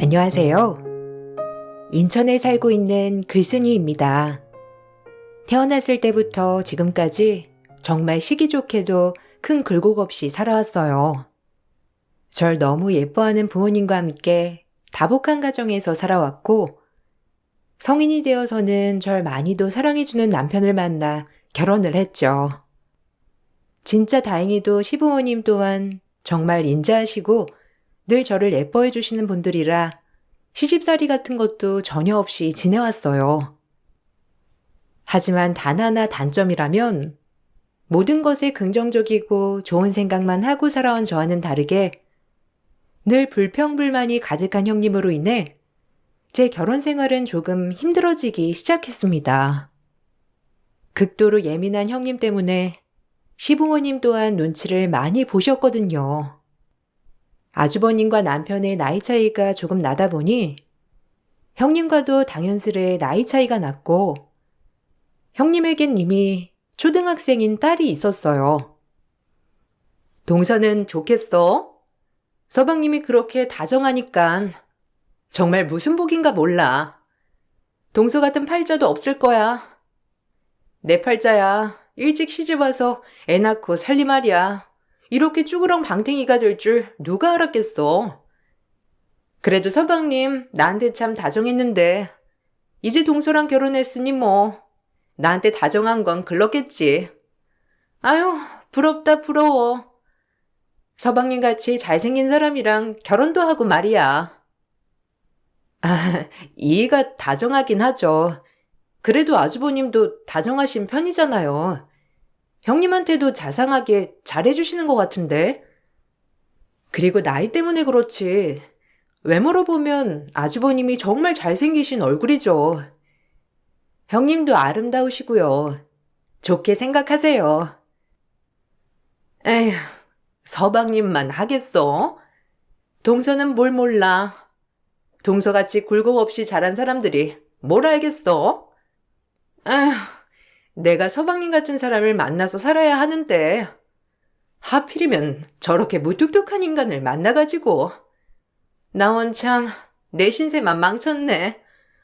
안녕하세요. 인천에 살고 있는 글쓴이입니다. 태어났을 때부터 지금까지 정말 시기 좋게도 큰 굴곡 없이 살아왔어요. 절 너무 예뻐하는 부모님과 함께 다복한 가정에서 살아왔고, 성인이 되어서는 절 많이도 사랑해주는 남편을 만나 결혼을 했죠. 진짜 다행히도 시부모님 또한 정말 인자하시고 늘 저를 예뻐해 주시는 분들이라 시집살이 같은 것도 전혀 없이 지내왔어요. 하지만 단 하나 단점이라면 모든 것에 긍정적이고 좋은 생각만 하고 살아온 저와는 다르게 늘 불평불만이 가득한 형님으로 인해 제 결혼 생활은 조금 힘들어지기 시작했습니다. 극도로 예민한 형님 때문에 시부모님 또한 눈치를 많이 보셨거든요. 아주버님과 남편의 나이 차이가 조금 나다 보니 형님과도 당연스레 나이 차이가 났고, 형님에겐 이미 초등학생인 딸이 있었어요. 동서는 좋겠어? 서방님이 그렇게 다정하니깐 정말 무슨 복인가 몰라. 동서 같은 팔자도 없을 거야. 내 팔자야. 일찍 시집와서 애 낳고 살리 말이야. 이렇게 쭈그렁 방탱이가 될 줄 누가 알았겠어. 그래도 서방님 나한테 참 다정했는데 이제 동서랑 결혼했으니 뭐 나한테 다정한 건 글렀겠지. 아유, 부럽다 부러워. 서방님 같이 잘생긴 사람이랑 결혼도 하고 말이야. 아, 이해가 다정하긴 하죠. 그래도 아주버님도 다정하신 편이잖아요. 형님한테도 자상하게 잘해주시는 것 같은데. 그리고 나이 때문에 그렇지. 외모로 보면 아주버님이 정말 잘생기신 얼굴이죠. 형님도 아름다우시고요. 좋게 생각하세요. 에휴, 서방님만 하겠어? 동서는 뭘 몰라. 동서같이 굴곡 없이 자란 사람들이 뭘 알겠어? 에휴, 내가 서방님 같은 사람을 만나서 살아야 하는데 하필이면 저렇게 무뚝뚝한 인간을 만나가지고 나 원참 내 신세만 망쳤네.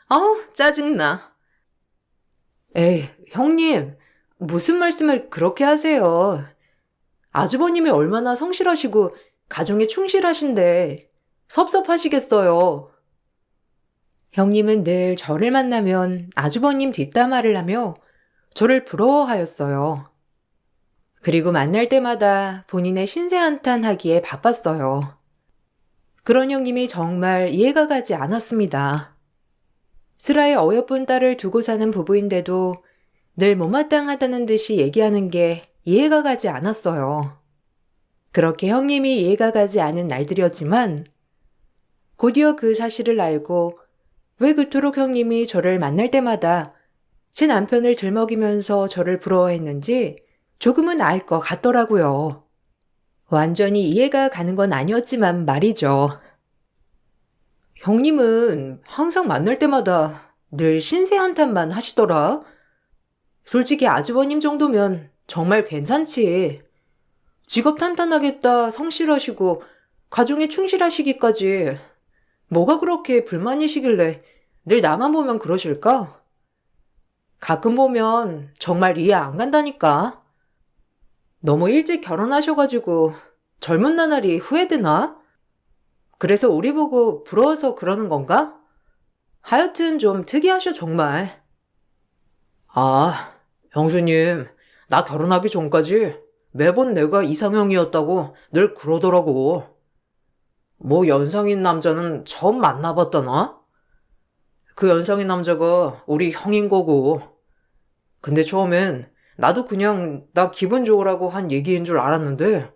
아우 짜증나. 에이 형님 무슨 말씀을 그렇게 하세요. 아주버님이 얼마나 성실하시고 가정에 충실하신데 섭섭하시겠어요. 형님은 늘 저를 만나면 아주버님 뒷담화를 하며 저를 부러워하였어요. 그리고 만날 때마다 본인의 신세 한탄하기에 바빴어요. 그런 형님이 정말 이해가 가지 않았습니다. 슬아의 어여쁜 딸을 두고 사는 부부인데도 늘 못마땅하다는 듯이 얘기하는 게 이해가 가지 않았어요. 그렇게 형님이 이해가 가지 않은 날들이었지만 곧이어 그 사실을 알고 왜 그토록 형님이 저를 만날 때마다 제 남편을 들먹이면서 저를 부러워했는지 조금은 알 것 같더라고요. 완전히 이해가 가는 건 아니었지만 말이죠. 형님은 항상 만날 때마다 늘 신세 한탄만 하시더라. 솔직히 아주버님 정도면 정말 괜찮지. 직업 탄탄하겠다 성실하시고 가정에 충실하시기까지 뭐가 그렇게 불만이시길래 늘 나만 보면 그러실까? 가끔 보면 정말 이해 안 간다니까. 너무 일찍 결혼하셔가지고 젊은 나날이 후회되나? 그래서 우리 보고 부러워서 그러는 건가? 하여튼 좀 특이하셔 정말. 아, 형수님, 나 결혼하기 전까지 매번 내가 이상형이었다고 늘 그러더라고. 뭐 연상인 남자는 처음 만나봤다나? 그 연상인 남자가 우리 형인 거고. 근데 처음엔 나도 그냥 나 기분 좋으라고 한 얘기인 줄 알았는데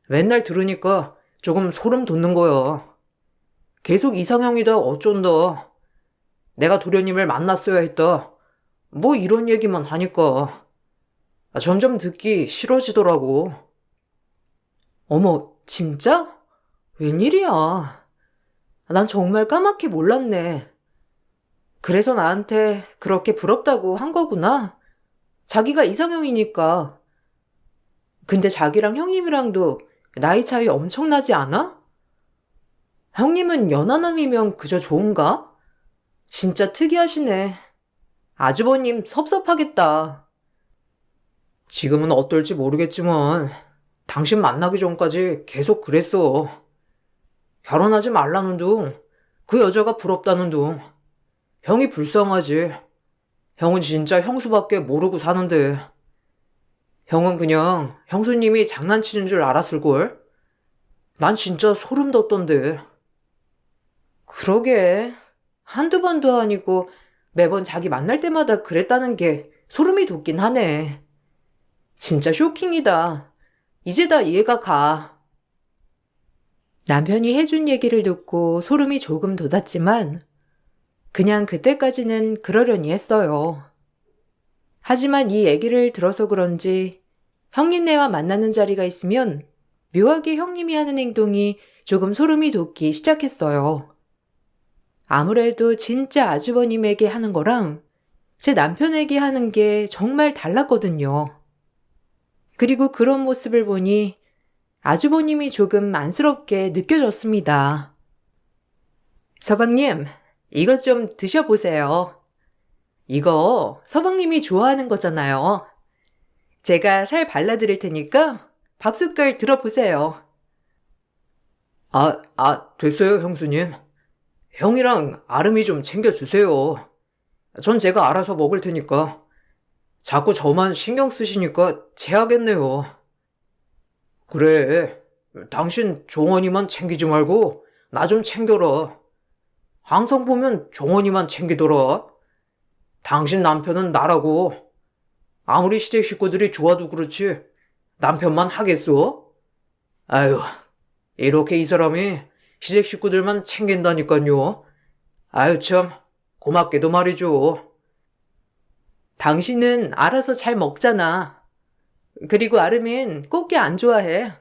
맨날 들으니까 조금 소름 돋는 거야. 계속 이상형이다 어쩐다. 내가 도련님을 만났어야 했다. 뭐 이런 얘기만 하니까 점점 듣기 싫어지더라고. 어머, 진짜? 웬일이야? 난 정말 까맣게 몰랐네. 그래서 나한테 그렇게 부럽다고 한 거구나. 자기가 이상형이니까. 근데 자기랑 형님이랑도 나이 차이 엄청나지 않아? 형님은 연하남이면 그저 좋은가? 진짜 특이하시네. 아주버님 섭섭하겠다. 지금은 어떨지 모르겠지만 당신 만나기 전까지 계속 그랬어. 결혼하지 말라는 둥, 그 여자가 부럽다는 둥. 형이 불쌍하지. 형은 진짜 형수밖에 모르고 사는데. 형은 그냥 형수님이 장난치는 줄 알았을걸? 난 진짜 소름 돋던데. 그러게. 한두 번도 아니고 매번 자기 만날 때마다 그랬다는 게 소름이 돋긴 하네. 진짜 쇼킹이다. 이제 다 이해가 가. 남편이 해준 얘기를 듣고 소름이 조금 돋았지만 그냥 그때까지는 그러려니 했어요. 하지만 이 얘기를 들어서 그런지 형님네와 만나는 자리가 있으면 묘하게 형님이 하는 행동이 조금 소름이 돋기 시작했어요. 아무래도 진짜 아주버님에게 하는 거랑 제 남편에게 하는 게 정말 달랐거든요. 그리고 그런 모습을 보니 아주버님이 조금 안쓰럽게 느껴졌습니다. 서방님, 이것 좀 드셔보세요. 이거 서방님이 좋아하는 거잖아요. 제가 살 발라드릴 테니까 밥 숟갈 들어보세요. 됐어요, 형수님. 형이랑 아름이 좀 챙겨주세요. 전 제가 알아서 먹을 테니까. 자꾸 저만 신경 쓰시니까 체하겠네요. 그래, 당신 종원이만 챙기지 말고 나 좀 챙겨라. 항상 보면 종원이만 챙기더라. 당신 남편은 나라고. 아무리 시댁 식구들이 좋아도 그렇지 남편만 하겠어? 아유, 이렇게 이 사람이 시댁 식구들만 챙긴다니까요. 아유 참, 고맙게도 말이죠. 당신은 알아서 잘 먹잖아. 그리고 아름인 꽃게 안 좋아해.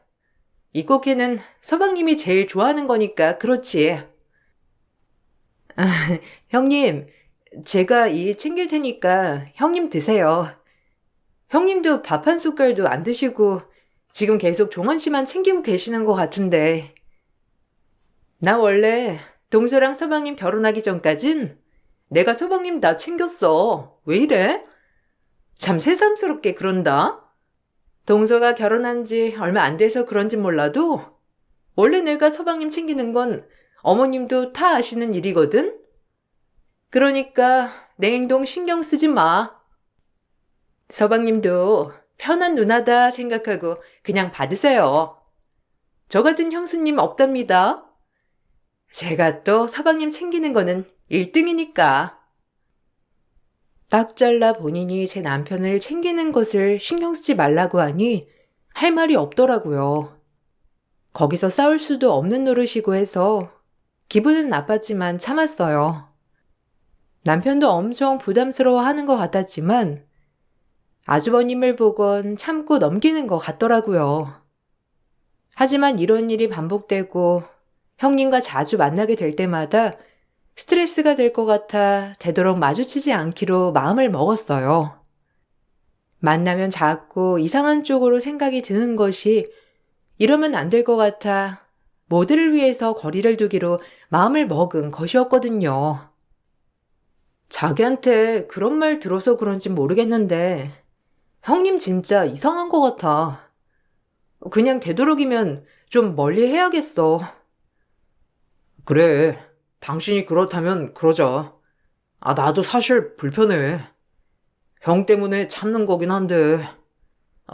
이 꽃게는 서방님이 제일 좋아하는 거니까 그렇지. 아, 형님, 제가 이 챙길 테니까 형님 드세요. 형님도 밥 한 숟갈도 안 드시고 지금 계속 종원 씨만 챙기고 계시는 것 같은데. 나 원래 동서랑 서방님 결혼하기 전까진 내가 서방님 다 챙겼어. 왜 이래? 참 새삼스럽게 그런다. 동서가 결혼한 지 얼마 안 돼서 그런지 몰라도 원래 내가 서방님 챙기는 건 어머님도 다 아시는 일이거든? 그러니까 내 행동 신경 쓰지 마. 서방님도 편한 누나다 생각하고 그냥 받으세요. 저 같은 형수님 없답니다. 제가 또 서방님 챙기는 거는 1등이니까. 딱 잘라 본인이 제 남편을 챙기는 것을 신경 쓰지 말라고 하니 할 말이 없더라고요. 거기서 싸울 수도 없는 노릇이고 해서 기분은 나빴지만 참았어요. 남편도 엄청 부담스러워하는 것 같았지만 아주버님을 보곤 참고 넘기는 것 같더라고요. 하지만 이런 일이 반복되고 형님과 자주 만나게 될 때마다 스트레스가 될 것 같아 되도록 마주치지 않기로 마음을 먹었어요. 만나면 자꾸 이상한 쪽으로 생각이 드는 것이 이러면 안 될 것 같아 모두를 위해서 거리를 두기로 마음을 먹은 것이었거든요. 자기한테 그런 말 들어서 그런지 모르겠는데 형님 진짜 이상한 것 같아. 그냥 되도록이면 좀 멀리 해야겠어. 그래, 당신이 그렇다면 그러자. 나도 사실 불편해. 형 때문에 참는 거긴 한데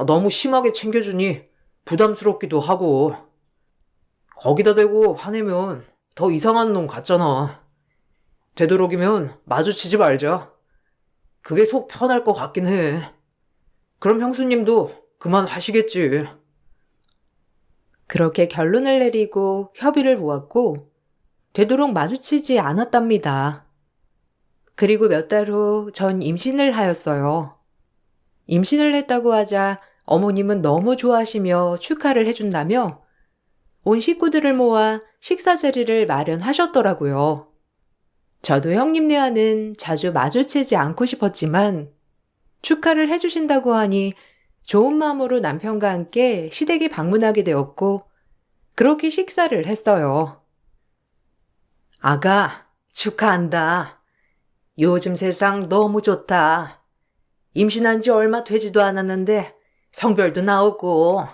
너무 심하게 챙겨주니 부담스럽기도 하고 거기다 대고 화내면 더 이상한 놈 같잖아. 되도록이면 마주치지 말자. 그게 속 편할 것 같긴 해. 그럼 형수님도 그만하시겠지. 그렇게 결론을 내리고 협의를 모았고 되도록 마주치지 않았답니다. 그리고 몇 달 후 전 임신을 하였어요. 임신을 했다고 하자 어머님은 너무 좋아하시며 축하를 해준다며 온 식구들을 모아 식사 자리를 마련하셨더라고요. 저도 형님네와는 자주 마주치지 않고 싶었지만 축하를 해주신다고 하니 좋은 마음으로 남편과 함께 시댁에 방문하게 되었고 그렇게 식사를 했어요. 아가, 축하한다. 요즘 세상 너무 좋다. 임신한 지 얼마 되지도 않았는데 성별도 나오고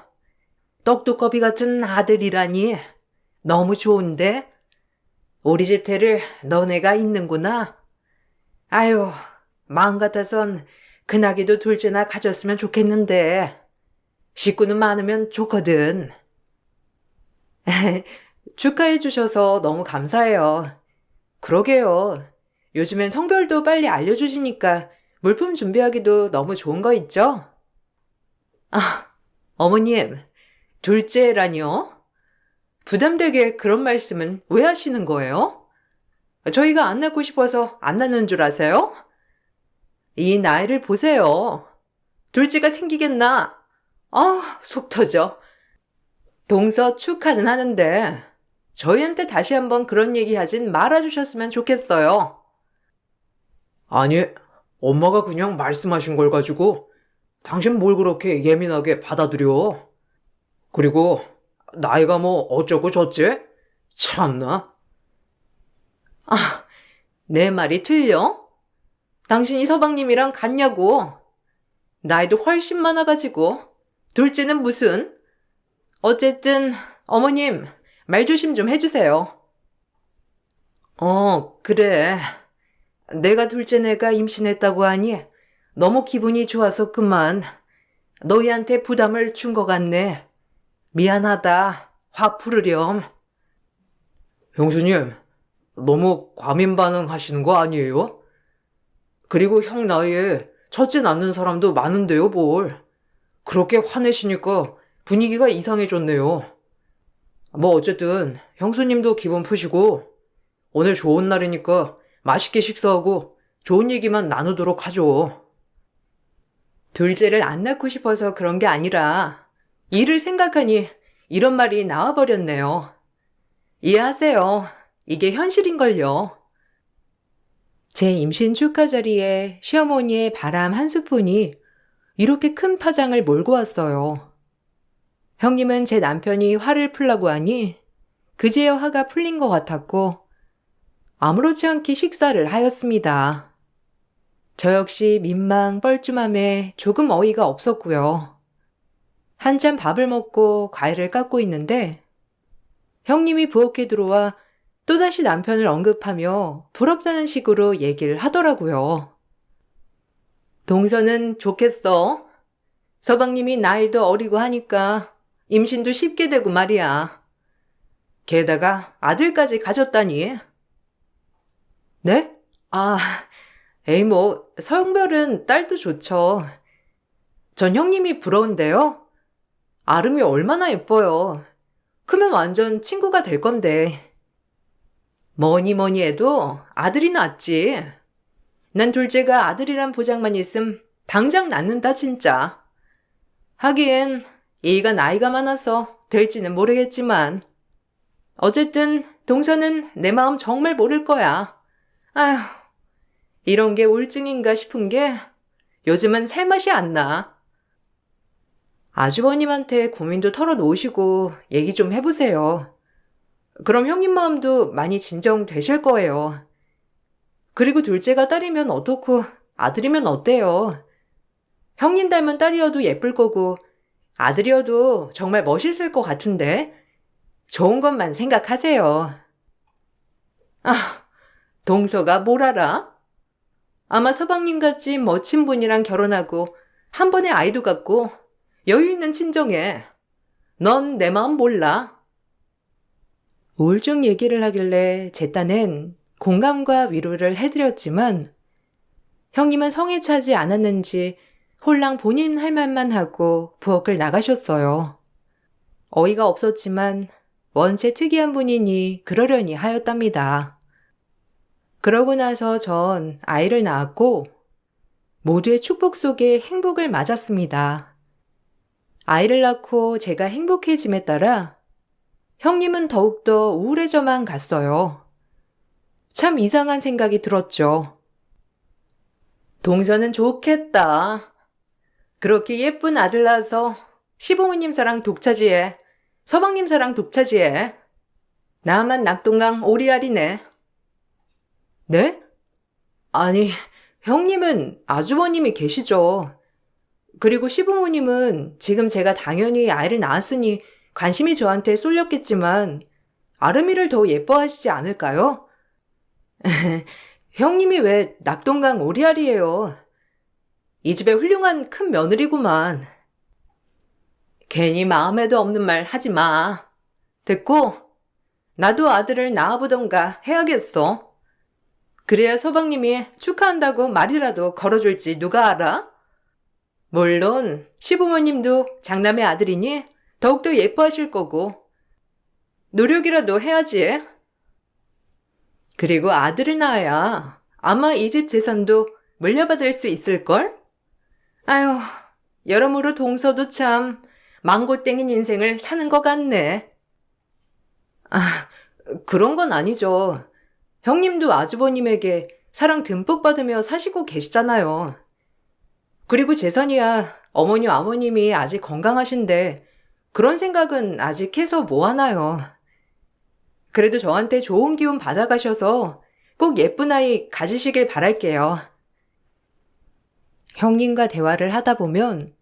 떡두꺼비 같은 아들이라니 너무 좋은데? 우리 집 태를 너네가 있는구나. 아유, 마음 같아선 큰아기도 둘째나 가졌으면 좋겠는데 식구는 많으면 좋거든. 축하해 주셔서 너무 감사해요. 그러게요. 요즘엔 성별도 빨리 알려주시니까 물품 준비하기도 너무 좋은 거 있죠? 아, 어머님, 둘째라니요? 부담되게 그런 말씀은 왜 하시는 거예요? 저희가 안 낳고 싶어서 안 낳는 줄 아세요? 이 나이를 보세요. 둘째가 생기겠나? 아, 속 터져. 동서 축하는 하는데 저희한테 다시 한번 그런 얘기 하진 말아주셨으면 좋겠어요. 아니, 엄마가 그냥 말씀하신 걸 가지고 당신 뭘 그렇게 예민하게 받아들여? 그리고 나이가 뭐 어쩌고 저쩌지? 참나. 아, 내 말이 틀려? 당신이 서방님이랑 같냐고. 나이도 훨씬 많아가지고. 둘째는 무슨? 어쨌든 어머님 말 조심 좀 해주세요. 그래. 내가 둘째 내가 임신했다고 하니 너무 기분이 좋아서 그만. 너희한테 부담을 준 것 같네. 미안하다. 화 풀으렴. 형수님, 너무 과민 반응하시는 거 아니에요? 그리고 형 나이에 첫째 낳는 사람도 많은데요, 뭘. 그렇게 화내시니까 분위기가 이상해졌네요. 뭐 어쨌든 형수님도 기분 푸시고 오늘 좋은 날이니까 맛있게 식사하고 좋은 얘기만 나누도록 하죠. 둘째를 안 낳고 싶어서 그런 게 아니라 일을 생각하니 이런 말이 나와버렸네요. 이해하세요. 이게 현실인걸요. 제 임신 축하 자리에 시어머니의 바람 한 스푼이 이렇게 큰 파장을 몰고 왔어요. 형님은 제 남편이 화를 풀라고 하니 그제야 화가 풀린 것 같았고 아무렇지 않게 식사를 하였습니다. 저 역시 민망 뻘쭘함에 조금 어이가 없었고요. 한참 밥을 먹고 과일을 깎고 있는데 형님이 부엌에 들어와 또다시 남편을 언급하며 부럽다는 식으로 얘기를 하더라고요. 동서는 좋겠어. 서방님이 나이도 어리고 하니까 임신도 쉽게 되고 말이야. 게다가 아들까지 가졌다니. 네? 아, 에이 뭐 성별은 딸도 좋죠. 전 형님이 부러운데요. 아름이 얼마나 예뻐요. 크면 완전 친구가 될 건데. 뭐니 뭐니 해도 아들이 낫지. 난 둘째가 아들이란 보장만 있음 당장 낳는다 진짜. 하기엔 얘가 나이가 많아서 될지는 모르겠지만 어쨌든 동서는 내 마음 정말 모를 거야. 아휴, 이런 게 우울증인가 싶은 게 요즘은 살맛이 안 나. 아주버님한테 고민도 털어놓으시고 얘기 좀 해보세요. 그럼 형님 마음도 많이 진정되실 거예요. 그리고 둘째가 딸이면 어떻고 아들이면 어때요? 형님 닮은 딸이어도 예쁠 거고 아들이어도 정말 멋있을 것 같은데 좋은 것만 생각하세요. 아, 동서가 뭘 알아? 아마 서방님같이 멋진 분이랑 결혼하고 한 번에 아이도 갖고 여유 있는 친정에. 넌 내 마음 몰라. 우울증 얘기를 하길래 제 딴엔 공감과 위로를 해드렸지만 형님은 성에 차지 않았는지 홀랑 본인 할 말만 하고 부엌을 나가셨어요. 어이가 없었지만 원체 특이한 분이니 그러려니 하였답니다. 그러고 나서 전 아이를 낳았고 모두의 축복 속에 행복을 맞았습니다. 아이를 낳고 제가 행복해짐에 따라 형님은 더욱더 우울해져만 갔어요. 참 이상한 생각이 들었죠. 동서는 좋겠다. 그렇게 예쁜 아들 낳아서 시부모님 사랑 독차지해. 서방님 사랑 독차지해. 나만 낙동강 오리알이네. 네? 아니, 형님은 아주버님이 계시죠. 그리고 시부모님은 지금 제가 당연히 아이를 낳았으니 관심이 저한테 쏠렸겠지만 아름이를 더 예뻐하시지 않을까요? 형님이 왜 낙동강 오리알이에요. 이 집의 훌륭한 큰 며느리구만. 괜히 마음에도 없는 말 하지 마. 됐고, 나도 아들을 낳아보던가 해야겠어. 그래야 서방님이 축하한다고 말이라도 걸어줄지 누가 알아? 물론 시부모님도 장남의 아들이니 더욱더 예뻐하실 거고 노력이라도 해야지. 그리고 아들을 낳아야 아마 이 집 재산도 물려받을 수 있을걸? 아휴, 여러모로 동서도 참 망골땡인 인생을 사는 것 같네. 아, 그런 건 아니죠. 형님도 아주버님에게 사랑 듬뿍 받으며 사시고 계시잖아요. 그리고 재산이야 어머님 아버님이 아직 건강하신데 그런 생각은 아직 해서 뭐 하나요. 그래도 저한테 좋은 기운 받아가셔서 꼭 예쁜 아이 가지시길 바랄게요. 형님과 대화를 하다 보면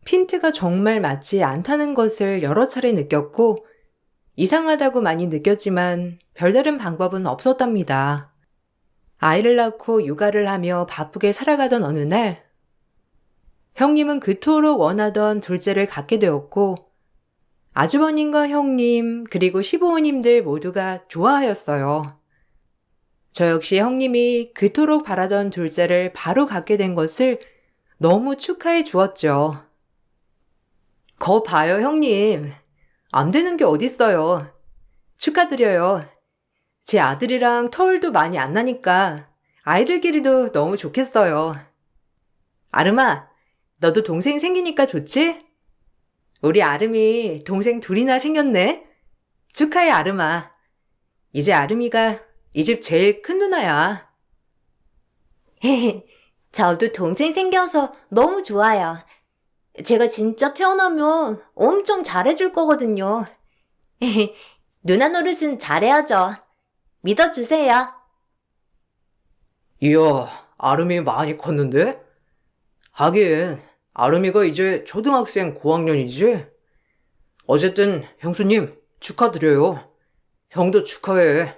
핀트가 정말 맞지 않다는 것을 여러 차례 느꼈고 이상하다고 많이 느꼈지만 별다른 방법은 없었답니다. 아이를 낳고 육아를 하며 바쁘게 살아가던 어느 날 형님은 그토록 원하던 둘째를 갖게 되었고 아주버님과 형님 그리고 시부모님들 모두가 좋아하였어요. 저 역시 형님이 그토록 바라던 둘째를 바로 갖게 된 것을 너무 축하해 주었죠. 거 봐요, 형님. 안 되는 게 어딨어요. 축하드려요. 제 아들이랑 터울도 많이 안 나니까 아이들끼리도 너무 좋겠어요. 아름아, 너도 동생 생기니까 좋지? 우리 아름이 동생 둘이나 생겼네. 축하해, 아름아. 이제 아름이가 이 집 제일 큰 누나야. 저도 동생 생겨서 너무 좋아요. 제가 진짜 태어나면 엄청 잘해줄 거거든요. 누나 노릇은 잘해야죠. 믿어주세요. 이야, 아름이 많이 컸는데? 하긴, 아름이가 이제 초등학생 고학년이지? 어쨌든, 형수님, 축하드려요. 형도 축하해.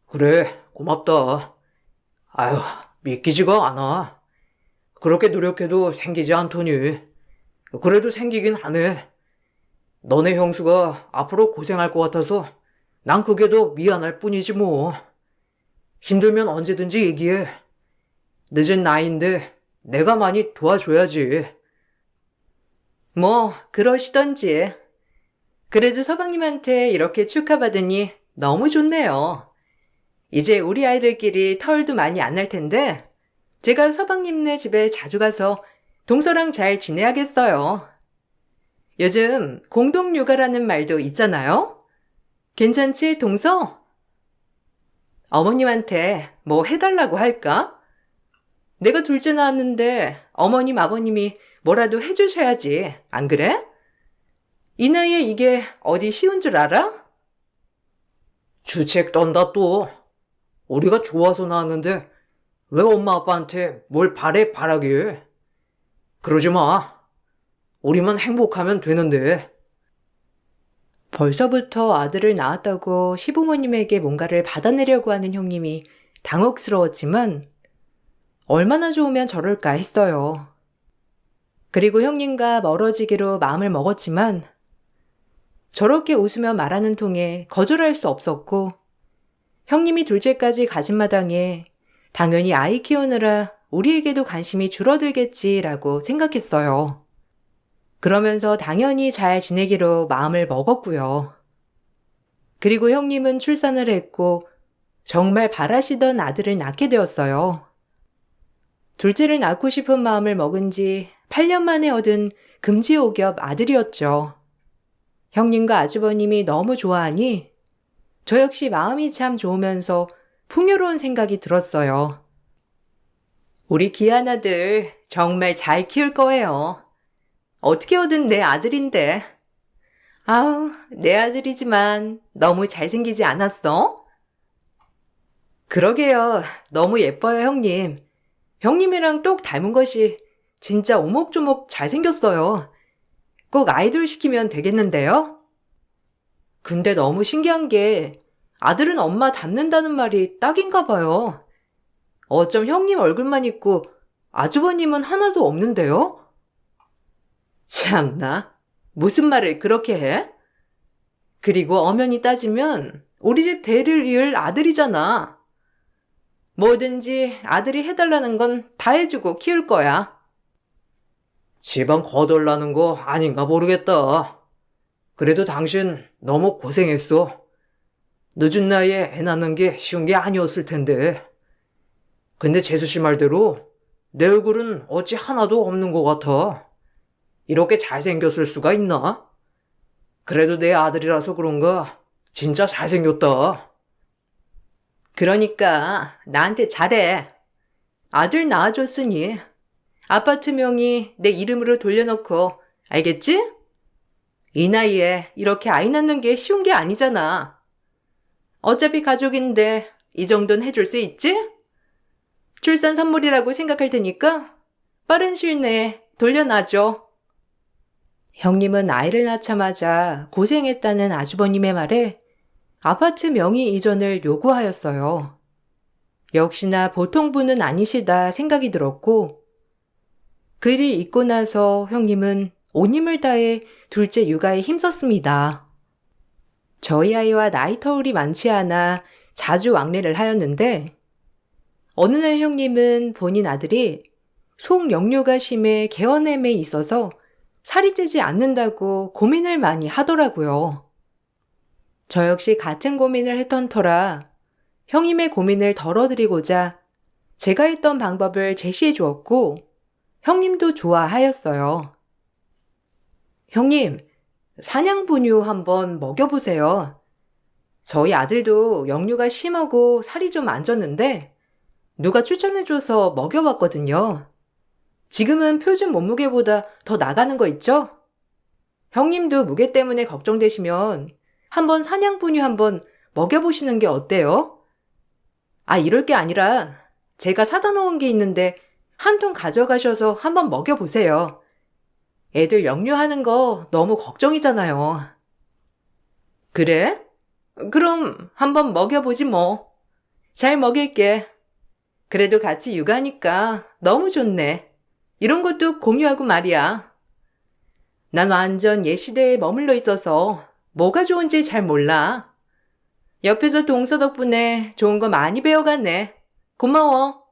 그래, 고맙다. 아휴, 믿기지가 않아. 그렇게 노력해도 생기지 않더니. 그래도 생기긴 하네. 너네 형수가 앞으로 고생할 것 같아서 난 그게 더 미안할 뿐이지 뭐. 힘들면 언제든지 얘기해. 늦은 나이인데 내가 많이 도와줘야지. 뭐 그러시던지. 그래도 서방님한테 이렇게 축하받으니 너무 좋네요. 이제 우리 아이들끼리 털도 많이 안 날 텐데 제가 서방님네 집에 자주 가서 동서랑 잘 지내야겠어요. 요즘 공동육아라는 말도 있잖아요. 괜찮지, 동서? 어머님한테 뭐 해달라고 할까? 내가 둘째 낳았는데 어머님, 아버님이 뭐라도 해주셔야지. 안 그래? 이 나이에 이게 어디 쉬운 줄 알아? 주책 떤다 또. 우리가 좋아서 낳았는데 왜 엄마 아빠한테 뭘 바라길. 그러지 마. 우리만 행복하면 되는데. 벌써부터 아들을 낳았다고 시부모님에게 뭔가를 받아내려고 하는 형님이 당혹스러웠지만 얼마나 좋으면 저럴까 했어요. 그리고 형님과 멀어지기로 마음을 먹었지만 저렇게 웃으며 말하는 통에 거절할 수 없었고 형님이 둘째까지 가진 마당에 당연히 아이 키우느라 우리에게도 관심이 줄어들겠지라고 생각했어요. 그러면서 당연히 잘 지내기로 마음을 먹었고요. 그리고 형님은 출산을 했고 정말 바라시던 아들을 낳게 되었어요. 둘째를 낳고 싶은 마음을 먹은 지 8년 만에 얻은 금지옥엽 아들이었죠. 형님과 아주버님이 너무 좋아하니 저 역시 마음이 참 좋으면서 풍요로운 생각이 들었어요. 우리 귀한 아들 정말 잘 키울 거예요. 어떻게 얻은 내 아들인데. 아우, 내 아들이지만 너무 잘생기지 않았어? 그러게요. 너무 예뻐요, 형님. 형님이랑 똑 닮은 것이 진짜 오목조목 잘생겼어요. 꼭 아이돌 시키면 되겠는데요? 근데 너무 신기한 게 아들은 엄마 닮는다는 말이 딱인가 봐요. 어쩜 형님 얼굴만 있고 아주버님은 하나도 없는데요? 참나, 무슨 말을 그렇게 해? 그리고 엄연히 따지면 우리 집 대를 이을 아들이잖아. 뭐든지 아들이 해달라는 건 다 해주고 키울 거야. 집안 거덜나는 거 아닌가 모르겠다. 그래도 당신 너무 고생했어. 늦은 나이에 애 낳는 게 쉬운 게 아니었을 텐데. 근데 재수 씨 말대로 내 얼굴은 어찌 하나도 없는 것 같아. 이렇게 잘생겼을 수가 있나? 그래도 내 아들이라서 그런가 진짜 잘생겼다. 그러니까 나한테 잘해. 아들 낳아줬으니 아파트 명의 내 이름으로 돌려놓고, 알겠지? 이 나이에 이렇게 아이 낳는 게 쉬운 게 아니잖아. 어차피 가족인데 이 정도는 해줄 수 있지? 출산 선물이라고 생각할 테니까 빠른 시일 내에 돌려놔줘. 형님은 아이를 낳자마자 고생했다는 아주버님의 말에 아파트 명의 이전을 요구하였어요. 역시나 보통 분은 아니시다 생각이 들었고, 글이 읽고 나서 형님은 온 힘을 다해 둘째 육아에 힘썼습니다. 저희 아이와 나이 터울이 많지 않아 자주 왕래를 하였는데, 어느 날 형님은 본인 아들이 속역류가 심해 개원햄에 있어서 살이 찌지 않는다고 고민을 많이 하더라고요. 저 역시 같은 고민을 했던 터라 형님의 고민을 덜어드리고자 제가 했던 방법을 제시해 주었고, 형님도 좋아하였어요. 형님, 사냥분유 한번 먹여보세요. 저희 아들도 역류가 심하고 살이 좀 안 쪘는데 누가 추천해줘서 먹여봤거든요. 지금은 표준 몸무게보다 더 나가는 거 있죠? 형님도 무게 때문에 걱정되시면 한번 사냥분유 한번 먹여보시는 게 어때요? 아, 이럴 게 아니라 제가 사다 놓은 게 있는데 한 통 가져가셔서 한번 먹여보세요. 애들 역류하는 거 너무 걱정이잖아요. 그래? 그럼 한번 먹여보지 뭐. 잘 먹일게. 그래도 같이 육아하니까 너무 좋네. 이런 것도 공유하고 말이야. 난 완전 옛 시대에 머물러 있어서 뭐가 좋은지 잘 몰라. 옆에서 동서 덕분에 좋은 거 많이 배워갔네. 고마워.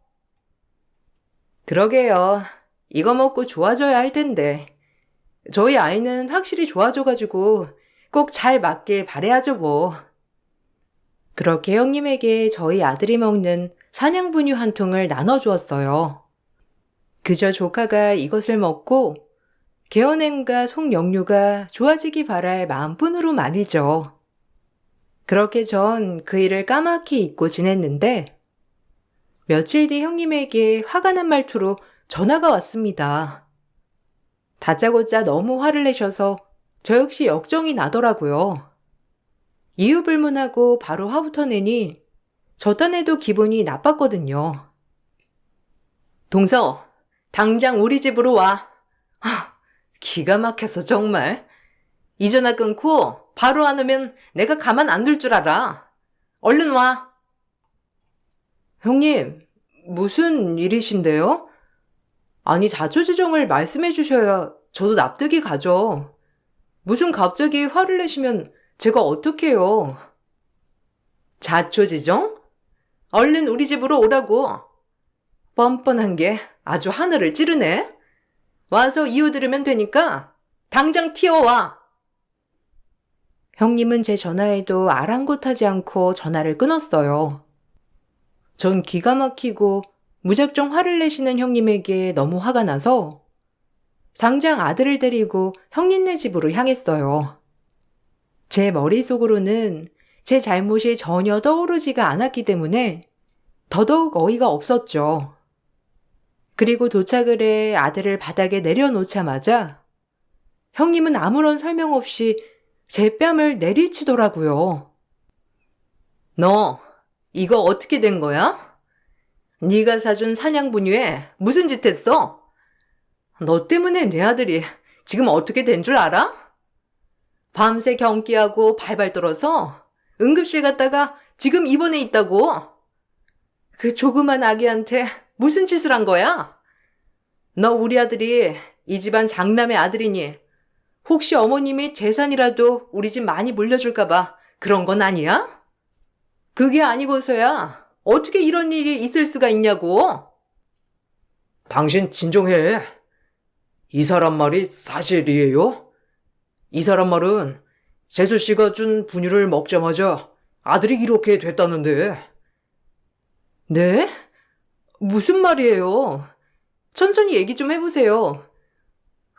그러게요. 이거 먹고 좋아져야 할 텐데. 저희 아이는 확실히 좋아져가지고 꼭 잘 맞길 바래야죠 뭐. 그렇게 형님에게 저희 아들이 먹는 사냥분유 한 통을 나눠주었어요. 그저 조카가 이것을 먹고 개원햄과 속역류가 좋아지기 바랄 마음뿐으로 말이죠. 그렇게 전 그 일을 까맣게 잊고 지냈는데, 며칠 뒤 형님에게 화가 난 말투로 전화가 왔습니다. 다짜고짜 너무 화를 내셔서 저 역시 역정이 나더라고요. 이유 불문하고 바로 화부터 내니 저 딴에도 기분이 나빴거든요. 동서, 당장 우리 집으로 와. 기가 막혀서 정말. 이 전화 끊고 바로 안 오면 내가 가만 안 둘 줄 알아. 얼른 와. 형님, 무슨 일이신데요? 아니, 자초지종을 말씀해 주셔야 저도 납득이 가죠. 무슨 갑자기 화를 내시면 제가 어떡해요. 자초지종? 얼른 우리 집으로 오라고. 뻔뻔한 게 아주 하늘을 찌르네. 와서 이유 들으면 되니까 당장 튀어와. 형님은 제 전화에도 아랑곳하지 않고 전화를 끊었어요. 전 기가 막히고 무작정 화를 내시는 형님에게 너무 화가 나서 당장 아들을 데리고 형님네 집으로 향했어요. 제 머릿속으로는 제 잘못이 전혀 떠오르지가 않았기 때문에 더더욱 어이가 없었죠. 그리고 도착을 해 아들을 바닥에 내려놓자마자 형님은 아무런 설명 없이 제 뺨을 내리치더라고요. 너 이거 어떻게 된 거야? 네가 사준 사냥분유에 무슨 짓 했어? 너 때문에 내 아들이 지금 어떻게 된 줄 알아? 밤새 경기하고 발발 떨어서 응급실 갔다가 지금 입원해 있다고. 그 조그만 아기한테 무슨 짓을 한 거야? 너 우리 아들이 이 집안 장남의 아들이니 혹시 어머님이 재산이라도 우리 집 많이 물려줄까봐 그런 건 아니야? 그게 아니고서야 어떻게 이런 일이 있을 수가 있냐고. 당신 진정해. 이 사람 말이 사실이에요? 이 사람 말은 재수 씨가 준 분유를 먹자마자 아들이 이렇게 됐다는데. 네? 무슨 말이에요? 천천히 얘기 좀 해보세요.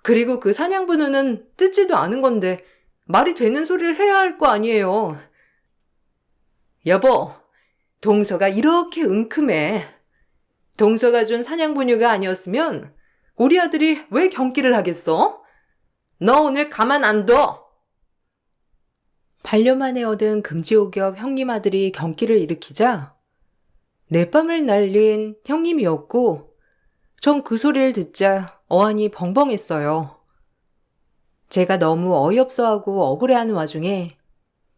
그리고 그 사냥분유는 뜯지도 않은 건데 말이 되는 소리를 해야 할 거 아니에요. 여보, 동서가 이렇게 은큼해. 동서가 준 사냥분유가 아니었으면 우리 아들이 왜 경기를 하겠어? 너 오늘 가만 안 둬. 반년 만에 얻은 금지옥엽 형님 아들이 경기를 일으키자 내 뺨을 날린 형님이었고 전 그 소리를 듣자 어안이 벙벙했어요. 제가 너무 어이없어하고 억울해하는 와중에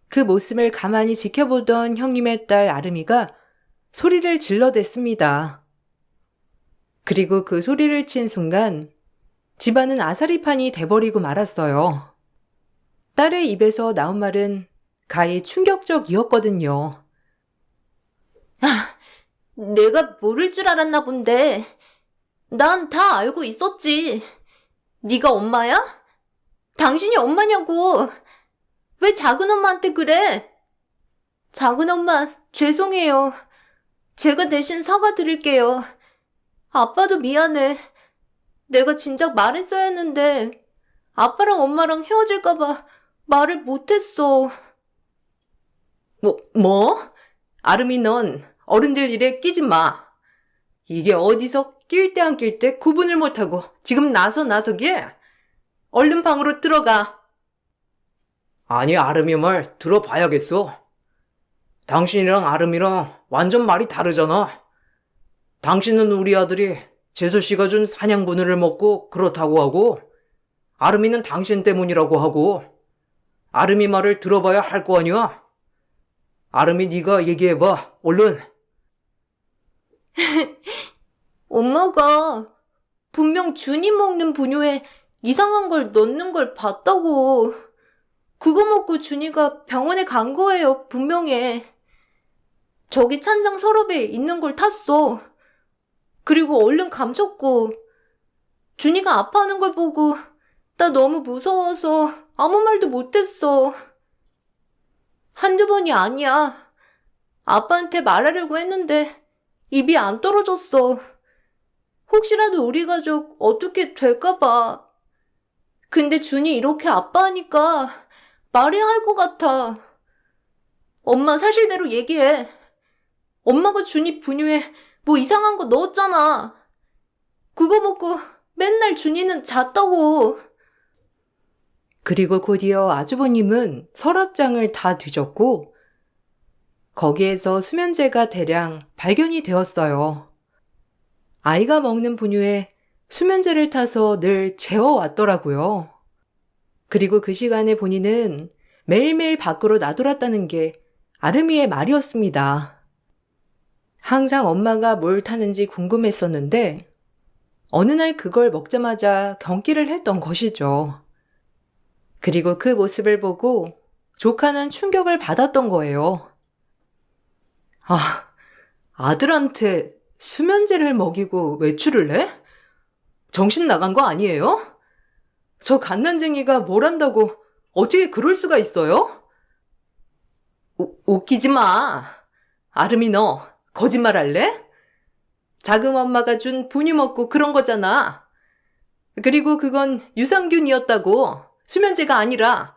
그 모습을 가만히 지켜보던 형님의 딸 아름이가 소리를 질러댔습니다. 그리고 그 소리를 친 순간 집안은 아사리판이 돼버리고 말았어요. 딸의 입에서 나온 말은 가히 충격적이었거든요. 내가 모를 줄 알았나 본데. 난 다 알고 있었지. 네가 엄마야? 당신이 엄마냐고. 왜 작은 엄마한테 그래? 작은 엄마, 죄송해요. 제가 대신 사과드릴게요. 아빠도 미안해. 내가 진작 말했어야 했는데 아빠랑 엄마랑 헤어질까봐 말을 못했어. 뭐? 아름이 넌 어른들 일에 끼지 마. 이게 어디서 낄 때 안 낄 때 구분을 못하고 지금 나서기에 얼른 방으로 들어가. 아니, 아름이 말 들어봐야겠어. 당신이랑 아름이랑 완전 말이 다르잖아. 당신은 우리 아들이 재수 씨가 준 사냥분유를 먹고 그렇다고 하고 아름이는 당신 때문이라고 하고 아름이 말을 들어봐야 할 거 아니야. 아름이 네가 얘기해봐, 얼른. 엄마가 분명 준이 먹는 분유에 이상한 걸 넣는 걸 봤다고. 그거 먹고 준이가 병원에 간 거예요, 분명해. 저기 찬장 서랍에 있는 걸 탔어. 그리고 얼른 감췄고. 준이가 아파하는 걸 보고 나 너무 무서워서 아무 말도 못했어. 한두 번이 아니야. 아빠한테 말하려고 했는데 입이 안 떨어졌어. 혹시라도 우리 가족 어떻게 될까봐. 근데 준이 이렇게 아파하니까 말해야 할 것 같아. 엄마 사실대로 얘기해. 엄마가 준이 분유에 뭐 이상한 거 넣었잖아. 그거 먹고 맨날 준이는 잤다고. 그리고 곧이어 아주버님은 서랍장을 다 뒤졌고 거기에서 수면제가 대량 발견이 되었어요. 아이가 먹는 분유에 수면제를 타서 늘 재워왔더라고요. 그리고 그 시간에 본인은 매일매일 밖으로 나돌았다는 게 아름이의 말이었습니다. 항상 엄마가 뭘 타는지 궁금했었는데 어느 날 그걸 먹자마자 경기를 했던 것이죠. 그리고 그 모습을 보고 조카는 충격을 받았던 거예요. 아, 아들한테 수면제를 먹이고 외출을 해? 정신 나간 거 아니에요? 저 갓난쟁이가 뭘 한다고 어떻게 그럴 수가 있어요? 웃기지 마. 아름이 너 거짓말 할래? 자금 엄마가 준 분유 먹고 그런 거잖아. 그리고 그건 유산균이었다고. 수면제가 아니라.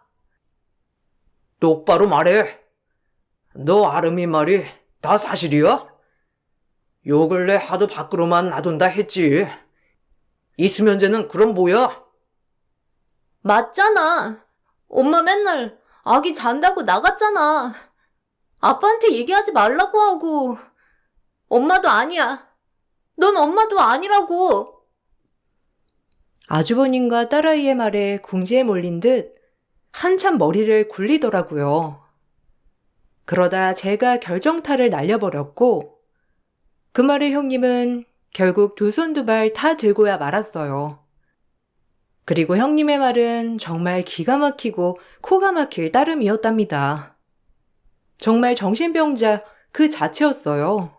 똑바로 말해. 너 아름이 말이 다 사실이야? 요 근래 하도 밖으로만 나돈다 했지. 이 수면제는 그럼 뭐야? 맞잖아. 엄마 맨날 아기 잔다고 나갔잖아. 아빠한테 얘기하지 말라고 하고. 엄마도 아니야. 넌 엄마도 아니라고. 아주버님과 딸아이의 말에 궁지에 몰린 듯 한참 머리를 굴리더라고요. 그러다 제가 결정타를 날려버렸고 그 말에 형님은 결국 두 손 두 발 다 들고야 말았어요. 그리고 형님의 말은 정말 기가 막히고 코가 막힐 따름이었답니다. 정말 정신병자 그 자체였어요.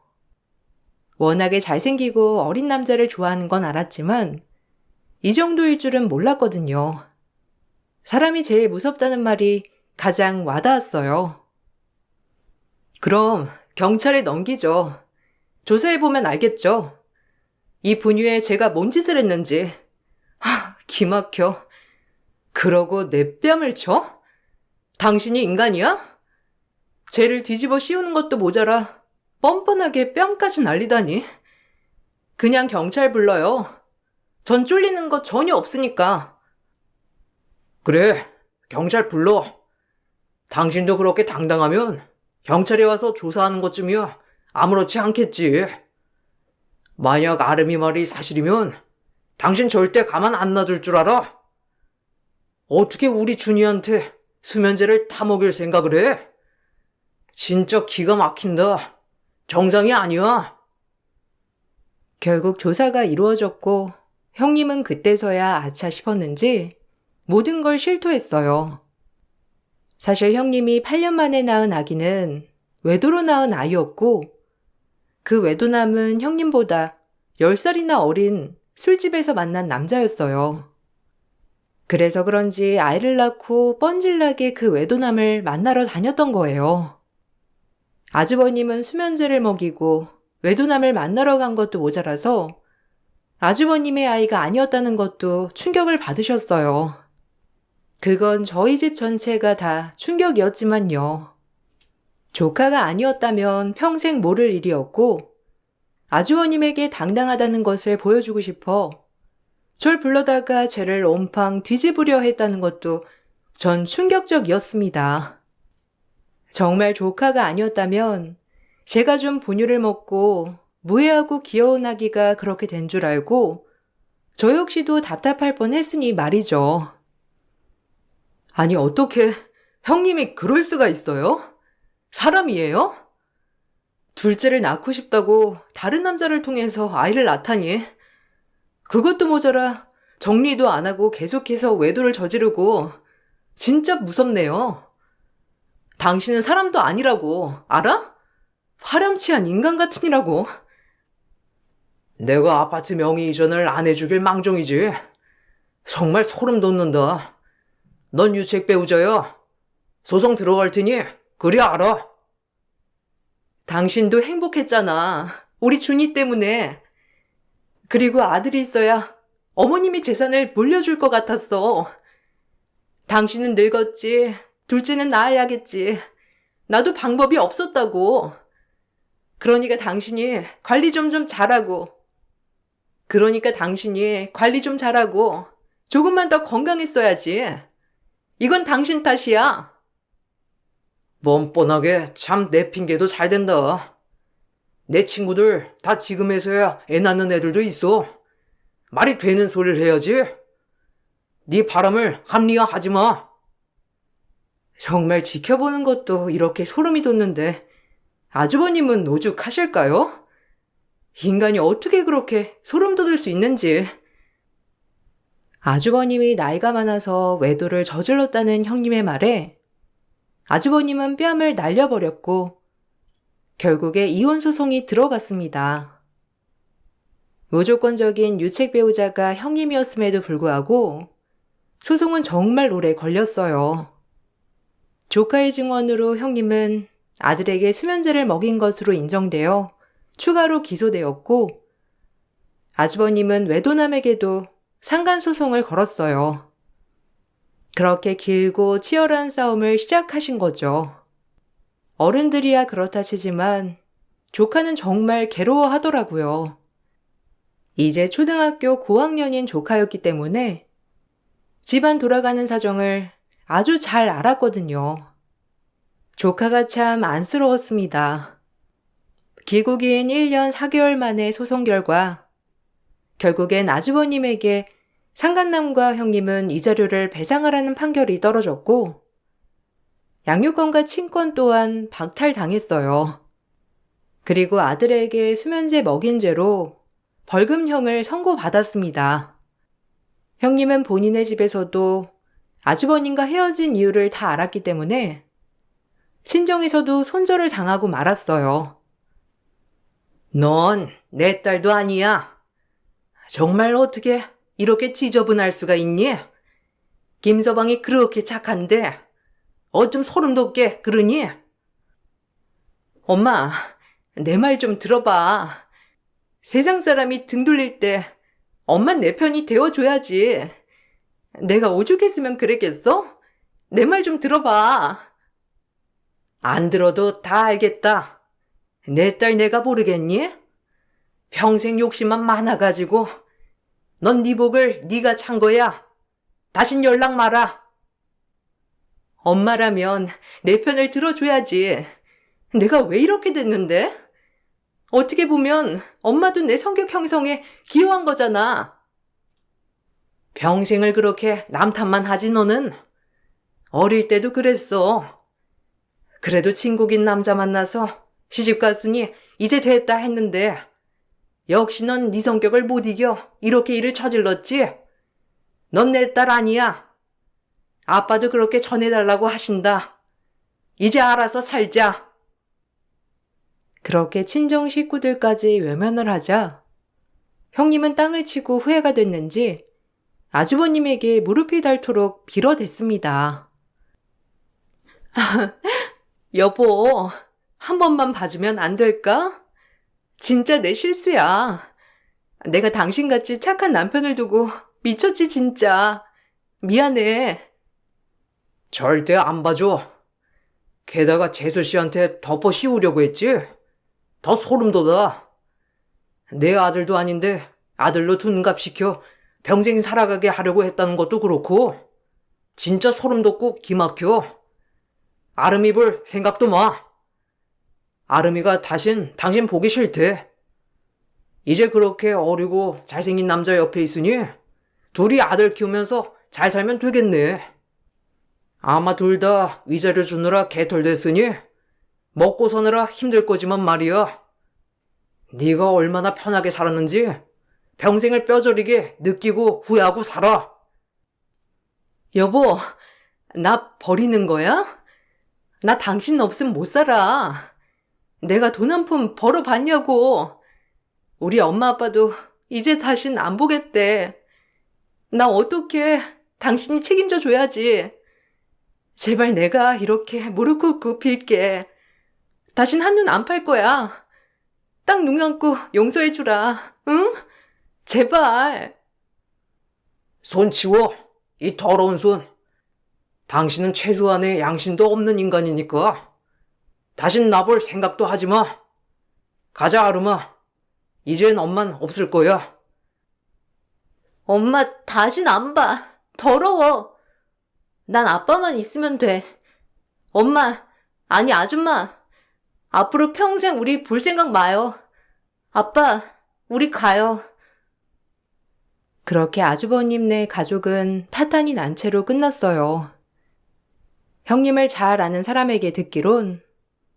워낙에 잘생기고 어린 남자를 좋아하는 건 알았지만 이 정도일 줄은 몰랐거든요. 사람이 제일 무섭다는 말이 가장 와닿았어요. 그럼 경찰에 넘기죠. 조사해보면 알겠죠. 이 분유에 제가 뭔 짓을 했는지. 기막혀. 그러고 내 뺨을 쳐? 당신이 인간이야? 죄를 뒤집어 씌우는 것도 모자라 뻔뻔하게 뺨까지 날리다니. 그냥 경찰 불러요. 전 쫄리는 거 전혀 없으니까. 그래, 경찰 불러. 당신도 그렇게 당당하면 경찰에 와서 조사하는 것쯤이야 아무렇지 않겠지. 만약 아름이 말이 사실이면 당신 절대 가만 안 놔둘 줄 알아? 어떻게 우리 준이한테 수면제를 타먹일 생각을 해? 진짜 기가 막힌다. 정상이 아니야. 결국 조사가 이루어졌고 형님은 그때서야 아차 싶었는지 모든 걸 실토했어요. 사실 형님이 8년 만에 낳은 아기는 외도로 낳은 아이였고 그 외도남은 형님보다 10살이나 어린 술집에서 만난 남자였어요. 그래서 그런지 아이를 낳고 뻔질나게 그 외도남을 만나러 다녔던 거예요. 아주버님은 수면제를 먹이고 외도남을 만나러 간 것도 모자라서 아주버님의 아이가 아니었다는 것도 충격을 받으셨어요. 그건 저희 집 전체가 다 충격이었지만요. 조카가 아니었다면 평생 모를 일이었고 아주버님에게 당당하다는 것을 보여주고 싶어 절 불러다가 죄를 온팡 뒤집으려 했다는 것도 전 충격적이었습니다. 정말 조카가 아니었다면 제가 준 분유를 먹고 무해하고 귀여운 아기가 그렇게 된 줄 알고 저 역시도 답답할 뻔했으니 말이죠. 아니 어떻게 형님이 그럴 수가 있어요? 사람이에요? 둘째를 낳고 싶다고 다른 남자를 통해서 아이를 낳다니. 그것도 모자라 정리도 안 하고 계속해서 외도를 저지르고 진짜 무섭네요. 당신은 사람도 아니라고 알아? 화렴치한 인간 같으니라고. 내가 아파트 명의 이전을 안 해주길 망정이지. 정말 소름 돋는다. 넌 유책 배우자야. 소송 들어갈 테니 그리 알아. 당신도 행복했잖아. 우리 준이 때문에. 그리고 아들이 있어야 어머님이 재산을 물려줄 것 같았어. 당신은 늙었지. 둘째는 낳아야겠지. 나도 방법이 없었다고. 그러니까 당신이 관리 좀 잘하고. 조금만 더 건강했어야지. 이건 당신 탓이야. 뻔뻔하게 참 내 핑계도 잘 된다. 내 친구들 다 지금에서야 애 낳는 애들도 있어. 말이 되는 소리를 해야지. 네 바람을 합리화하지 마. 정말 지켜보는 것도 이렇게 소름이 돋는데 아주버님은 오죽하실까요? 인간이 어떻게 그렇게 소름 돋을 수 있는지. 아주버님이 나이가 많아서 외도를 저질렀다는 형님의 말에 아주버님은 뺨을 날려버렸고 결국에 이혼 소송이 들어갔습니다. 무조건적인 유책 배우자가 형님이었음에도 불구하고 소송은 정말 오래 걸렸어요. 조카의 증언으로 형님은 아들에게 수면제를 먹인 것으로 인정되어 추가로 기소되었고 아주버님은 외도남에게도 상간소송을 걸었어요. 그렇게 길고 치열한 싸움을 시작하신 거죠. 어른들이야 그렇다 치지만 조카는 정말 괴로워하더라고요. 이제 초등학교 고학년인 조카였기 때문에 집안 돌아가는 사정을 아주 잘 알았거든요. 조카가 참 안쓰러웠습니다. 길고 긴 1년 4개월 만의 소송 결과 결국엔 아주버님에게 상간남과 형님은 이자료를 배상하라는 판결이 떨어졌고 양육권과 친권 또한 박탈당했어요. 그리고 아들에게 수면제 먹인 죄로 벌금형을 선고받았습니다. 형님은 본인의 집에서도 아주버님과 헤어진 이유를 다 알았기 때문에 친정에서도 손절을 당하고 말았어요. 넌 내 딸도 아니야. 정말 어떻게 이렇게 지저분할 수가 있니? 김서방이 그렇게 착한데 어쩜 소름 돋게 그러니? 엄마, 내 말 좀 들어봐. 세상 사람이 등 돌릴 때 엄만 내 편이 되어줘야지. 내가 오죽했으면 그랬겠어? 내 말 좀 들어봐. 안 들어도 다 알겠다. 내 딸 내가 모르겠니? 평생 욕심만 많아가지고 넌 네 복을 네가 찬 거야. 다신 연락 마라. 엄마라면 내 편을 들어줘야지. 내가 왜 이렇게 됐는데? 어떻게 보면 엄마도 내 성격 형성에 기여한 거잖아. 평생을 그렇게 남 탓만 하지 너는? 어릴 때도 그랬어. 그래도 친구긴 남자 만나서 시집 갔으니 이제 됐다 했는데 역시 넌 네 성격을 못 이겨 이렇게 일을 저질렀지? 넌 내 딸 아니야. 아빠도 그렇게 전해달라고 하신다. 이제 알아서 살자. 그렇게 친정 식구들까지 외면을 하자 형님은 땅을 치고 후회가 됐는지 아주버님에게 무릎이 닳도록 빌어댔습니다. 여보, 한 번만 봐주면 안 될까? 진짜 내 실수야. 내가 당신같이 착한 남편을 두고 미쳤지 진짜. 미안해. 절대 안 봐줘. 게다가 재수 씨한테 덮어 씌우려고 했지? 더 소름 돋아. 내 아들도 아닌데 아들로 둔갑시켜 평생 살아가게 하려고 했다는 것도 그렇고 진짜 소름 돋고 기막혀. 아름이 볼 생각도 마. 아름이가 다신 당신 보기 싫대. 이제 그렇게 어리고 잘생긴 남자 옆에 있으니 둘이 아들 키우면서 잘 살면 되겠네. 아마 둘 다 위자료 주느라 개털됐으니 먹고 사느라 힘들 거지만 말이야. 네가 얼마나 편하게 살았는지 평생을 뼈저리게 느끼고 후회하고 살아. 여보, 나 버리는 거야? 나 당신 없으면 못 살아. 내가 돈 한 푼 벌어봤냐고. 우리 엄마 아빠도 이제 다신 안 보겠대. 나 어떻게 당신이 책임져 줘야지. 제발 내가 이렇게 무릎 꿇고 빌게. 다신 한눈 안 팔 거야. 딱 눈 감고 용서해 주라. 응? 제발. 손 치워. 이 더러운 손. 당신은 최소한의 양심도 없는 인간이니까 다신 나볼 생각도 하지 마. 가자, 아름아. 이젠 엄만 없을 거야. 엄마 다신 안 봐. 더러워. 난 아빠만 있으면 돼. 엄마, 아니 아줌마. 앞으로 평생 우리 볼 생각 마요. 아빠, 우리 가요. 그렇게 아주버님네 가족은 파탄이 난 채로 끝났어요. 형님을 잘 아는 사람에게 듣기론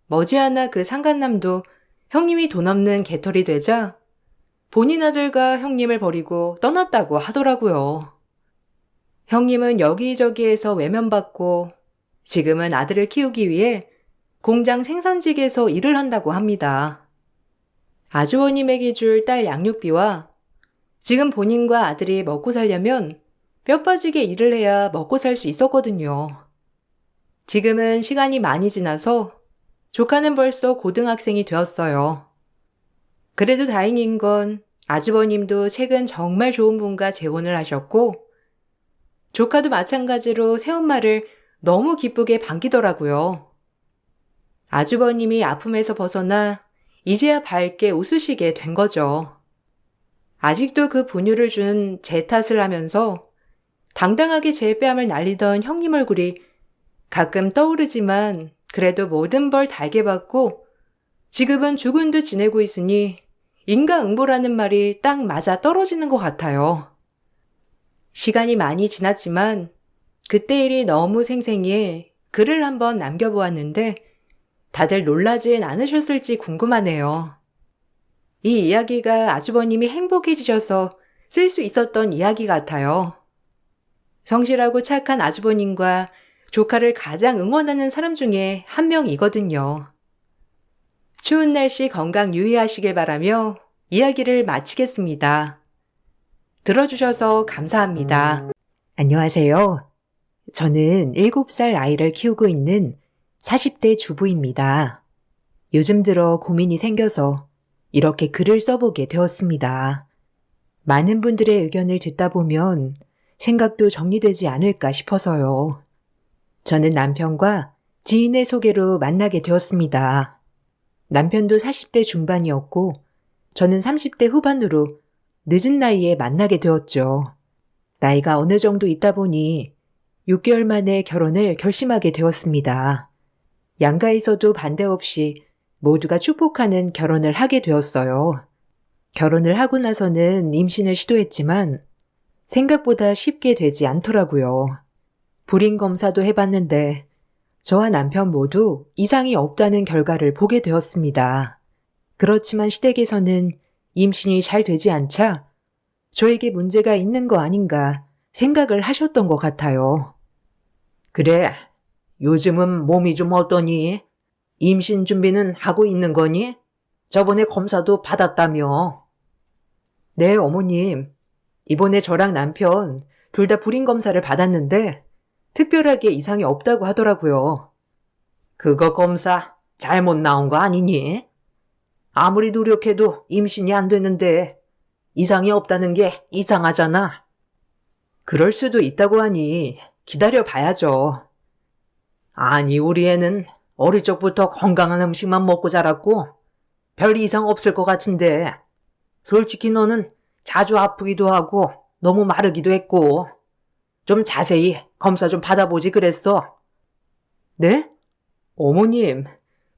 머지않아 그 상간남도 형님이 돈 없는 개털이 되자 본인 아들과 형님을 버리고 떠났다고 하더라고요. 형님은 여기저기에서 외면받고 지금은 아들을 키우기 위해 공장 생산직에서 일을 한다고 합니다. 아주버님에게 줄 딸 양육비와 지금 본인과 아들이 먹고 살려면 뼈 빠지게 일을 해야 먹고 살 수 있었거든요. 지금은 시간이 많이 지나서 조카는 벌써 고등학생이 되었어요. 그래도 다행인 건 아주버님도 최근 정말 좋은 분과 재혼을 하셨고 조카도 마찬가지로 새엄마를 너무 기쁘게 반기더라고요. 아주버님이 아픔에서 벗어나 이제야 밝게 웃으시게 된 거죠. 아직도 그 분유를 준 제 탓을 하면서 당당하게 제 뺨을 날리던 형님 얼굴이 가끔 떠오르지만 그래도 모든 벌 달게 받고 지금은 죽은 듯 지내고 있으니 인과응보라는 말이 딱 맞아 떨어지는 것 같아요. 시간이 많이 지났지만 그때 일이 너무 생생해 글을 한번 남겨보았는데 다들 놀라진 않으셨을지 궁금하네요. 이 이야기가 아주버님이 행복해지셔서 쓸 수 있었던 이야기 같아요. 성실하고 착한 아주버님과 조카를 가장 응원하는 사람 중에 한 명이거든요. 추운 날씨 건강 유의하시길 바라며 이야기를 마치겠습니다. 들어주셔서 감사합니다. 안녕하세요. 저는 7살 아이를 키우고 있는 40대 주부입니다. 요즘 들어 고민이 생겨서 이렇게 글을 써보게 되었습니다. 많은 분들의 의견을 듣다 보면 생각도 정리되지 않을까 싶어서요. 저는 남편과 지인의 소개로 만나게 되었습니다. 남편도 40대 중반이었고 저는 30대 후반으로 늦은 나이에 만나게 되었죠. 나이가 어느 정도 있다 보니 6개월 만에 결혼을 결심하게 되었습니다. 양가에서도 반대 없이 모두가 축복하는 결혼을 하게 되었어요. 결혼을 하고 나서는 임신을 시도했지만 생각보다 쉽게 되지 않더라고요. 불임 검사도 해봤는데 저와 남편 모두 이상이 없다는 결과를 보게 되었습니다. 그렇지만 시댁에서는 임신이 잘 되지 않자 저에게 문제가 있는 거 아닌가 생각을 하셨던 것 같아요. 그래, 요즘은 몸이 좀 어떠니? 임신 준비는 하고 있는 거니? 저번에 검사도 받았다며. 네, 어머님. 이번에 저랑 남편 둘 다 불임 검사를 받았는데 특별하게 이상이 없다고 하더라고요. 그거 검사 잘못 나온 거 아니니? 아무리 노력해도 임신이 안 되는데 이상이 없다는 게 이상하잖아. 그럴 수도 있다고 하니 기다려 봐야죠. 아니, 우리 애는 어릴 적부터 건강한 음식만 먹고 자랐고 별 이상 없을 것 같은데 솔직히 너는 자주 아프기도 하고 너무 마르기도 했고 좀 자세히 검사 좀 받아보지 그랬어. 네? 어머님,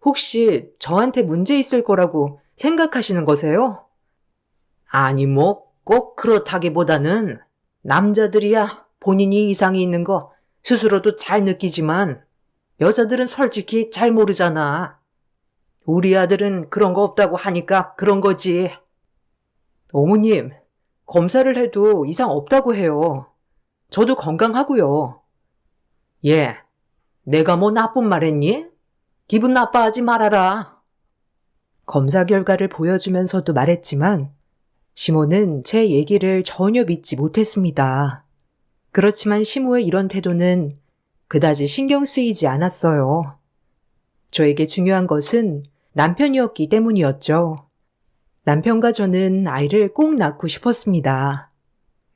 혹시 저한테 문제 있을 거라고 생각하시는 거세요? 아니, 뭐 꼭 그렇다기보다는 남자들이야 본인이 이상이 있는 거 스스로도 잘 느끼지만 여자들은 솔직히 잘 모르잖아. 우리 아들은 그런 거 없다고 하니까 그런 거지. 어머님, 검사를 해도 이상 없다고 해요. 저도 건강하고요. 예, 내가 뭐 나쁜 말 했니? 기분 나빠하지 말아라. 검사 결과를 보여주면서도 말했지만 시모는 제 얘기를 전혀 믿지 못했습니다. 그렇지만 시모의 이런 태도는 그다지 신경 쓰이지 않았어요. 저에게 중요한 것은 남편이었기 때문이었죠. 남편과 저는 아이를 꼭 낳고 싶었습니다.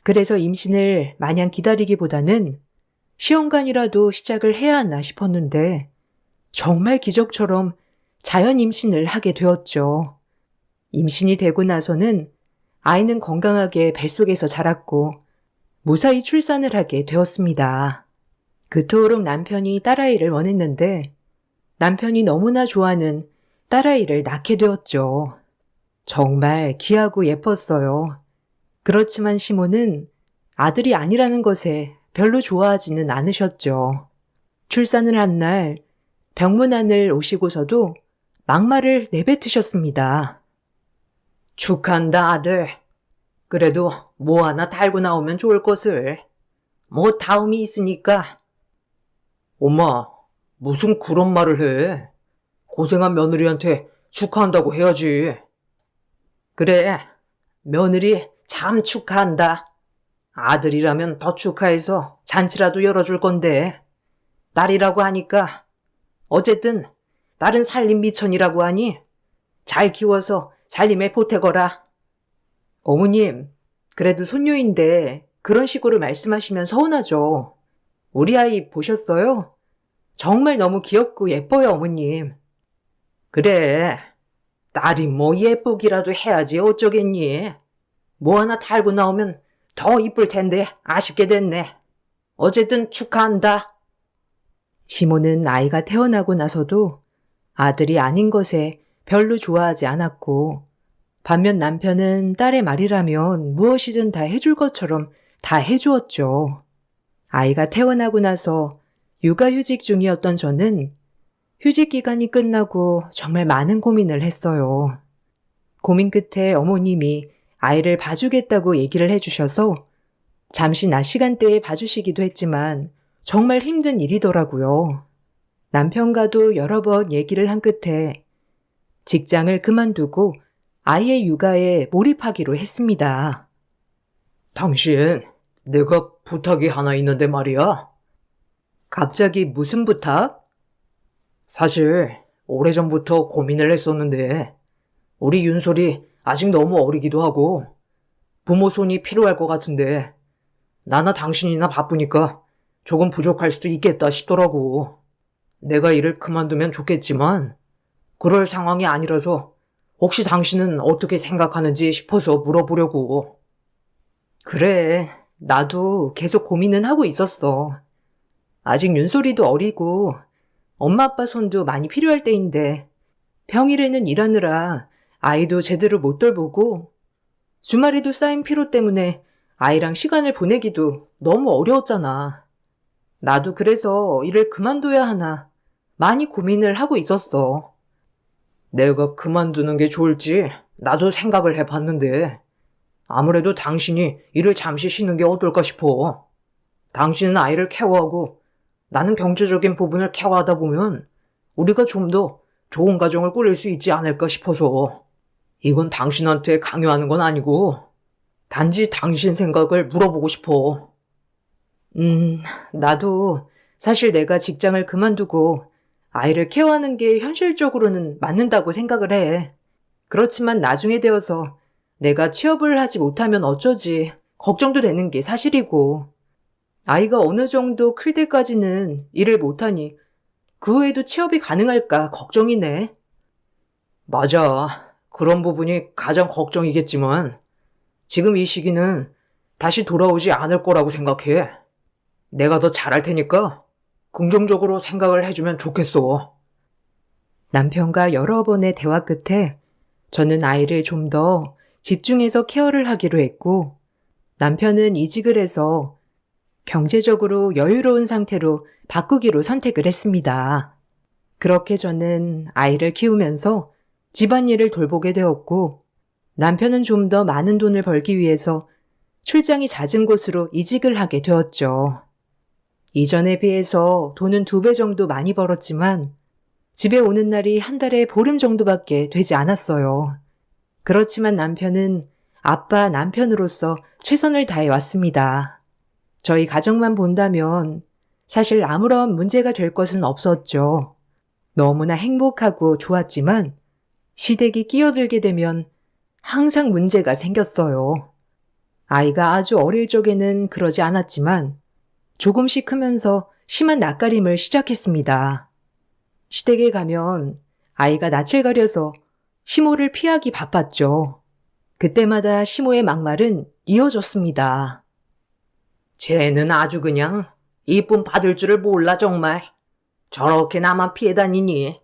그래서 임신을 마냥 기다리기보다는 시험관이라도 시작을 해야 하나 싶었는데 정말 기적처럼 자연 임신을 하게 되었죠. 임신이 되고 나서는 아이는 건강하게 뱃속에서 자랐고 무사히 출산을 하게 되었습니다. 그토록 남편이 딸아이를 원했는데 남편이 너무나 좋아하는 딸아이를 낳게 되었죠. 정말 귀하고 예뻤어요. 그렇지만 시모는 아들이 아니라는 것에 별로 좋아하지는 않으셨죠. 출산을 한 날 병문안을 오시고서도 막말을 내뱉으셨습니다. 축하한다, 아들. 그래도 뭐 하나 달고 나오면 좋을 것을. 뭐 다음이 있으니까. 엄마, 무슨 그런 말을 해. 고생한 며느리한테 축하한다고 해야지. 그래, 며느리 참 축하한다. 아들이라면 더 축하해서 잔치라도 열어줄 건데 딸이라고 하니까 어쨌든 딸은 살림 미천이라고 하니 잘 키워서 살림에 보태거라. 어머님, 그래도 손녀인데 그런 식으로 말씀하시면 서운하죠. 우리 아이 보셨어요? 정말 너무 귀엽고 예뻐요, 어머님. 그래, 딸이 뭐 예쁘기라도 해야지 어쩌겠니? 뭐 하나 달고 나오면 더 이쁠 텐데 아쉽게 됐네. 어쨌든 축하한다. 시모는 아이가 태어나고 나서도 아들이 아닌 것에 별로 좋아하지 않았고, 반면 남편은 딸의 말이라면 무엇이든 다 해줄 것처럼 다 해주었죠. 아이가 태어나고 나서 육아휴직 중이었던 저는 휴직 기간이 끝나고 정말 많은 고민을 했어요. 고민 끝에 어머님이 아이를 봐주겠다고 얘기를 해주셔서 잠시 낮 시간대에 봐주시기도 했지만 정말 힘든 일이더라고요. 남편과도 여러 번 얘기를 한 끝에 직장을 그만두고 아이의 육아에 몰입하기로 했습니다. 당신, 내가 부탁이 하나 있는데 말이야. 갑자기 무슨 부탁? 사실 오래전부터 고민을 했었는데 우리 윤솔이 아직 너무 어리기도 하고 부모 손이 필요할 것 같은데 나나 당신이나 바쁘니까 조금 부족할 수도 있겠다 싶더라고. 내가 일을 그만두면 좋겠지만 그럴 상황이 아니라서 혹시 당신은 어떻게 생각하는지 싶어서 물어보려고. 그래, 나도 계속 고민은 하고 있었어. 아직 윤솔이도 어리고 엄마 아빠 손도 많이 필요할 때인데 평일에는 일하느라 아이도 제대로 못 돌보고 주말에도 쌓인 피로 때문에 아이랑 시간을 보내기도 너무 어려웠잖아. 나도 그래서 일을 그만둬야 하나 많이 고민을 하고 있었어. 내가 그만두는 게 좋을지 나도 생각을 해봤는데 아무래도 당신이 일을 잠시 쉬는 게 어떨까 싶어. 당신은 아이를 케어하고 나는 경제적인 부분을 케어하다 보면 우리가 좀 더 좋은 가정을 꾸릴 수 있지 않을까 싶어서. 이건 당신한테 강요하는 건 아니고 단지 당신 생각을 물어보고 싶어. 나도 사실 내가 직장을 그만두고 아이를 케어하는 게 현실적으로는 맞는다고 생각을 해. 그렇지만 나중에 되어서 내가 취업을 하지 못하면 어쩌지 걱정도 되는 게 사실이고, 아이가 어느 정도 클 때까지는 일을 못하니 그 후에도 취업이 가능할까 걱정이네. 맞아. 그런 부분이 가장 걱정이겠지만 지금 이 시기는 다시 돌아오지 않을 거라고 생각해. 내가 더 잘할 테니까 긍정적으로 생각을 해주면 좋겠어. 남편과 여러 번의 대화 끝에 저는 아이를 좀 더 집중해서 케어를 하기로 했고, 남편은 이직을 해서 경제적으로 여유로운 상태로 바꾸기로 선택을 했습니다. 그렇게 저는 아이를 키우면서 집안일을 돌보게 되었고, 남편은 좀 더 많은 돈을 벌기 위해서 출장이 잦은 곳으로 이직을 하게 되었죠. 이전에 비해서 돈은 2배 정도 많이 벌었지만 집에 오는 날이 한 달에 보름 정도밖에 되지 않았어요. 그렇지만 남편은 아빠 남편으로서 최선을 다해 왔습니다. 저희 가정만 본다면 사실 아무런 문제가 될 것은 없었죠. 너무나 행복하고 좋았지만 시댁이 끼어들게 되면 항상 문제가 생겼어요. 아이가 아주 어릴 적에는 그러지 않았지만 조금씩 크면서 심한 낯가림을 시작했습니다. 시댁에 가면 아이가 낯을 가려서 시모를 피하기 바빴죠. 그때마다 시모의 막말은 이어졌습니다. 쟤는 아주 그냥 이쁨 받을 줄을 몰라 정말. 저렇게 나만 피해 다니니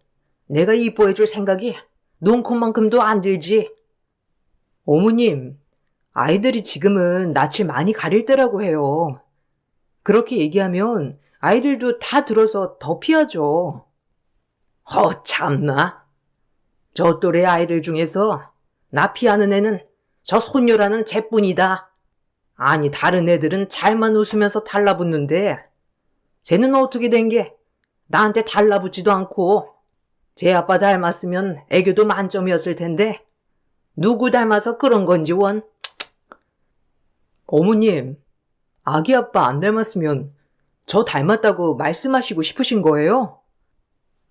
내가 이뻐해줄 생각이 눈코만큼도 안 들지. 어머님, 아이들이 지금은 낯을 많이 가릴 때라고 해요. 그렇게 얘기하면 아이들도 다 들어서 더 피하죠. 참나. 저 또래 아이들 중에서 나 피하는 애는 저 손녀라는 쟤뿐이다. 아니 다른 애들은 잘만 웃으면서 달라붙는데 쟤는 어떻게 된 게 나한테 달라붙지도 않고, 제 아빠 닮았으면 애교도 만점이었을 텐데 누구 닮아서 그런 건지 원. 어머님, 아기 아빠 안 닮았으면 저 닮았다고 말씀하시고 싶으신 거예요?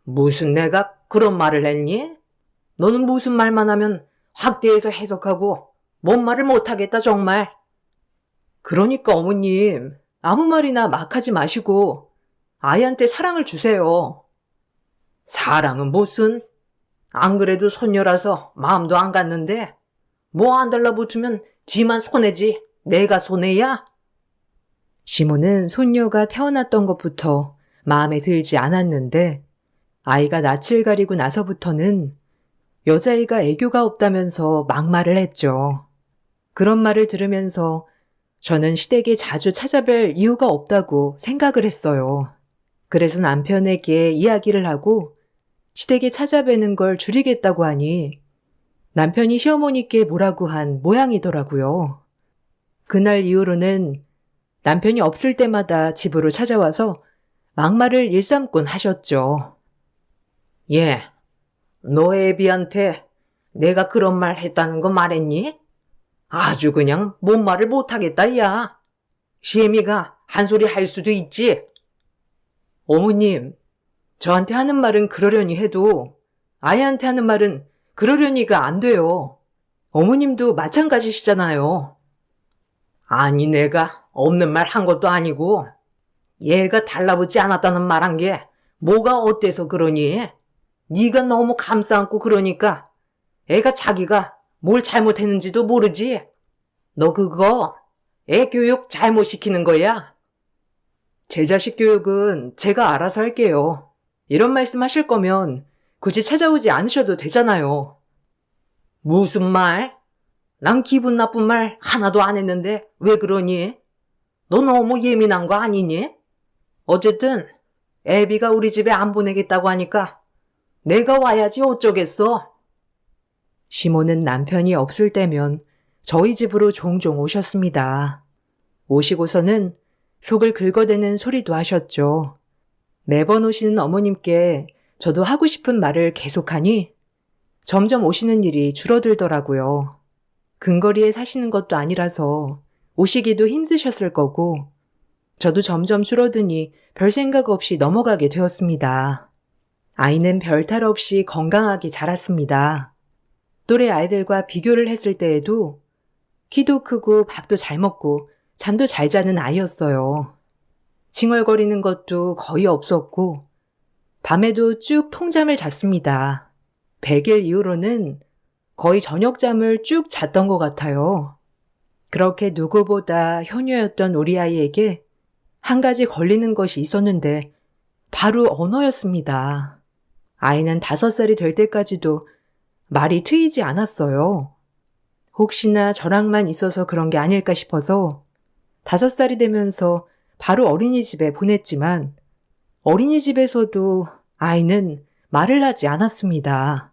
무슨 내가 그런 말을 했니? 너는 무슨 말만 하면 확대해서 해석하고 뭔 말을 못하겠다 정말. 그러니까 어머님, 아무 말이나 막 하지 마시고 아이한테 사랑을 주세요. 사랑은 무슨? 안 그래도 손녀라서 마음도 안 갔는데 뭐 안 달라붙으면 지만 손해지 내가 손해야? 시모는 손녀가 태어났던 것부터 마음에 들지 않았는데 아이가 낯을 가리고 나서부터는 여자애가 애교가 없다면서 막말을 했죠. 그런 말을 들으면서 저는 시댁에 자주 찾아뵐 이유가 없다고 생각을 했어요. 그래서 남편에게 이야기를 하고 시댁에 찾아뵈는 걸 줄이겠다고 하니 남편이 시어머니께 뭐라고 한 모양이더라고요. 그날 이후로는 남편이 없을 때마다 집으로 찾아와서 막말을 일삼곤 하셨죠. 예, 너 애비한테 내가 그런 말 했다는 거 말했니? 아주 그냥 뭔 말을 못하겠다, 야. 시애미가 한 소리 할 수도 있지. 어머님, 저한테 하는 말은 그러려니 해도 아이한테 하는 말은 그러려니가 안 돼요. 어머님도 마찬가지시잖아요. 아니, 내가 없는 말 한 것도 아니고 얘가 달라붙지 않았다는 말 한 게 뭐가 어때서 그러니? 네가 너무 감싸 안고 그러니까 애가 자기가 뭘 잘못했는지도 모르지. 너 그거 애 교육 잘못 시키는 거야. 제 자식 교육은 제가 알아서 할게요. 이런 말씀 하실 거면 굳이 찾아오지 않으셔도 되잖아요. 무슨 말? 난 기분 나쁜 말 하나도 안 했는데 왜 그러니? 너 너무 예민한 거 아니니? 어쨌든 애비가 우리 집에 안 보내겠다고 하니까 내가 와야지 어쩌겠어. 시모는 남편이 없을 때면 저희 집으로 종종 오셨습니다. 오시고서는 속을 긁어대는 소리도 하셨죠. 매번 오시는 어머님께 저도 하고 싶은 말을 계속하니 점점 오시는 일이 줄어들더라고요. 근거리에 사시는 것도 아니라서 오시기도 힘드셨을 거고 저도 점점 줄어드니 별 생각 없이 넘어가게 되었습니다. 아이는 별 탈 없이 건강하게 자랐습니다. 또래 아이들과 비교를 했을 때에도 키도 크고 밥도 잘 먹고 잠도 잘 자는 아이였어요. 칭얼거리는 것도 거의 없었고 밤에도 쭉 통잠을 잤습니다. 100일 이후로는 거의 저녁잠을 쭉 잤던 것 같아요. 그렇게 누구보다 효녀였던 우리 아이에게 한 가지 걸리는 것이 있었는데 바로 언어였습니다. 아이는 5살이 될 때까지도 말이 트이지 않았어요. 혹시나 저랑만 있어서 그런 게 아닐까 싶어서 5살이 되면서 바로 어린이집에 보냈지만 어린이집에서도 아이는 말을 하지 않았습니다.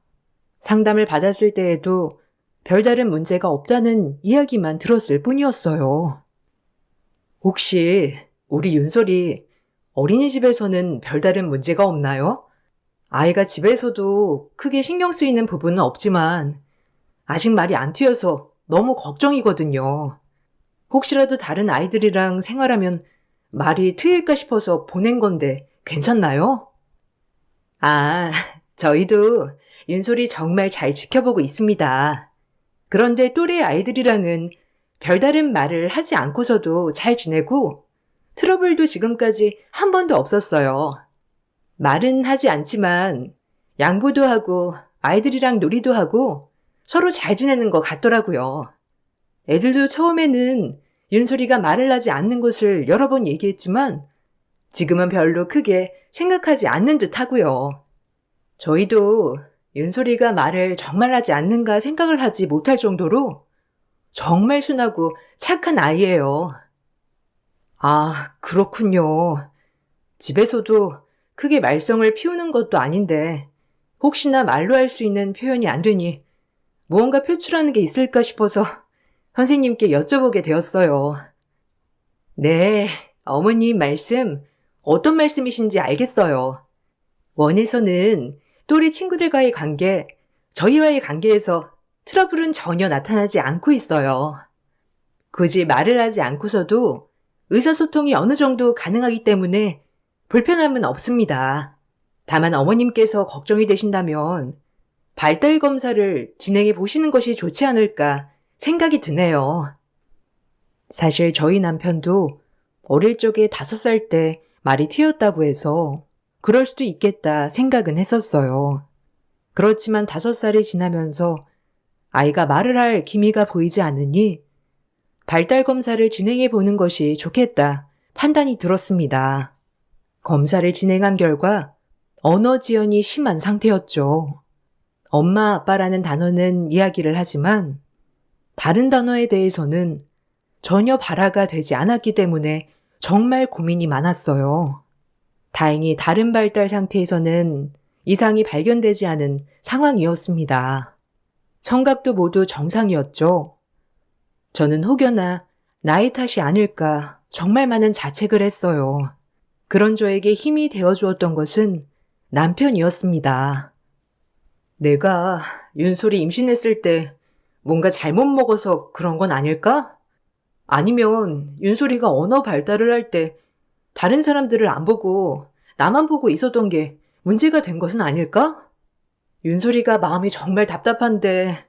상담을 받았을 때에도 별다른 문제가 없다는 이야기만 들었을 뿐이었어요. 혹시 우리 윤솔이 어린이집에서는 별다른 문제가 없나요? 아이가 집에서도 크게 신경 쓰이는 부분은 없지만 아직 말이 안 트여서 너무 걱정이거든요. 혹시라도 다른 아이들이랑 생활하면 말이 트일까 싶어서 보낸 건데 괜찮나요? 아, 저희도 윤솔이 정말 잘 지켜보고 있습니다. 그런데 또래 아이들이랑은 별다른 말을 하지 않고서도 잘 지내고 트러블도 지금까지 한 번도 없었어요. 말은 하지 않지만 양보도 하고 아이들이랑 놀이도 하고 서로 잘 지내는 것 같더라고요. 애들도 처음에는 윤솔이가 말을 하지 않는 것을 여러 번 얘기했지만 지금은 별로 크게 생각하지 않는 듯 하고요. 저희도 윤솔이가 말을 정말 하지 않는가 생각을 하지 못할 정도로 정말 순하고 착한 아이예요. 아, 그렇군요. 집에서도 크게 말썽을 피우는 것도 아닌데 혹시나 말로 할 수 있는 표현이 안 되니 무언가 표출하는 게 있을까 싶어서 선생님께 여쭤보게 되었어요. 네, 어머님 말씀 어떤 말씀이신지 알겠어요. 원에서는 또래 친구들과의 관계, 저희와의 관계에서 트러블은 전혀 나타나지 않고 있어요. 굳이 말을 하지 않고서도 의사소통이 어느 정도 가능하기 때문에 불편함은 없습니다. 다만 어머님께서 걱정이 되신다면 발달 검사를 진행해 보시는 것이 좋지 않을까 생각이 드네요. 사실 저희 남편도 어릴 적에 5살 때 말이 트였다고 해서 그럴 수도 있겠다 생각은 했었어요. 그렇지만 5살이 지나면서 아이가 말을 할 기미가 보이지 않으니 발달 검사를 진행해 보는 것이 좋겠다 판단이 들었습니다. 검사를 진행한 결과 언어 지연이 심한 상태였죠. 엄마, 아빠라는 단어는 이야기를 하지만 다른 단어에 대해서는 전혀 발화가 되지 않았기 때문에 정말 고민이 많았어요. 다행히 다른 발달 상태에서는 이상이 발견되지 않은 상황이었습니다. 청각도 모두 정상이었죠. 저는 혹여나 나이 탓이 아닐까 정말 많은 자책을 했어요. 그런 저에게 힘이 되어주었던 것은 남편이었습니다. 내가 윤솔이 임신했을 때 뭔가 잘못 먹어서 그런 건 아닐까? 아니면 윤솔이가 언어 발달을 할 때 다른 사람들을 안 보고 나만 보고 있었던 게 문제가 된 것은 아닐까? 윤솔이가 마음이 정말 답답한데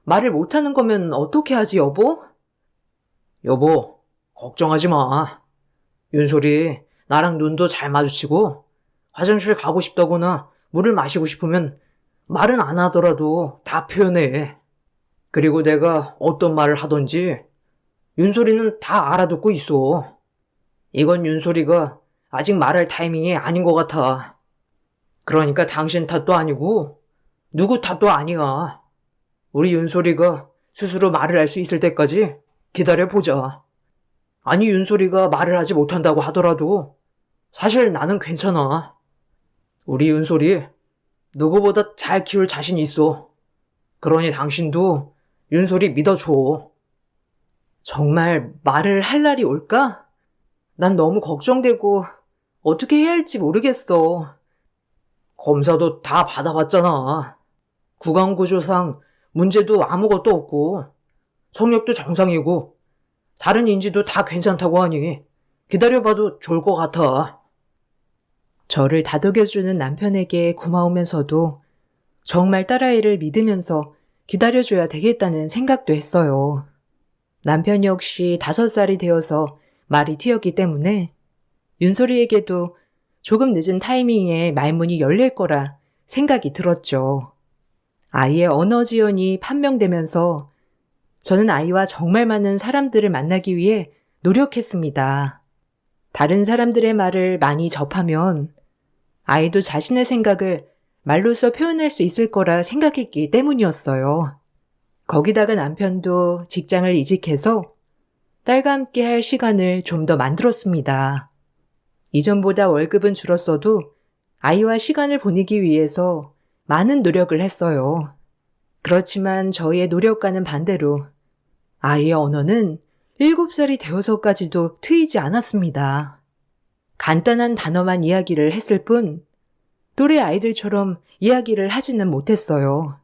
말을 못하는 거면 어떻게 하지, 여보? 여보, 걱정하지 마. 윤솔이 나랑 눈도 잘 마주치고 화장실 가고 싶다거나 물을 마시고 싶으면 말은 안 하더라도 다 표현해. 그리고 내가 어떤 말을 하던지 윤솔이는 다 알아듣고 있어. 이건 윤솔이가 아직 말할 타이밍이 아닌 것 같아. 그러니까 당신 탓도 아니고 누구 탓도 아니야. 우리 윤솔이가 스스로 말을 할 수 있을 때까지 기다려보자. 아니, 윤솔이가 말을 하지 못한다고 하더라도 사실 나는 괜찮아. 우리 윤솔이 누구보다 잘 키울 자신 있어. 그러니 당신도 윤솔이 믿어줘. 정말 말을 할 날이 올까? 난 너무 걱정되고 어떻게 해야 할지 모르겠어. 검사도 다 받아봤잖아. 구강구조상 문제도 아무것도 없고 성력도 정상이고 다른 인지도 다 괜찮다고 하니 기다려봐도 좋을 것 같아. 저를 다독여주는 남편에게 고마우면서도 정말 딸아이를 믿으면서 기다려줘야 되겠다는 생각도 했어요. 남편 역시 5살이 되어서 말이 트였기 때문에 윤솔이에게도 조금 늦은 타이밍에 말문이 열릴 거라 생각이 들었죠. 아이의 언어 지연이 판명되면서 저는 아이와 정말 많은 사람들을 만나기 위해 노력했습니다. 다른 사람들의 말을 많이 접하면 아이도 자신의 생각을 말로써 표현할 수 있을 거라 생각했기 때문이었어요. 거기다가 남편도 직장을 이직해서 딸과 함께 할 시간을 좀 더 만들었습니다. 이전보다 월급은 줄었어도 아이와 시간을 보내기 위해서 많은 노력을 했어요. 그렇지만 저희의 노력과는 반대로 아이의 언어는 7살이 되어서까지도 트이지 않았습니다. 간단한 단어만 이야기를 했을 뿐 또래 아이들처럼 이야기를 하지는 못했어요.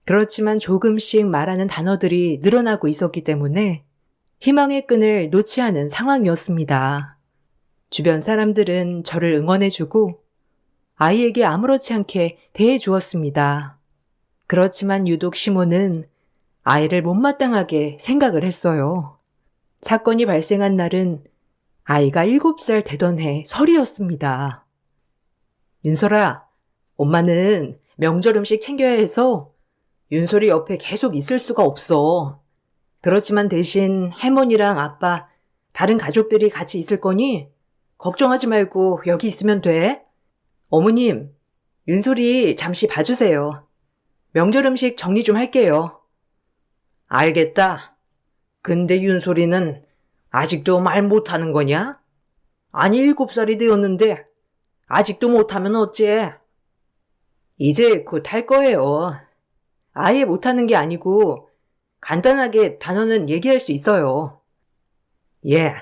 그렇지만 조금씩 말하는 단어들이 늘어나고 있었기 때문에 희망의 끈을 놓지 않은 상황이었습니다. 주변 사람들은 저를 응원해주고 아이에게 아무렇지 않게 대해주었습니다. 그렇지만 유독 시몬은 아이를 못마땅하게 생각을 했어요. 사건이 발생한 날은 아이가 7살 되던 해 설이었습니다. 윤설아, 엄마는 명절 음식 챙겨야 해서 윤솔이 옆에 계속 있을 수가 없어. 그렇지만 대신 할머니랑 아빠, 다른 가족들이 같이 있을 거니 걱정하지 말고 여기 있으면 돼. 어머님, 윤솔이 잠시 봐주세요. 명절 음식 정리 좀 할게요. 알겠다. 근데 윤솔이는 아직도 말 못하는 거냐? 아니, 7살이 되었는데 아직도 못하면 어째? 이제 곧 할 거예요. 아예 못하는 게 아니고 간단하게 단어는 얘기할 수 있어요. 예,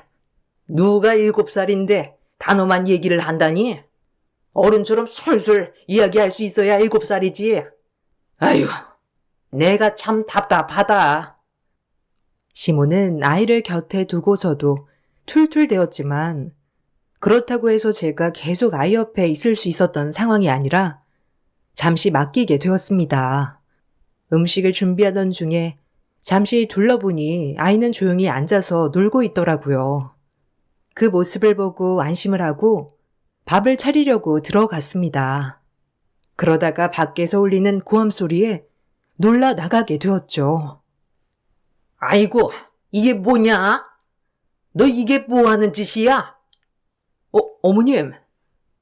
누가 7살인데 단어만 얘기를 한다니? 어른처럼 술술 이야기할 수 있어야 7살이지. 아휴, 내가 참 답답하다. 시몬은 아이를 곁에 두고서도 툴툴대었지만 그렇다고 해서 제가 계속 아이 옆에 있을 수 있었던 상황이 아니라 잠시 맡기게 되었습니다. 음식을 준비하던 중에 잠시 둘러보니 아이는 조용히 앉아서 놀고 있더라고요. 그 모습을 보고 안심을 하고 밥을 차리려고 들어갔습니다. 그러다가 밖에서 울리는 고함 소리에 놀라 나가게 되었죠. 아이고, 이게 뭐냐? 너 이게 뭐 하는 짓이야? 어머님,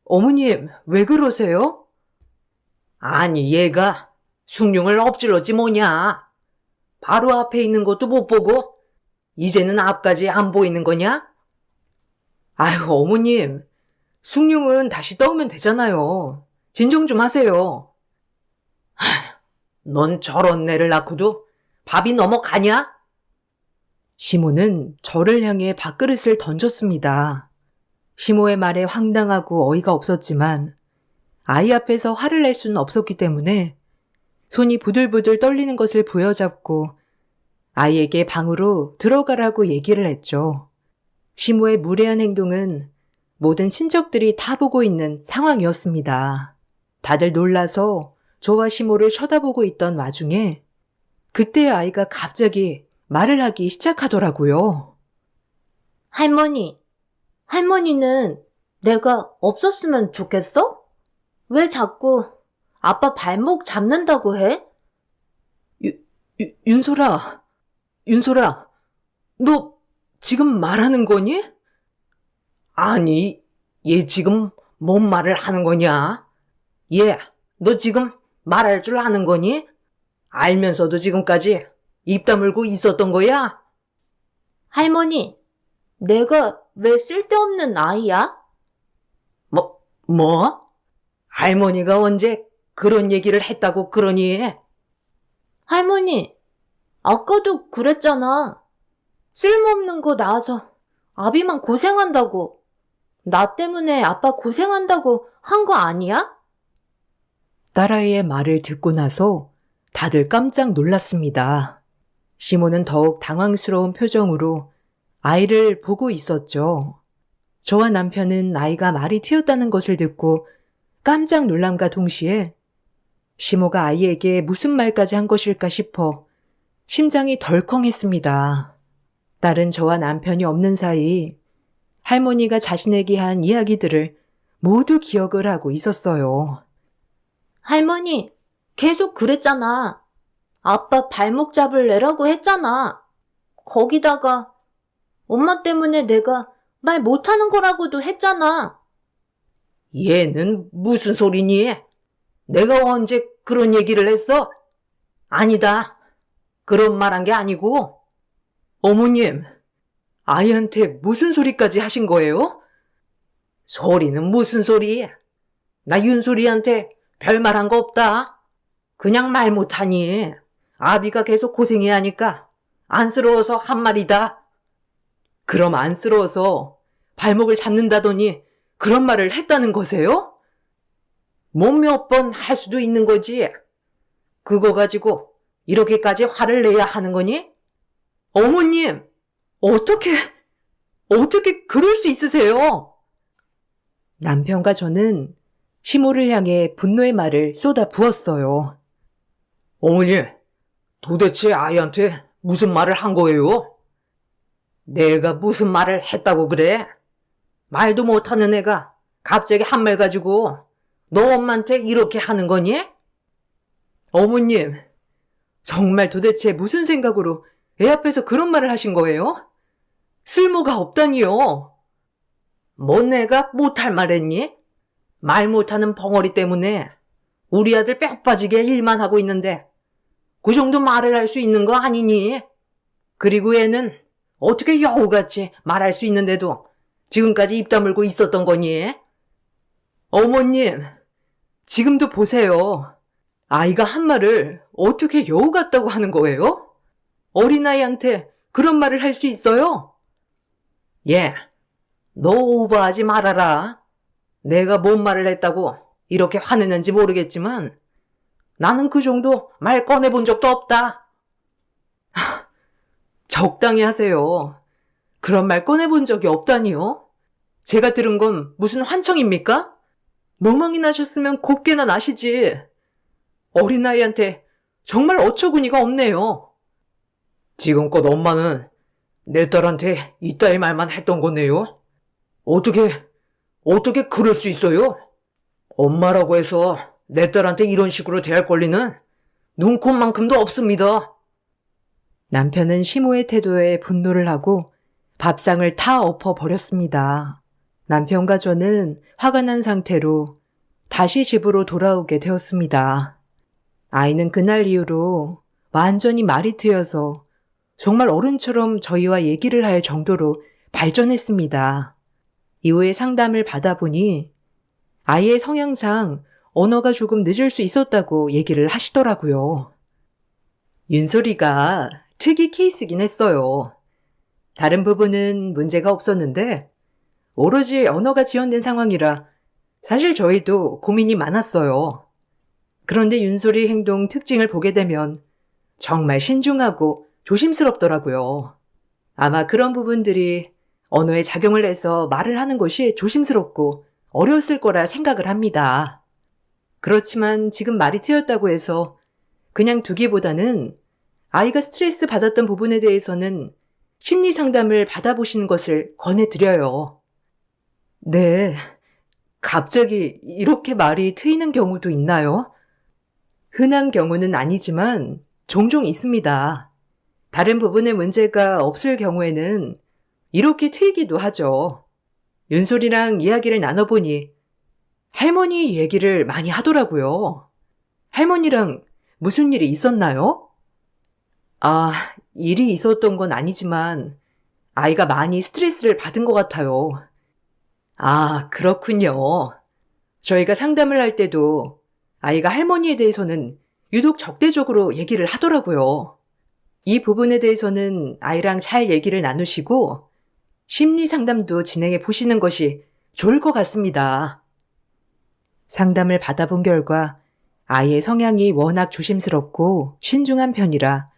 어머님, 왜 그러세요? 아니, 얘가 숭늉을 엎질렀지 뭐냐. 바로 앞에 있는 것도 못 보고 이제는 앞까지 안 보이는 거냐? 아유, 어머님, 숭늉은 다시 떠오면 되잖아요. 진정 좀 하세요. 넌 저런 애를 낳고도 밥이 넘어가냐? 시모는 저를 향해 밥그릇을 던졌습니다. 시모의 말에 황당하고 어이가 없었지만 아이 앞에서 화를 낼 수는 없었기 때문에 손이 부들부들 떨리는 것을 부여잡고 아이에게 방으로 들어가라고 얘기를 했죠. 시모의 무례한 행동은 모든 친척들이 다 보고 있는 상황이었습니다. 다들 놀라서 저와 시모를 쳐다보고 있던 와중에 그때 아이가 갑자기 말을 하기 시작하더라고요. 할머니는 내가 없었으면 좋겠어? 왜 자꾸 아빠 발목 잡는다고 해? 윤소라, 너 지금 말하는 거니? 아니, 얘 지금 뭔 말을 하는 거냐? 얘, 너 지금 말할 줄 아는 거니? 알면서도 지금까지 입 다물고 있었던 거야? 할머니, 내가 왜 쓸데없는 아이야? 뭐? 할머니가 언제 그런 얘기를 했다고 그러니? 할머니, 아까도 그랬잖아. 쓸모없는 거 낳아서 아비만 고생한다고. 나 때문에 아빠 고생한다고 한 거 아니야? 딸아이의 말을 듣고 나서 다들 깜짝 놀랐습니다. 시모는 더욱 당황스러운 표정으로 아이를 보고 있었죠. 저와 남편은 아이가 말이 튀었다는 것을 듣고 깜짝 놀람과 동시에 시모가 아이에게 무슨 말까지 한 것일까 싶어 심장이 덜컹했습니다. 딸은 저와 남편이 없는 사이 할머니가 자신에게 한 이야기들을 모두 기억을 하고 있었어요. 할머니, 계속 그랬잖아. 아빠 발목 잡을래라고 했잖아. 거기다가 엄마 때문에 내가 말 못하는 거라고도 했잖아. 얘는 무슨 소리니? 내가 언제 그런 얘기를 했어? 아니다. 그런 말 한 게 아니고. 어머님, 아이한테 무슨 소리까지 하신 거예요? 소리는 무슨 소리? 나 윤소리한테 별말 한 거 없다. 그냥 말 못하니 아비가 계속 고생해야 하니까 안쓰러워서 한 말이다. 그럼 안쓰러워서 발목을 잡는다더니 그런 말을 했다는 거세요? 뭐 몇 번 할 수도 있는 거지. 그거 가지고 이렇게까지 화를 내야 하는 거니? 어머님, 어떻게 그럴 수 있으세요? 남편과 저는 시모를 향해 분노의 말을 쏟아 부었어요. 어머니, 도대체 아이한테 무슨 말을 한 거예요? 내가 무슨 말을 했다고 그래? 말도 못하는 애가 갑자기 한 말 가지고 너 엄마한테 이렇게 하는 거니? 어머님, 정말 도대체 무슨 생각으로 애 앞에서 그런 말을 하신 거예요? 쓸모가 없다니요. 뭔 애가 못할 말 했니? 말 못하는 벙어리 때문에 우리 아들 뼈 빠지게 일만 하고 있는데 그 정도 말을 할 수 있는 거 아니니? 그리고 애는 어떻게 여우같이 말할 수 있는데도 지금까지 입 다물고 있었던 거니? 어머님, 지금도 보세요. 아이가 한 말을 어떻게 여우 같다고 하는 거예요? 어린아이한테 그런 말을 할 수 있어요? 예, 너 오버하지 말아라. 내가 뭔 말을 했다고 이렇게 화내는지 모르겠지만 나는 그 정도 말 꺼내본 적도 없다. 적당히 하세요. 그런 말 꺼내본 적이 없다니요? 제가 들은 건 무슨 환청입니까? 멍멍이 나셨으면 곱게나 나시지. 어린아이한테 정말 어처구니가 없네요. 지금껏 엄마는 내 딸한테 이따위 말만 했던 거네요. 어떻게 그럴 수 있어요? 엄마라고 해서 내 딸한테 이런 식으로 대할 권리는 눈꼽만큼도 없습니다. 남편은 시모의 태도에 분노를 하고 밥상을 다 엎어버렸습니다. 남편과 저는 화가 난 상태로 다시 집으로 돌아오게 되었습니다. 아이는 그날 이후로 완전히 말이 트여서 정말 어른처럼 저희와 얘기를 할 정도로 발전했습니다. 이후에 상담을 받아보니 아이의 성향상 언어가 조금 늦을 수 있었다고 얘기를 하시더라고요. 윤소리가 특이 케이스긴 했어요. 다른 부분은 문제가 없었는데 오로지 언어가 지연된 상황이라 사실 저희도 고민이 많았어요. 그런데 윤소리 행동 특징을 보게 되면 정말 신중하고 조심스럽더라고요. 아마 그런 부분들이 언어에 작용을 해서 말을 하는 것이 조심스럽고 어려웠을 거라 생각을 합니다. 그렇지만 지금 말이 트였다고 해서 그냥 두기보다는 아이가 스트레스 받았던 부분에 대해서는 심리 상담을 받아보시는 것을 권해드려요. 네, 갑자기 이렇게 말이 트이는 경우도 있나요? 흔한 경우는 아니지만 종종 있습니다. 다른 부분에 문제가 없을 경우에는 이렇게 트이기도 하죠. 윤솔이랑 이야기를 나눠보니 할머니 얘기를 많이 하더라고요. 할머니랑 무슨 일이 있었나요? 아, 일이 있었던 건 아니지만 아이가 많이 스트레스를 받은 것 같아요. 아, 그렇군요. 저희가 상담을 할 때도 아이가 할머니에 대해서는 유독 적대적으로 얘기를 하더라고요. 이 부분에 대해서는 아이랑 잘 얘기를 나누시고 심리 상담도 진행해 보시는 것이 좋을 것 같습니다. 상담을 받아본 결과 아이의 성향이 워낙 조심스럽고 신중한 편이라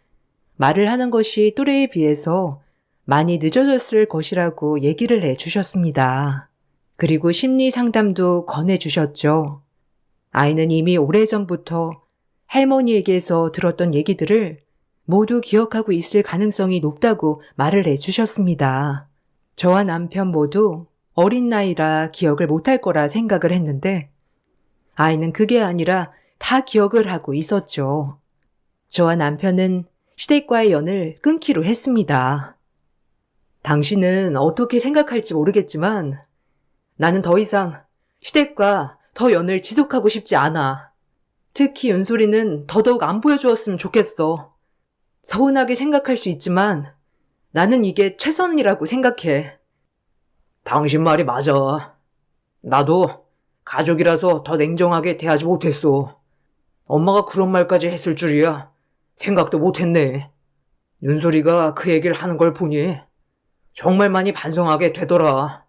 말을 하는 것이 또래에 비해서 많이 늦어졌을 것이라고 얘기를 해 주셨습니다. 그리고 심리 상담도 권해 주셨죠. 아이는 이미 오래전부터 할머니에게서 들었던 얘기들을 모두 기억하고 있을 가능성이 높다고 말을 해 주셨습니다. 저와 남편 모두 어린 나이라 기억을 못할 거라 생각을 했는데 아이는 그게 아니라 다 기억을 하고 있었죠. 저와 남편은 시댁과의 연을 끊기로 했습니다. 당신은 어떻게 생각할지 모르겠지만 나는 더 이상 시댁과 더 연을 지속하고 싶지 않아. 특히 윤소리는 더더욱 안 보여주었으면 좋겠어. 서운하게 생각할 수 있지만 나는 이게 최선이라고 생각해. 당신 말이 맞아. 나도 가족이라서 더 냉정하게 대하지 못했어. 엄마가 그런 말까지 했을 줄이야 생각도 못했네. 윤소리가 그 얘기를 하는 걸 보니 정말 많이 반성하게 되더라.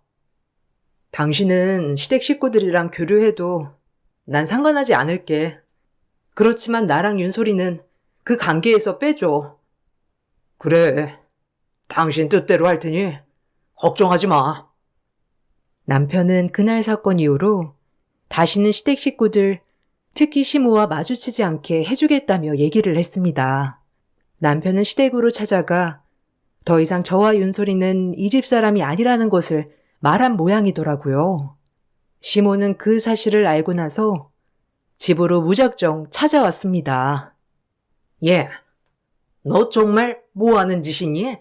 당신은 시댁 식구들이랑 교류해도 난 상관하지 않을게. 그렇지만 나랑 윤소리는 그 관계에서 빼줘. 그래. 당신 뜻대로 할 테니 걱정하지 마. 남편은 그날 사건 이후로 다시는 시댁 식구들, 특히 시모와 마주치지 않게 해주겠다며 얘기를 했습니다. 남편은 시댁으로 찾아가 더 이상 저와 윤소리는 이 집 사람이 아니라는 것을 말한 모양이더라고요. 시모는 그 사실을 알고 나서 집으로 무작정 찾아왔습니다. 예, 너 정말 뭐하는 짓이니?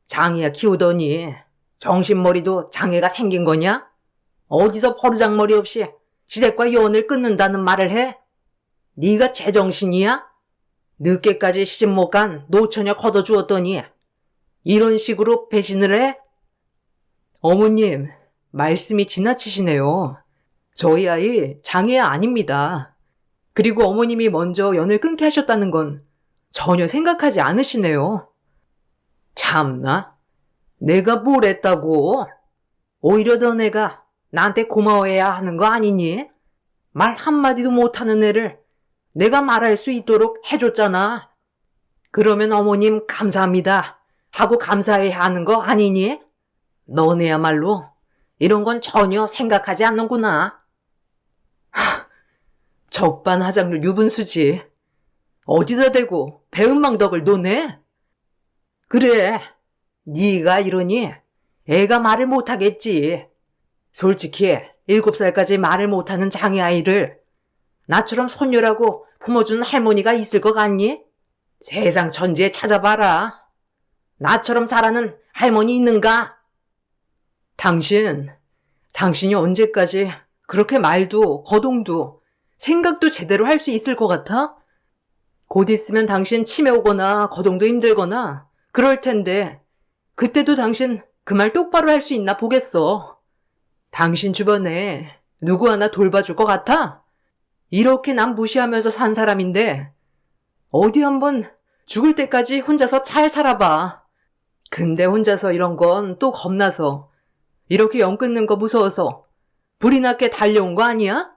장애야 키우더니 정신머리도 장애가 생긴 거냐? 어디서 버르장머리 없이 시댁과 연을 끊는다는 말을 해? 네가 제정신이야? 늦게까지 시집 못 간 노처녀 걷어주었더니 이런 식으로 배신을 해? 어머님, 말씀이 지나치시네요. 저희 아이 장애야 아닙니다. 그리고 어머님이 먼저 연을 끊게 하셨다는 건 전혀 생각하지 않으시네요. 참나, 내가 뭘 했다고? 오히려 너네가 나한테 고마워해야 하는 거 아니니? 말 한마디도 못하는 애를 내가 말할 수 있도록 해줬잖아. 그러면 어머님 감사합니다 하고 감사해야 하는 거 아니니? 너네야말로 이런 건 전혀 생각하지 않는구나. 적반하장률 유분수지. 어디다 대고 배은망덕을 노네? 그래, 네가 이러니 애가 말을 못하겠지. 솔직히 7살까지 말을 못하는 장애아이를 나처럼 손녀라고 품어주는 할머니가 있을 것 같니? 세상 천지에 찾아봐라. 나처럼 잘하는 할머니 있는가? 당신 당신이 언제까지 그렇게 말도 거동도 생각도 제대로 할 수 있을 것 같아? 곧 있으면 당신 치매 오거나 거동도 힘들거나 그럴 텐데 그때도 당신 그 말 똑바로 할 수 있나 보겠어. 당신 주변에 누구 하나 돌봐줄 것 같아? 이렇게 남 무시하면서 산 사람인데 어디 한번 죽을 때까지 혼자서 잘 살아봐. 근데 혼자서 이런 건 또 겁나서 이렇게 영 끊는 거 무서워서 불이 났게 달려온 거 아니야?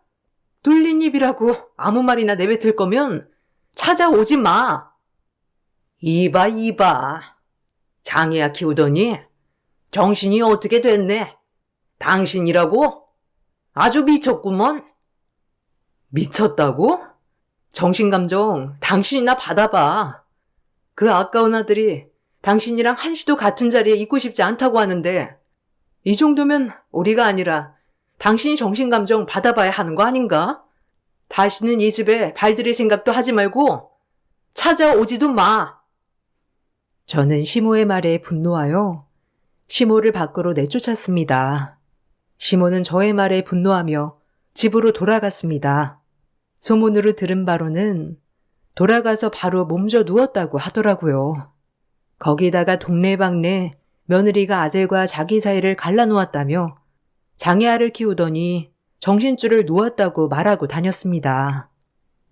뚫린 입이라고 아무 말이나 내뱉을 거면 찾아오지 마. 이봐. 장애야 키우더니 정신이 어떻게 됐네. 당신이라고? 아주 미쳤구먼. 미쳤다고? 정신감정 당신이나 받아봐. 그 아까운 아들이 당신이랑 한시도 같은 자리에 있고 싶지 않다고 하는데 이 정도면 우리가 아니라 당신이 정신감정 받아봐야 하는 거 아닌가? 다시는 이 집에 발들일 생각도 하지 말고 찾아오지도 마. 저는 시모의 말에 분노하여 시모를 밖으로 내쫓았습니다. 시모는 저의 말에 분노하며 집으로 돌아갔습니다. 소문으로 들은 바로는 돌아가서 바로 몸져 누웠다고 하더라고요. 거기다가 동네방네 며느리가 아들과 자기 사이를 갈라놓았다며 장애아를 키우더니 정신줄을 놓았다고 말하고 다녔습니다.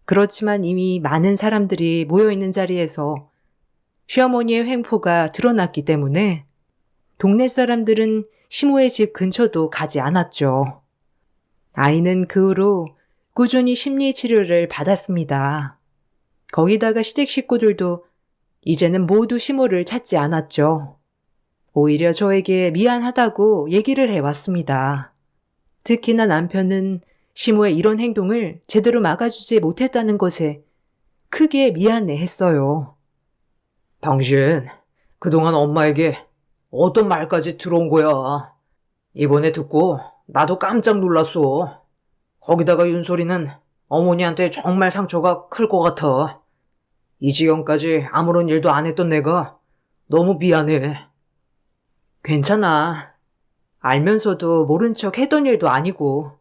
그렇지만 이미 많은 사람들이 모여있는 자리에서 시어머니의 횡포가 드러났기 때문에 동네 사람들은 시모의 집 근처도 가지 않았죠. 아이는 그 후로 꾸준히 심리치료를 받았습니다. 거기다가 시댁 식구들도 이제는 모두 시모를 찾지 않았죠. 오히려 저에게 미안하다고 얘기를 해왔습니다. 특히나 남편은 시모의 이런 행동을 제대로 막아주지 못했다는 것에 크게 미안해했어요. 당신 그동안 엄마에게 어떤 말까지 들어온 거야? 이번에 듣고 나도 깜짝 놀랐어. 거기다가 윤소리는 어머니한테 정말 상처가 클 것 같아. 이 지경까지 아무런 일도 안 했던 내가 너무 미안해. 괜찮아. 알면서도 모른 척 했던 일도 아니고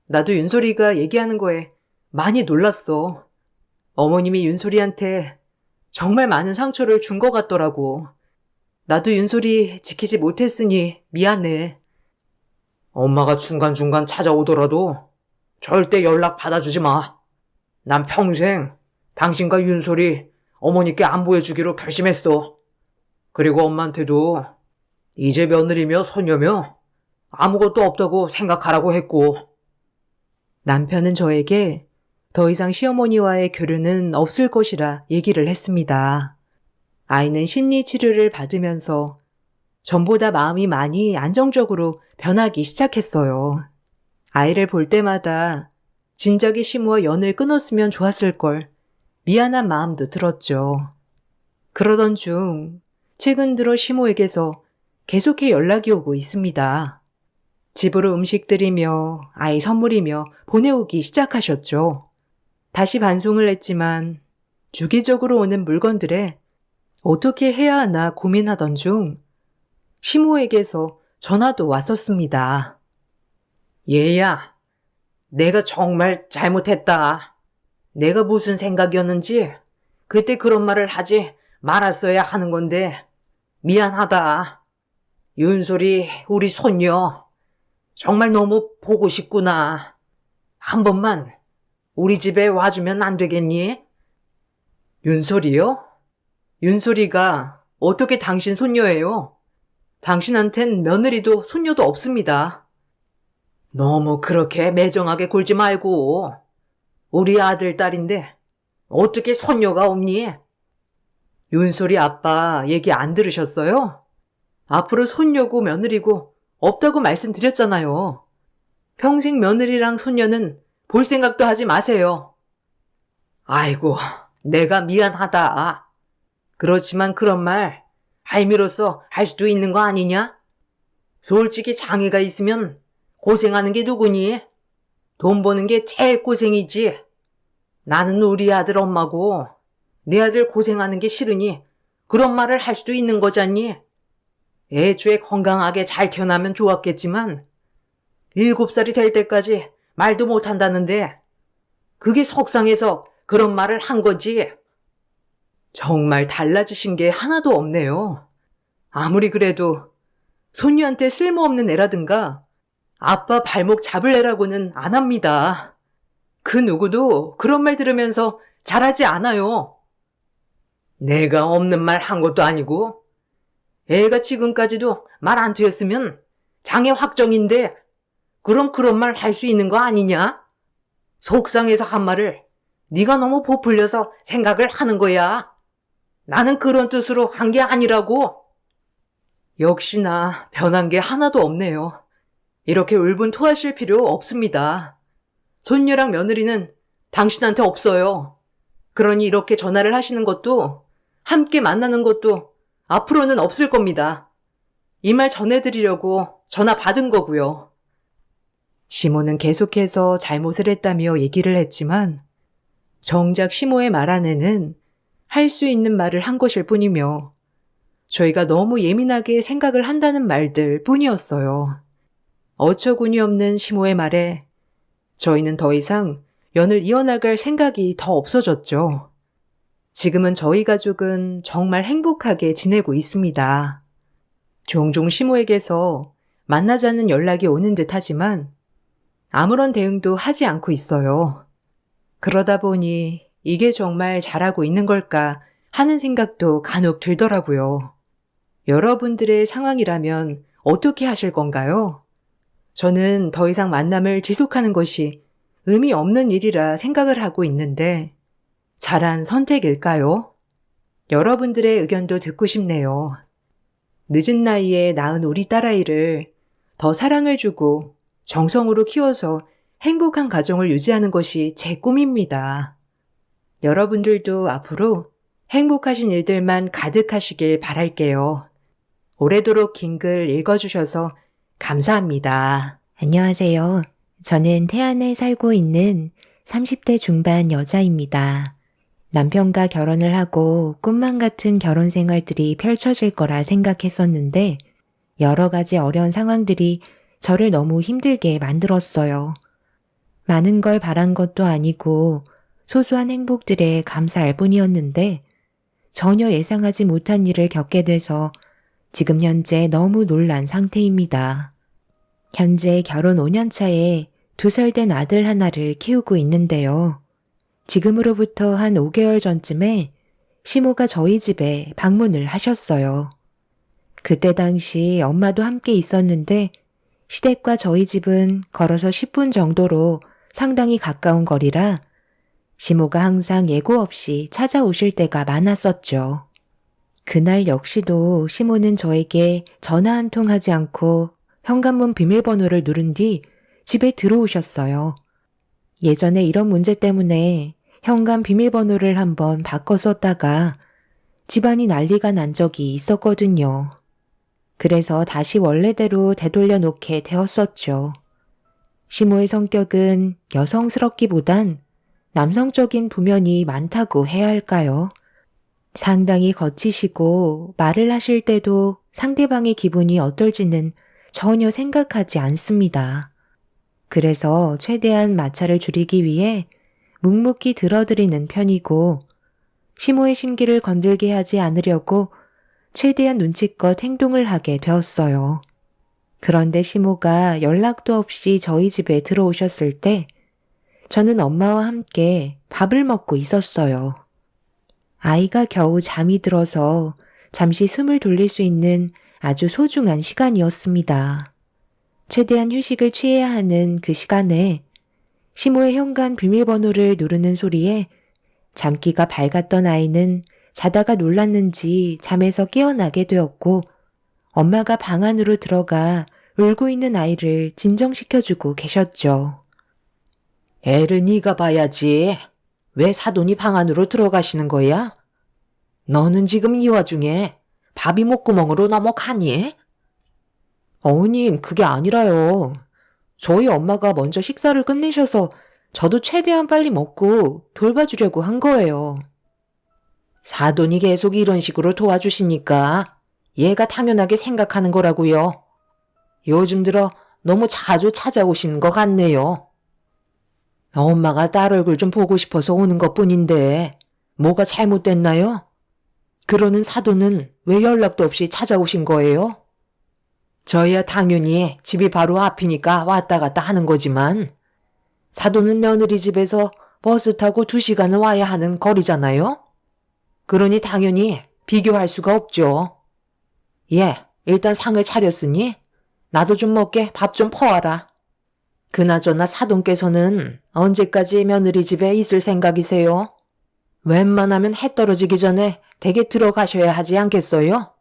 나도 윤소리가 얘기하는 거에 많이 놀랐어. 어머님이 윤소리한테 정말 많은 상처를 준 것 같더라고. 나도 윤소리 지키지 못했으니 미안해. 엄마가 중간중간 찾아오더라도 절대 연락 받아주지 마. 난 평생 당신과 윤소리 어머니께 안 보여주기로 결심했어. 그리고 엄마한테도 이제 며느리며 손녀며 아무것도 없다고 생각하라고 했고. 남편은 저에게 더 이상 시어머니와의 교류는 없을 것이라 얘기를 했습니다. 아이는 심리치료를 받으면서 전보다 마음이 많이 안정적으로 변하기 시작했어요. 아이를 볼 때마다 진작에 시모와 연을 끊었으면 좋았을 걸 미안한 마음도 들었죠. 그러던 중 최근 들어 시모에게서 계속해 연락이 오고 있습니다. 집으로 음식 들이며 아이 선물이며 보내오기 시작하셨죠. 다시 반송을 했지만 주기적으로 오는 물건들에 어떻게 해야 하나 고민하던 중 시모에게서 전화도 왔었습니다. 얘야, 내가 정말 잘못했다. 내가 무슨 생각이었는지 그때 그런 말을 하지 말았어야 하는 건데 미안하다. 윤솔이 우리 손녀 정말 너무 보고 싶구나. 한 번만 우리 집에 와주면 안 되겠니? 윤솔이요? 윤솔이가 어떻게 당신 손녀예요? 당신한텐 며느리도 손녀도 없습니다. 너무 그렇게 매정하게 굴지 말고. 우리 아들, 딸인데 어떻게 손녀가 없니? 윤솔이 아빠 얘기 안 들으셨어요? 앞으로 손녀고 며느리고 없다고 말씀드렸잖아요. 평생 며느리랑 손녀는 볼 생각도 하지 마세요. 아이고, 내가 미안하다. 그렇지만 그런 말 할미로서 할 수도 있는 거 아니냐? 솔직히 장애가 있으면 고생하는 게 누구니? 돈 버는 게 제일 고생이지. 나는 우리 아들 엄마고 내 아들 고생하는 게 싫으니 그런 말을 할 수도 있는 거잖니. 애초에 건강하게 잘 태어나면 좋았겠지만 7살이 될 때까지 말도 못한다는데 그게 속상해서 그런 말을 한 거지. 정말 달라지신 게 하나도 없네요. 아무리 그래도 손녀한테 쓸모없는 애라든가 아빠 발목 잡을 애라고는 안 합니다. 그 누구도 그런 말 들으면서 잘하지 않아요. 내가 없는 말 한 것도 아니고 애가 지금까지도 말 안 트였으면 장애 확정인데 그럼 그런 말 할 수 있는 거 아니냐? 속상해서 한 말을 네가 너무 부풀려서 생각을 하는 거야. 나는 그런 뜻으로 한 게 아니라고. 역시나 변한 게 하나도 없네요. 이렇게 울분토하실 필요 없습니다. 손녀랑 며느리는 당신한테 없어요. 그러니 이렇게 전화를 하시는 것도 함께 만나는 것도 앞으로는 없을 겁니다. 이 말 전해드리려고 전화 받은 거고요. 시모는 계속해서 잘못을 했다며 얘기를 했지만 정작 시모의 말 안에는 할 수 있는 말을 한 것일 뿐이며 저희가 너무 예민하게 생각을 한다는 말들 뿐이었어요. 어처구니 없는 시모의 말에 저희는 더 이상 연을 이어나갈 생각이 더 없어졌죠. 지금은 저희 가족은 정말 행복하게 지내고 있습니다. 종종 시모에게서 만나자는 연락이 오는 듯 하지만 아무런 대응도 하지 않고 있어요. 그러다 보니 이게 정말 잘하고 있는 걸까 하는 생각도 간혹 들더라고요. 여러분들의 상황이라면 어떻게 하실 건가요? 저는 더 이상 만남을 지속하는 것이 의미 없는 일이라 생각을 하고 있는데 잘한 선택일까요? 여러분들의 의견도 듣고 싶네요. 늦은 나이에 낳은 우리 딸아이를 더 사랑을 주고 정성으로 키워서 행복한 가정을 유지하는 것이 제 꿈입니다. 여러분들도 앞으로 행복하신 일들만 가득하시길 바랄게요. 오래도록 긴 글 읽어주셔서 감사합니다. 안녕하세요. 저는 태안에 살고 있는 30대 중반 여자입니다. 남편과 결혼을 하고 꿈만 같은 결혼 생활들이 펼쳐질 거라 생각했었는데 여러 가지 어려운 상황들이 저를 너무 힘들게 만들었어요. 많은 걸 바란 것도 아니고 소소한 행복들에 감사할 뿐이었는데 전혀 예상하지 못한 일을 겪게 돼서 지금 현재 너무 놀란 상태입니다. 현재 결혼 5년 차에 2살 된 아들 하나를 키우고 있는데요. 지금으로부터 한 5개월 전쯤에 시모가 저희 집에 방문을 하셨어요. 그때 당시 엄마도 함께 있었는데 시댁과 저희 집은 걸어서 10분 정도로 상당히 가까운 거리라 시모가 항상 예고 없이 찾아오실 때가 많았었죠. 그날 역시도 시모는 저에게 전화 한 통 하지 않고 현관문 비밀번호를 누른 뒤 집에 들어오셨어요. 예전에 이런 문제 때문에 현관 비밀번호를 한번 바꿔 썼다가 집안이 난리가 난 적이 있었거든요. 그래서 다시 원래대로 되돌려 놓게 되었었죠. 시모의 성격은 여성스럽기보단 남성적인 부면이 많다고 해야 할까요? 상당히 거치시고 말을 하실 때도 상대방의 기분이 어떨지는 전혀 생각하지 않습니다. 그래서 최대한 마찰을 줄이기 위해 묵묵히 들어드리는 편이고 시모의 심기를 건들게 하지 않으려고 최대한 눈치껏 행동을 하게 되었어요. 그런데 시모가 연락도 없이 저희 집에 들어오셨을 때 저는 엄마와 함께 밥을 먹고 있었어요. 아이가 겨우 잠이 들어서 잠시 숨을 돌릴 수 있는 아주 소중한 시간이었습니다. 최대한 휴식을 취해야 하는 그 시간에 시모의 현관 비밀번호를 누르는 소리에 잠기가 밝았던 아이는 자다가 놀랐는지 잠에서 깨어나게 되었고 엄마가 방 안으로 들어가 울고 있는 아이를 진정시켜주고 계셨죠. 애를 네가 봐야지. 왜 사돈이 방 안으로 들어가시는 거야? 너는 지금 이 와중에 밥이 목구멍으로 넘어가니? 어머님, 그게 아니라요. 저희 엄마가 먼저 식사를 끝내셔서 저도 최대한 빨리 먹고 돌봐주려고 한 거예요. 사돈이 계속 이런 식으로 도와주시니까 얘가 당연하게 생각하는 거라고요. 요즘 들어 너무 자주 찾아오시는 것 같네요. 엄마가 딸 얼굴 좀 보고 싶어서 오는 것뿐인데 뭐가 잘못됐나요? 그러는 사돈은 왜 연락도 없이 찾아오신 거예요? 저희야 당연히 집이 바로 앞이니까 왔다 갔다 하는 거지만 사돈은 며느리 집에서 버스 타고 2시간은 와야 하는 거리잖아요? 그러니 당연히 비교할 수가 없죠. 예, 일단 상을 차렸으니 나도 좀 먹게 밥 좀 퍼와라. 그나저나 사돈께서는 언제까지 며느리 집에 있을 생각이세요? 웬만하면 해 떨어지기 전에 댁에 들어가셔야 하지 않겠어요?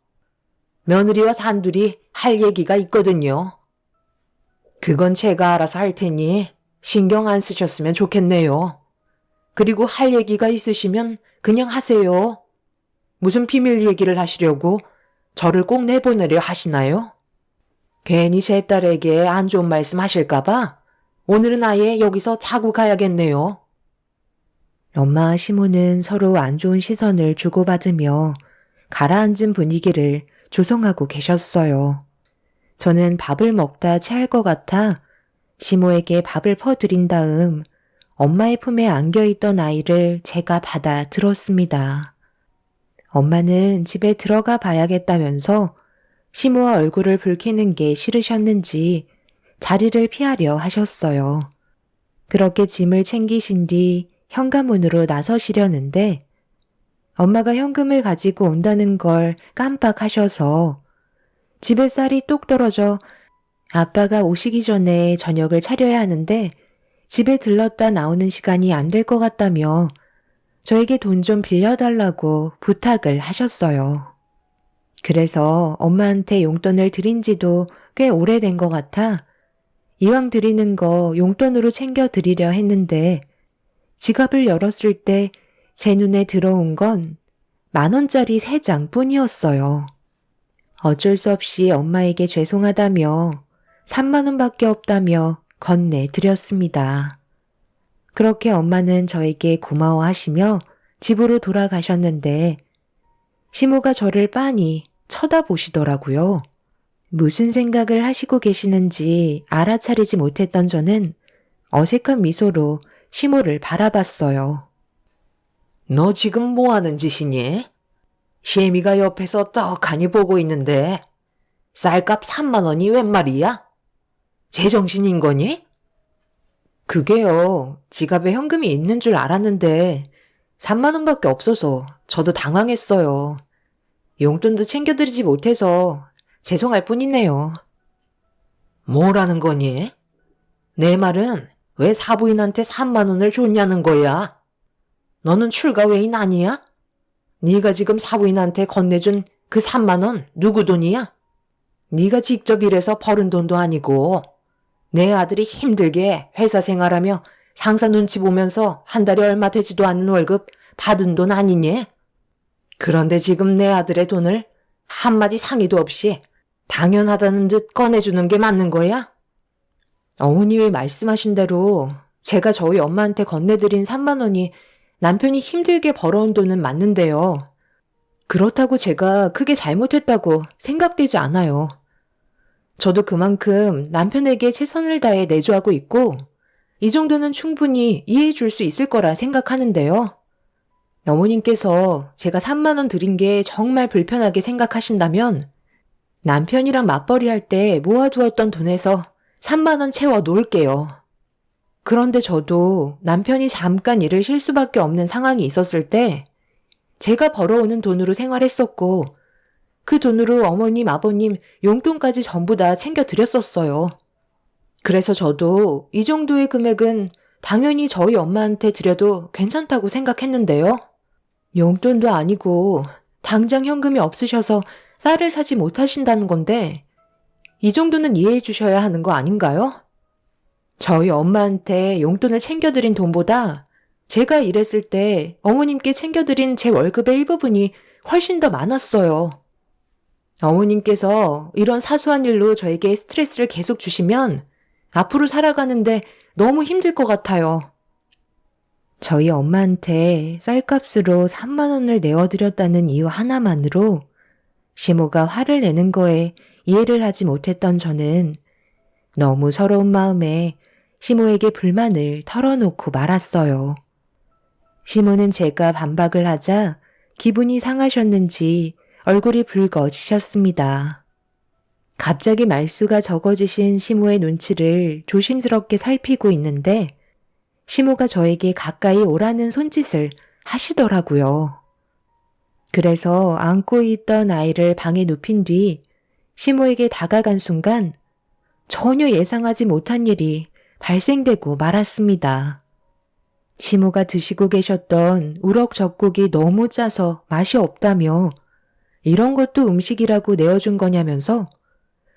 며느리와 단둘이 할 얘기가 있거든요. 그건 제가 알아서 할 테니 신경 안 쓰셨으면 좋겠네요. 그리고 할 얘기가 있으시면 그냥 하세요. 무슨 비밀 얘기를 하시려고 저를 꼭 내보내려 하시나요? 괜히 제 딸에게 안 좋은 말씀 하실까봐 오늘은 아예 여기서 자고 가야겠네요. 엄마와 시모는 서로 안 좋은 시선을 주고받으며 가라앉은 분위기를 조성하고 계셨어요. 저는 밥을 먹다 체할 것 같아 시모에게 밥을 퍼드린 다음 엄마의 품에 안겨있던 아이를 제가 받아 들었습니다. 엄마는 집에 들어가 봐야겠다면서 시모와 얼굴을 붉히는 게 싫으셨는지 자리를 피하려 하셨어요. 그렇게 짐을 챙기신 뒤 현관문으로 나서시려는데 엄마가 현금을 가지고 온다는 걸 깜빡하셔서 집에 쌀이 뚝 떨어져 아빠가 오시기 전에 저녁을 차려야 하는데 집에 들렀다 나오는 시간이 안 될 것 같다며 저에게 돈 좀 빌려달라고 부탁을 하셨어요. 그래서 엄마한테 용돈을 드린 지도 꽤 오래된 것 같아 이왕 드리는 거 용돈으로 챙겨 드리려 했는데 지갑을 열었을 때 제 눈에 들어온 건 10,000원짜리 3장 뿐이었어요. 어쩔 수 없이 엄마에게 죄송하다며 30,000원밖에 없다며 건네드렸습니다. 그렇게 엄마는 저에게 고마워하시며 집으로 돌아가셨는데 시모가 저를 빤히 쳐다보시더라고요. 무슨 생각을 하시고 계시는지 알아차리지 못했던 저는 어색한 미소로 시모를 바라봤어요. 너 지금 뭐 하는 짓이니? 시애미가 옆에서 떡하니 보고 있는데 쌀값 30,000원이 웬 말이야? 제정신인 거니? 그게요. 지갑에 현금이 있는 줄 알았는데 30,000원밖에 없어서 저도 당황했어요. 용돈도 챙겨드리지 못해서 죄송할 뿐이네요. 뭐라는 거니? 내 말은 왜 사부인한테 30,000원을 줬냐는 거야? 너는 출가 외인 아니야? 네가 지금 사부인한테 건네준 그 30,000원 누구 돈이야? 네가 직접 일해서 벌은 돈도 아니고 내 아들이 힘들게 회사 생활하며 상사 눈치 보면서 한 달에 얼마 되지도 않는 월급 받은 돈 아니니? 그런데 지금 내 아들의 돈을 한마디 상의도 없이 당연하다는 듯 꺼내주는 게 맞는 거야? 어머님이 말씀하신 대로 제가 저희 엄마한테 건네드린 30,000원이 남편이 힘들게 벌어온 돈은 맞는데요. 그렇다고 제가 크게 잘못했다고 생각되지 않아요. 저도 그만큼 남편에게 최선을 다해 내조하고 있고 이 정도는 충분히 이해해 줄 수 있을 거라 생각하는데요. 어머님께서 제가 30,000원 드린 게 정말 불편하게 생각하신다면 남편이랑 맞벌이 할 때 모아두었던 돈에서 30,000원 채워 놓을게요. 그런데 저도 남편이 잠깐 일을 쉴 수밖에 없는 상황이 있었을 때 제가 벌어오는 돈으로 생활했었고 그 돈으로 어머님, 아버님 용돈까지 전부 다 챙겨드렸었어요. 그래서 저도 이 정도의 금액은 당연히 저희 엄마한테 드려도 괜찮다고 생각했는데요. 용돈도 아니고 당장 현금이 없으셔서 쌀을 사지 못하신다는 건데 이 정도는 이해해 주셔야 하는 거 아닌가요? 저희 엄마한테 용돈을 챙겨드린 돈보다 제가 일했을 때 어머님께 챙겨드린 제 월급의 일부분이 훨씬 더 많았어요. 어머님께서 이런 사소한 일로 저에게 스트레스를 계속 주시면 앞으로 살아가는데 너무 힘들 것 같아요. 저희 엄마한테 쌀값으로 30,000원을 내어드렸다는 이유 하나만으로 시모가 화를 내는 거에 이해를 하지 못했던 저는 너무 서러운 마음에 시모에게 불만을 털어놓고 말았어요. 시모는 제가 반박을 하자 기분이 상하셨는지 얼굴이 붉어지셨습니다. 갑자기 말수가 적어지신 시모의 눈치를 조심스럽게 살피고 있는데 시모가 저에게 가까이 오라는 손짓을 하시더라고요. 그래서 안고 있던 아이를 방에 눕힌 뒤 시모에게 다가간 순간 전혀 예상하지 못한 일이 발생되고 말았습니다. 시모가 드시고 계셨던 우럭젓국이 너무 짜서 맛이 없다며 이런 것도 음식이라고 내어준 거냐면서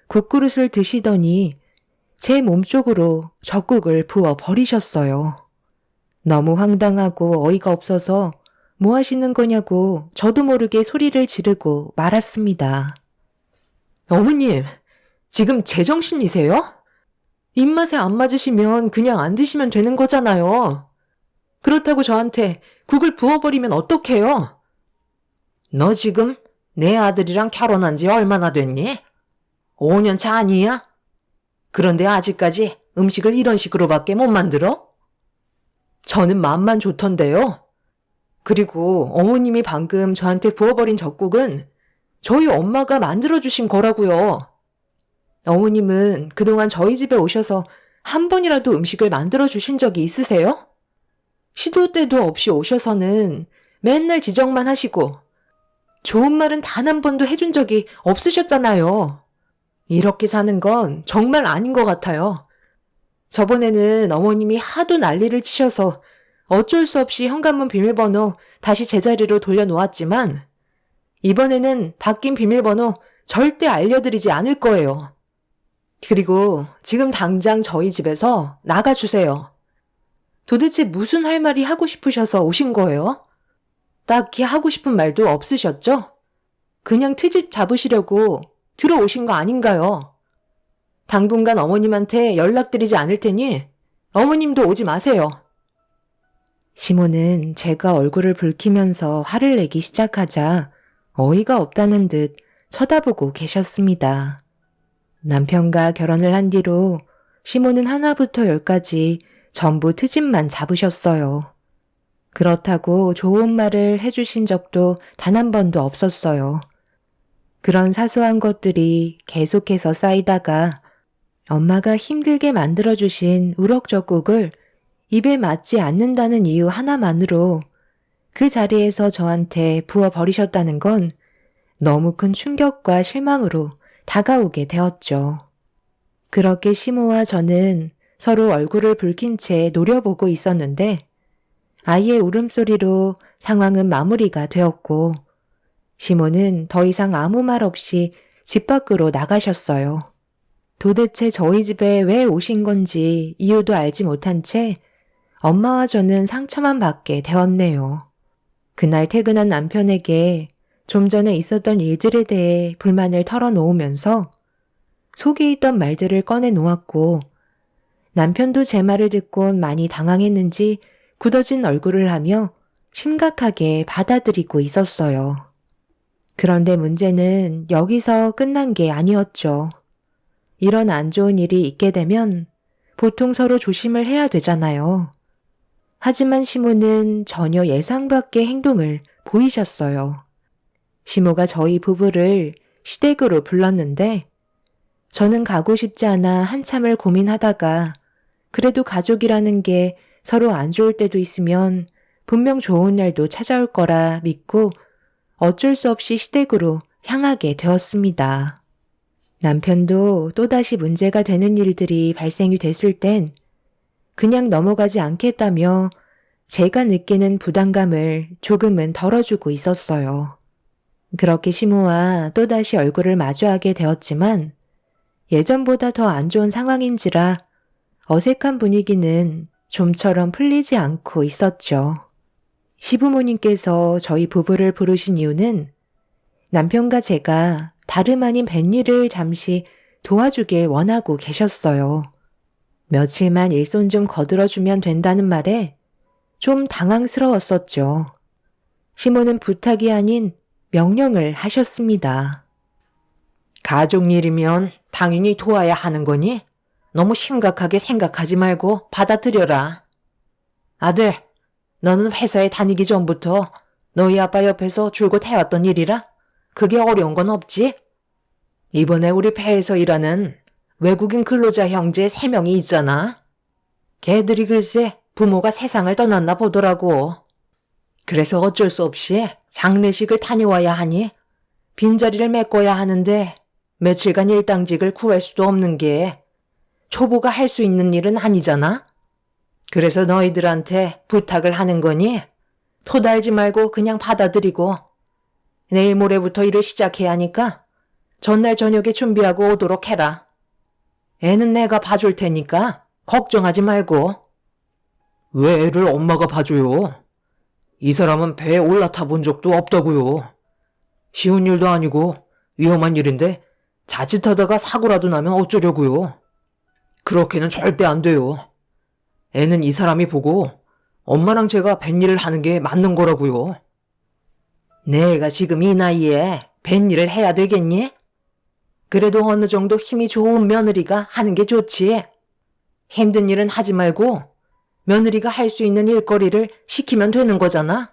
국그릇을 드시더니 제 몸쪽으로 젓국을 부어 버리셨어요. 너무 황당하고 어이가 없어서 뭐 하시는 거냐고 저도 모르게 소리를 지르고 말았습니다. 어머님, 지금 제정신이세요? 입맛에 안 맞으시면 그냥 안 드시면 되는 거잖아요. 그렇다고 저한테 국을 부어버리면 어떡해요? 너 지금 내 아들이랑 결혼한 지 얼마나 됐니? 5년 차 아니야? 그런데 아직까지 음식을 이런 식으로밖에 못 만들어? 저는 마음만 좋던데요. 그리고 어머님이 방금 저한테 부어버린 젓국은 저희 엄마가 만들어주신 거라고요. 어머님은 그동안 저희 집에 오셔서 한 번이라도 음식을 만들어주신 적이 있으세요? 시도 때도 없이 오셔서는 맨날 지적만 하시고 좋은 말은 단 한 번도 해준 적이 없으셨잖아요. 이렇게 사는 건 정말 아닌 것 같아요. 저번에는 어머님이 하도 난리를 치셔서 어쩔 수 없이 현관문 비밀번호 다시 제자리로 돌려놓았지만 이번에는 바뀐 비밀번호 절대 알려드리지 않을 거예요. 그리고 지금 당장 저희 집에서 나가주세요. 도대체 무슨 할 말이 하고 싶으셔서 오신 거예요? 딱히 하고 싶은 말도 없으셨죠? 그냥 트집 잡으시려고 들어오신 거 아닌가요? 당분간 어머님한테 연락드리지 않을 테니 어머님도 오지 마세요. 시모는 제가 얼굴을 붉히면서 화를 내기 시작하자 어이가 없다는 듯 쳐다보고 계셨습니다. 남편과 결혼을 한 뒤로 시모는 하나부터 열까지 전부 트집만 잡으셨어요. 그렇다고 좋은 말을 해주신 적도 단 한 번도 없었어요. 그런 사소한 것들이 계속해서 쌓이다가 엄마가 힘들게 만들어주신 우럭젓국을 입에 맞지 않는다는 이유 하나만으로 그 자리에서 저한테 부어버리셨다는 건 너무 큰 충격과 실망으로 다가오게 되었죠. 그렇게 시모와 저는 서로 얼굴을 붉힌 채 노려보고 있었는데 아이의 울음소리로 상황은 마무리가 되었고 시모는 더 이상 아무 말 없이 집 밖으로 나가셨어요. 도대체 저희 집에 왜 오신 건지 이유도 알지 못한 채 엄마와 저는 상처만 받게 되었네요. 그날 퇴근한 남편에게 좀 전에 있었던 일들에 대해 불만을 털어놓으면서 속에 있던 말들을 꺼내놓았고 남편도 제 말을 듣고 많이 당황했는지 굳어진 얼굴을 하며 심각하게 받아들이고 있었어요. 그런데 문제는 여기서 끝난 게 아니었죠. 이런 안 좋은 일이 있게 되면 보통 서로 조심을 해야 되잖아요. 하지만 시모는 전혀 예상 밖의 행동을 보이셨어요. 시모가 저희 부부를 시댁으로 불렀는데 저는 가고 싶지 않아 한참을 고민하다가 그래도 가족이라는 게 서로 안 좋을 때도 있으면 분명 좋은 날도 찾아올 거라 믿고 어쩔 수 없이 시댁으로 향하게 되었습니다. 남편도 또다시 문제가 되는 일들이 발생이 됐을 땐 그냥 넘어가지 않겠다며 제가 느끼는 부담감을 조금은 덜어주고 있었어요. 그렇게 시모와 또다시 얼굴을 마주하게 되었지만 예전보다 더 안 좋은 상황인지라 어색한 분위기는 좀처럼 풀리지 않고 있었죠. 시부모님께서 저희 부부를 부르신 이유는 남편과 제가 다름 아닌 뱃일을 잠시 도와주길 원하고 계셨어요. 며칠만 일손 좀 거들어주면 된다는 말에 좀 당황스러웠었죠. 시모는 부탁이 아닌 명령을 하셨습니다. 가족 일이면 당연히 도와야 하는 거니? 너무 심각하게 생각하지 말고 받아들여라. 아들, 너는 회사에 다니기 전부터 너희 아빠 옆에서 줄곧 해왔던 일이라 그게 어려운 건 없지? 이번에 우리 배에서 일하는 외국인 근로자 형제 3명이 있잖아. 걔들이 글쎄 부모가 세상을 떠났나 보더라고. 그래서 어쩔 수 없이 장례식을 다녀와야 하니 빈자리를 메꿔야 하는데 며칠간 일당직을 구할 수도 없는 게 초보가 할 수 있는 일은 아니잖아. 그래서 너희들한테 부탁을 하는 거니 토달지 말고 그냥 받아들이고 내일 모레부터 일을 시작해야 하니까 전날 저녁에 준비하고 오도록 해라. 애는 내가 봐줄 테니까 걱정하지 말고. 왜 애를 엄마가 봐줘요? 이 사람은 배에 올라타 본 적도 없다고요. 쉬운 일도 아니고 위험한 일인데 자칫하다가 사고라도 나면 어쩌려고요. 그렇게는 절대 안 돼요. 애는 이 사람이 보고 엄마랑 제가 뱃일을 하는 게 맞는 거라고요. 내가 지금 이 나이에 뱃일을 해야 되겠니? 그래도 어느 정도 힘이 좋은 며느리가 하는 게 좋지. 힘든 일은 하지 말고 며느리가 할 수 있는 일거리를 시키면 되는 거잖아.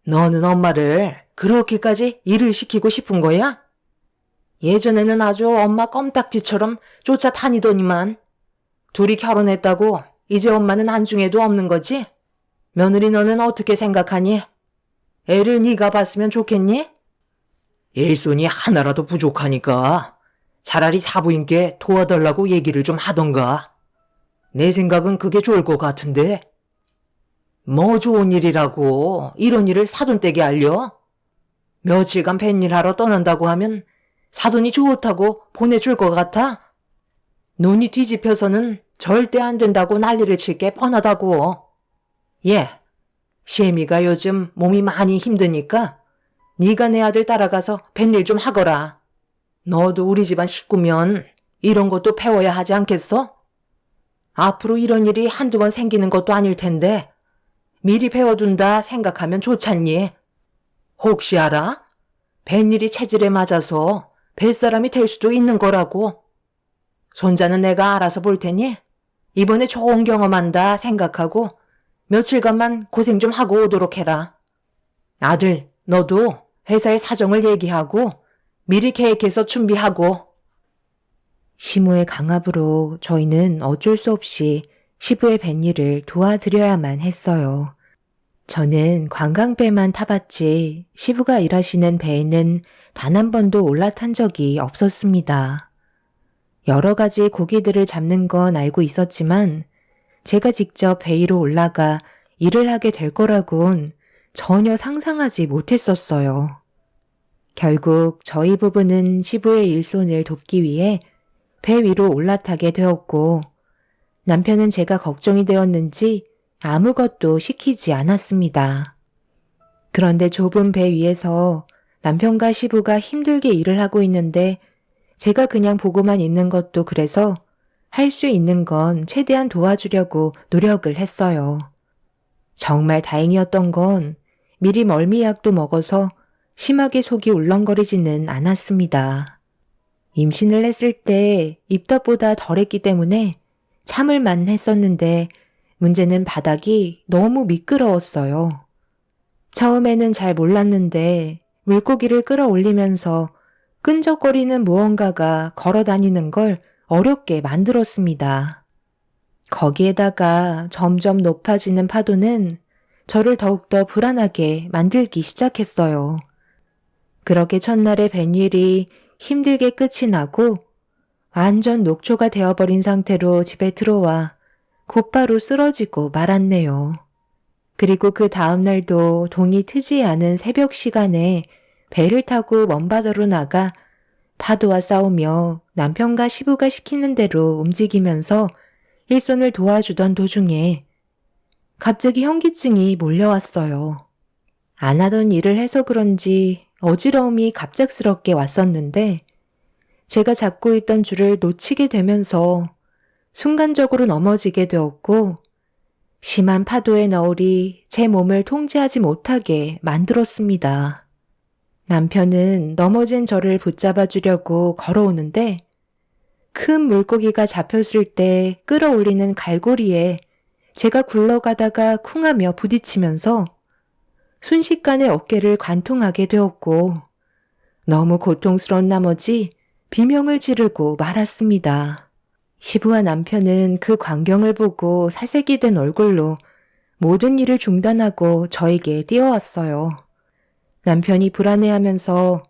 너는 엄마를 그렇게까지 일을 시키고 싶은 거야? 예전에는 아주 엄마 껌딱지처럼 쫓아다니더니만 둘이 결혼했다고 이제 엄마는 안중에도 없는 거지? 며느리 너는 어떻게 생각하니? 애를 네가 봤으면 좋겠니? 일손이 하나라도 부족하니까 차라리 사부인께 도와달라고 얘기를 좀 하던가. 내 생각은 그게 좋을 것 같은데. 뭐 좋은 일이라고 이런 일을 사돈댁에 알려? 며칠간 뱃일하러 떠난다고 하면 사돈이 좋다고 보내줄 것 같아? 눈이 뒤집혀서는 절대 안 된다고 난리를 칠 게 뻔하다고. 예, 시애미가 요즘 몸이 많이 힘드니까 네가 내 아들 따라가서 뱃일 좀 하거라. 너도 우리 집안 식구면 이런 것도 배워야 하지 않겠어? 앞으로 이런 일이 한두 번 생기는 것도 아닐 텐데 미리 배워둔다 생각하면 좋잖니. 혹시 알아? 뱃일이 체질에 맞아서 뱃사람이 될 수도 있는 거라고. 손자는 내가 알아서 볼 테니 이번에 좋은 경험한다 생각하고 며칠간만 고생 좀 하고 오도록 해라. 아들, 너도 회사의 사정을 얘기하고 미리 계획해서 준비하고. 시모의 강압으로 저희는 어쩔 수 없이 시부의 뱃일을 도와드려야만 했어요. 저는 관광배만 타봤지 시부가 일하시는 배에는 단 한 번도 올라탄 적이 없었습니다. 여러 가지 고기들을 잡는 건 알고 있었지만 제가 직접 배 위로 올라가 일을 하게 될 거라곤 전혀 상상하지 못했었어요. 결국 저희 부부는 시부의 일손을 돕기 위해 배 위로 올라타게 되었고 남편은 제가 걱정이 되었는지 아무것도 시키지 않았습니다. 그런데 좁은 배 위에서 남편과 시부가 힘들게 일을 하고 있는데 제가 그냥 보고만 있는 것도 그래서 할 수 있는 건 최대한 도와주려고 노력을 했어요. 정말 다행이었던 건 미리 멀미약도 먹어서 심하게 속이 울렁거리지는 않았습니다. 임신을 했을 때 입덧보다 덜했기 때문에 참을만 했었는데 문제는 바닥이 너무 미끄러웠어요. 처음에는 잘 몰랐는데 물고기를 끌어올리면서 끈적거리는 무언가가 걸어다니는 걸 어렵게 만들었습니다. 거기에다가 점점 높아지는 파도는 저를 더욱더 불안하게 만들기 시작했어요. 그렇게 첫날의 뱃일이 힘들게 끝이 나고 완전 녹초가 되어버린 상태로 집에 들어와 곧바로 쓰러지고 말았네요. 그리고 그 다음날도 동이 트지 않은 새벽 시간에 배를 타고 먼바다로 나가 파도와 싸우며 남편과 시부가 시키는 대로 움직이면서 일손을 도와주던 도중에 갑자기 현기증이 몰려왔어요. 안 하던 일을 해서 그런지 어지러움이 갑작스럽게 왔었는데 제가 잡고 있던 줄을 놓치게 되면서 순간적으로 넘어지게 되었고 심한 파도의 너울이 제 몸을 통제하지 못하게 만들었습니다. 남편은 넘어진 저를 붙잡아 주려고 걸어오는데 큰 물고기가 잡혔을 때 끌어올리는 갈고리에 제가 굴러가다가 쿵하며 부딪히면서 순식간에 어깨를 관통하게 되었고 너무 고통스러운 나머지 비명을 지르고 말았습니다. 시부와 남편은 그 광경을 보고 사색이 된 얼굴로 모든 일을 중단하고 저에게 뛰어왔어요. 남편이 불안해하면서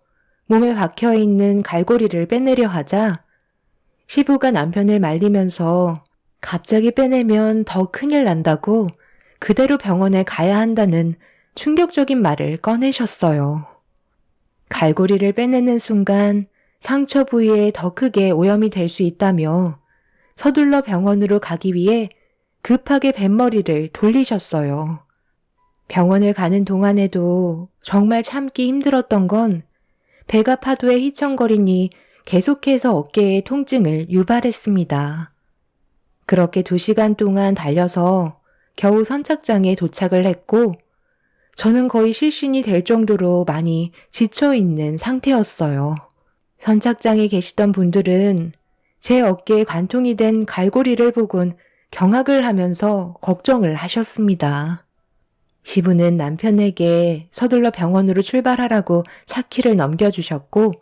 몸에 박혀있는 갈고리를 빼내려 하자 시부가 남편을 말리면서 갑자기 빼내면 더 큰일 난다고 그대로 병원에 가야 한다는 충격적인 말을 꺼내셨어요. 갈고리를 빼내는 순간 상처 부위에 더 크게 오염이 될 수 있다며 서둘러 병원으로 가기 위해 급하게 뱃머리를 돌리셨어요. 병원을 가는 동안에도 정말 참기 힘들었던 건 배가 파도에 휘청거리니 계속해서 어깨에 통증을 유발했습니다. 그렇게 2시간 동안 달려서 겨우 선착장에 도착을 했고 저는 거의 실신이 될 정도로 많이 지쳐있는 상태였어요. 선착장에 계시던 분들은 제 어깨에 관통이 된 갈고리를 보곤 경악을 하면서 걱정을 하셨습니다. 시부는 남편에게 서둘러 병원으로 출발하라고 차키를 넘겨주셨고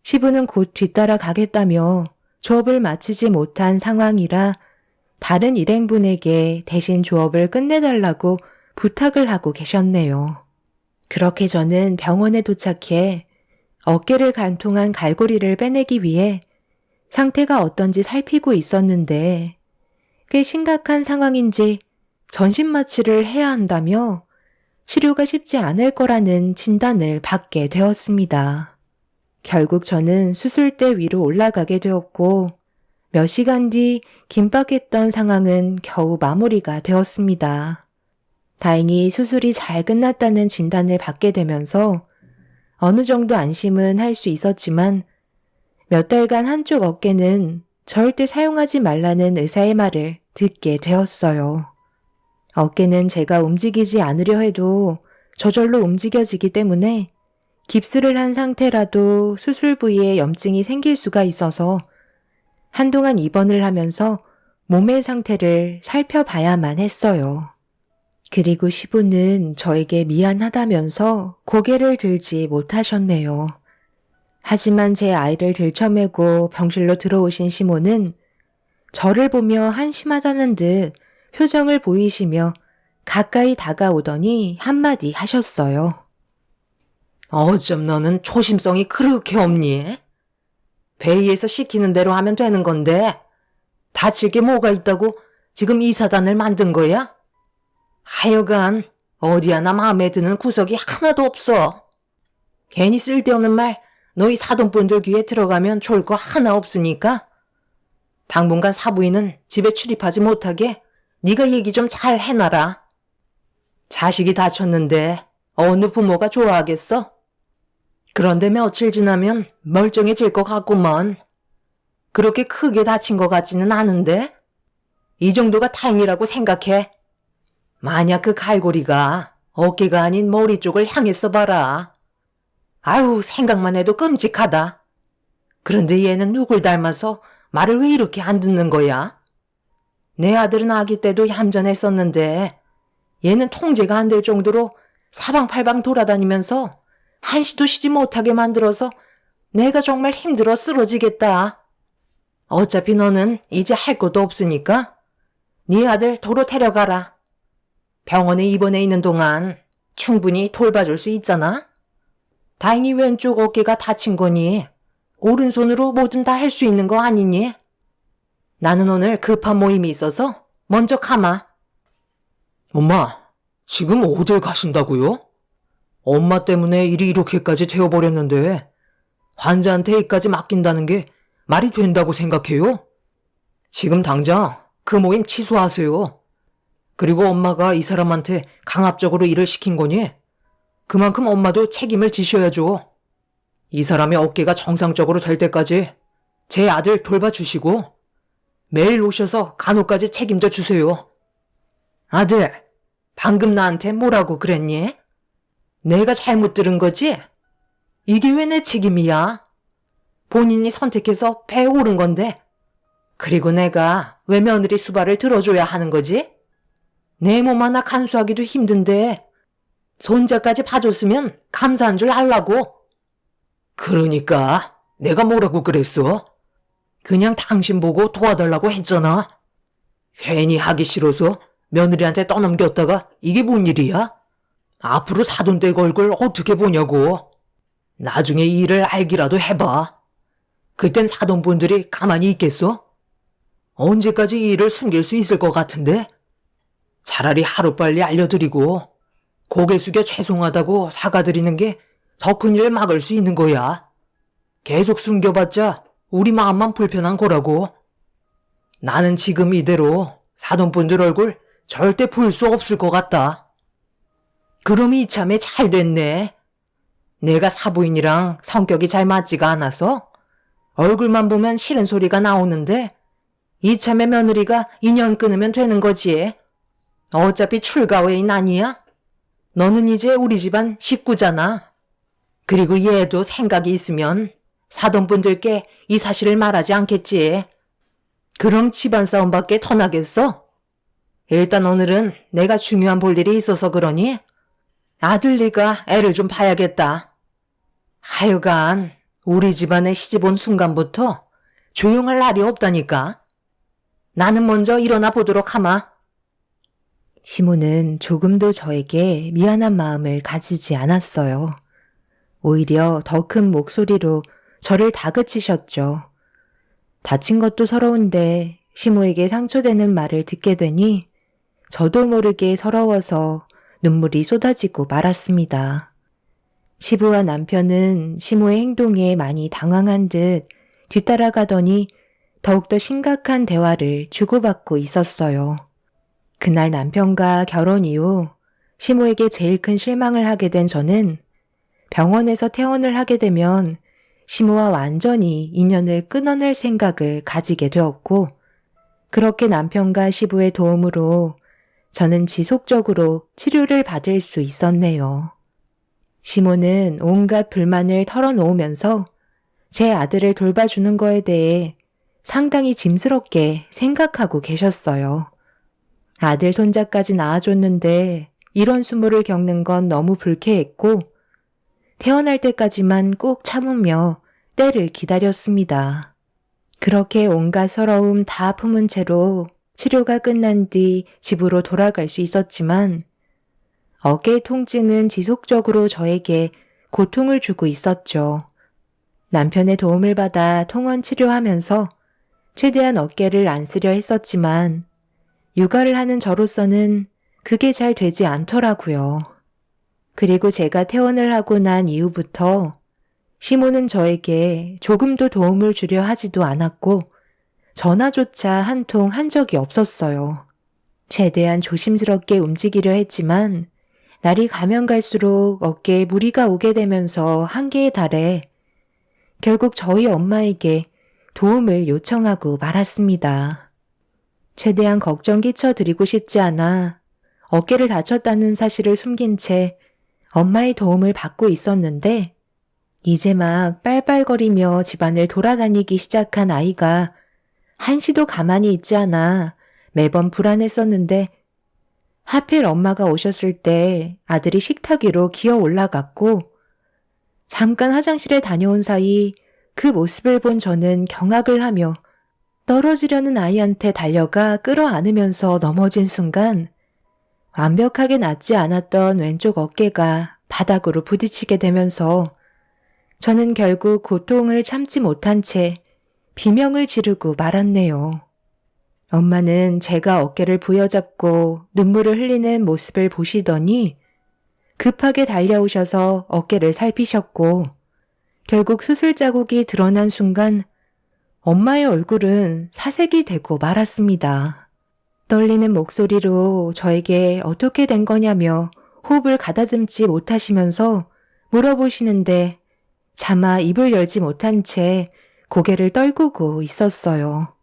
시부는 곧 뒤따라 가겠다며 조업을 마치지 못한 상황이라 다른 일행분에게 대신 조업을 끝내달라고 부탁을 하고 계셨네요. 그렇게 저는 병원에 도착해 어깨를 관통한 갈고리를 빼내기 위해 상태가 어떤지 살피고 있었는데 꽤 심각한 상황인지 전신마취를 해야 한다며 치료가 쉽지 않을 거라는 진단을 받게 되었습니다. 결국 저는 수술대 위로 올라가게 되었고 몇 시간 뒤 긴박했던 상황은 겨우 마무리가 되었습니다. 다행히 수술이 잘 끝났다는 진단을 받게 되면서 어느 정도 안심은 할 수 있었지만 몇 달간 한쪽 어깨는 절대 사용하지 말라는 의사의 말을 듣게 되었어요. 어깨는 제가 움직이지 않으려 해도 저절로 움직여지기 때문에 깁스를 한 상태라도 수술 부위에 염증이 생길 수가 있어서 한동안 입원을 하면서 몸의 상태를 살펴봐야만 했어요. 그리고 시부는 저에게 미안하다면서 고개를 들지 못하셨네요. 하지만 제 아이를 들쳐매고 병실로 들어오신 시모는 저를 보며 한심하다는 듯 표정을 보이시며 가까이 다가오더니 한마디 하셨어요. 어쩜 너는 초심성이 그렇게 없니? 회의에서 시키는 대로 하면 되는 건데 다칠 게 뭐가 있다고 지금 이 사단을 만든 거야? 하여간 어디 하나 마음에 드는 구석이 하나도 없어. 괜히 쓸데없는 말 너희 사돈분들 귀에 들어가면 좋을 거 하나 없으니까 당분간 사부인은 집에 출입하지 못하게 네가 얘기 좀 잘 해놔라. 자식이 다쳤는데 어느 부모가 좋아하겠어? 그런데 며칠 지나면 멀쩡해질 것 같구먼. 그렇게 크게 다친 것 같지는 않은데? 이 정도가 다행이라고 생각해. 만약 그 갈고리가 어깨가 아닌 머리 쪽을 향했어 봐라. 아유, 생각만 해도 끔찍하다. 그런데 얘는 누굴 닮아서 말을 왜 이렇게 안 듣는 거야? 내 아들은 아기 때도 얌전했었는데 얘는 통제가 안 될 정도로 사방팔방 돌아다니면서 한시도 쉬지 못하게 만들어서 내가 정말 힘들어 쓰러지겠다. 어차피 너는 이제 할 것도 없으니까 네 아들 도로 데려가라. 병원에 입원해 있는 동안 충분히 돌봐줄 수 있잖아. 다행히 왼쪽 어깨가 다친 거니 오른손으로 뭐든 다 할 수 있는 거 아니니? 나는 오늘 급한 모임이 있어서 먼저 가마. 엄마, 지금 어딜 가신다고요? 엄마 때문에 일이 이렇게까지 되어버렸는데 환자한테 이까지 맡긴다는 게 말이 된다고 생각해요? 지금 당장 그 모임 취소하세요. 그리고 엄마가 이 사람한테 강압적으로 일을 시킨 거니 그만큼 엄마도 책임을 지셔야죠. 이 사람의 어깨가 정상적으로 될 때까지 제 아들 돌봐주시고 매일 오셔서 간호까지 책임져 주세요. 아들, 방금 나한테 뭐라고 그랬니? 내가 잘못 들은 거지? 이게 왜 내 책임이야? 본인이 선택해서 배에 오른 건데 그리고 내가 왜 며느리 수발을 들어줘야 하는 거지? 내 몸 하나 간수하기도 힘든데 손자까지 봐줬으면 감사한 줄 알라고. 그러니까 내가 뭐라고 그랬어? 그냥 당신 보고 도와달라고 했잖아. 괜히 하기 싫어서 며느리한테 떠넘겼다가 이게 뭔 일이야? 앞으로 사돈댁 얼굴 어떻게 보냐고. 나중에 이 일을 알기라도 해봐. 그땐 사돈분들이 가만히 있겠어? 언제까지 이 일을 숨길 수 있을 것 같은데? 차라리 하루빨리 알려드리고 고개 숙여 죄송하다고 사과드리는 게 더 큰 일을 막을 수 있는 거야. 계속 숨겨봤자 우리 마음만 불편한 거라고. 나는 지금 이대로 사돈분들 얼굴 절대 볼 수 없을 것 같다. 그럼 이참에 잘 됐네. 내가 사부인이랑 성격이 잘 맞지가 않아서 얼굴만 보면 싫은 소리가 나오는데 이참에 며느리가 인연 끊으면 되는 거지. 어차피 출가외인 아니야? 너는 이제 우리 집안 식구잖아. 그리고 얘도 생각이 있으면 사돈분들께 이 사실을 말하지 않겠지. 그럼 집안 싸움밖에 더 나겠어? 일단 오늘은 내가 중요한 볼 일이 있어서 그러니 아들네가 애를 좀 봐야겠다. 하여간 우리 집안에 시집 온 순간부터 조용할 날이 없다니까. 나는 먼저 일어나 보도록 하마. 시모는 조금도 저에게 미안한 마음을 가지지 않았어요. 오히려 더 큰 목소리로 저를 다그치셨죠. 다친 것도 서러운데 시모에게 상처되는 말을 듣게 되니 저도 모르게 서러워서 눈물이 쏟아지고 말았습니다. 시부와 남편은 시모의 행동에 많이 당황한 듯 뒤따라가더니 더욱더 심각한 대화를 주고받고 있었어요. 그날 남편과 결혼 이후 시모에게 제일 큰 실망을 하게 된 저는 병원에서 퇴원을 하게 되면 시모와 완전히 인연을 끊어낼 생각을 가지게 되었고, 그렇게 남편과 시부의 도움으로 저는 지속적으로 치료를 받을 수 있었네요. 시모는 온갖 불만을 털어놓으면서 제 아들을 돌봐주는 거에 대해 상당히 짐스럽게 생각하고 계셨어요. 아들 손자까지 낳아줬는데 이런 수모를 겪는 건 너무 불쾌했고 태어날 때까지만 꾹 참으며 때를 기다렸습니다. 그렇게 온갖 서러움 다 품은 채로 치료가 끝난 뒤 집으로 돌아갈 수 있었지만 어깨 통증은 지속적으로 저에게 고통을 주고 있었죠. 남편의 도움을 받아 통원 치료하면서 최대한 어깨를 안 쓰려 했었지만 육아를 하는 저로서는 그게 잘 되지 않더라고요. 그리고 제가 퇴원을 하고 난 이후부터 시모는 저에게 조금도 도움을 주려 하지도 않았고 전화조차 한 통 한 적이 없었어요. 최대한 조심스럽게 움직이려 했지만 날이 가면 갈수록 어깨에 무리가 오게 되면서 한계에 달해 결국 저희 엄마에게 도움을 요청하고 말았습니다. 최대한 걱정 끼쳐드리고 싶지 않아 어깨를 다쳤다는 사실을 숨긴 채 엄마의 도움을 받고 있었는데 이제 막 빨빨거리며 집안을 돌아다니기 시작한 아이가 한시도 가만히 있지 않아 매번 불안했었는데 하필 엄마가 오셨을 때 아들이 식탁 위로 기어 올라갔고 잠깐 화장실에 다녀온 사이 그 모습을 본 저는 경악을 하며 떨어지려는 아이한테 달려가 끌어안으면서 넘어진 순간 완벽하게 낫지 않았던 왼쪽 어깨가 바닥으로 부딪히게 되면서 저는 결국 고통을 참지 못한 채 비명을 지르고 말았네요. 엄마는 제가 어깨를 부여잡고 눈물을 흘리는 모습을 보시더니 급하게 달려오셔서 어깨를 살피셨고 결국 수술 자국이 드러난 순간 엄마의 얼굴은 사색이 되고 말았습니다. 떨리는 목소리로 저에게 어떻게 된 거냐며 호흡을 가다듬지 못하시면서 물어보시는데 차마 입을 열지 못한 채 고개를 떨구고 있었어요.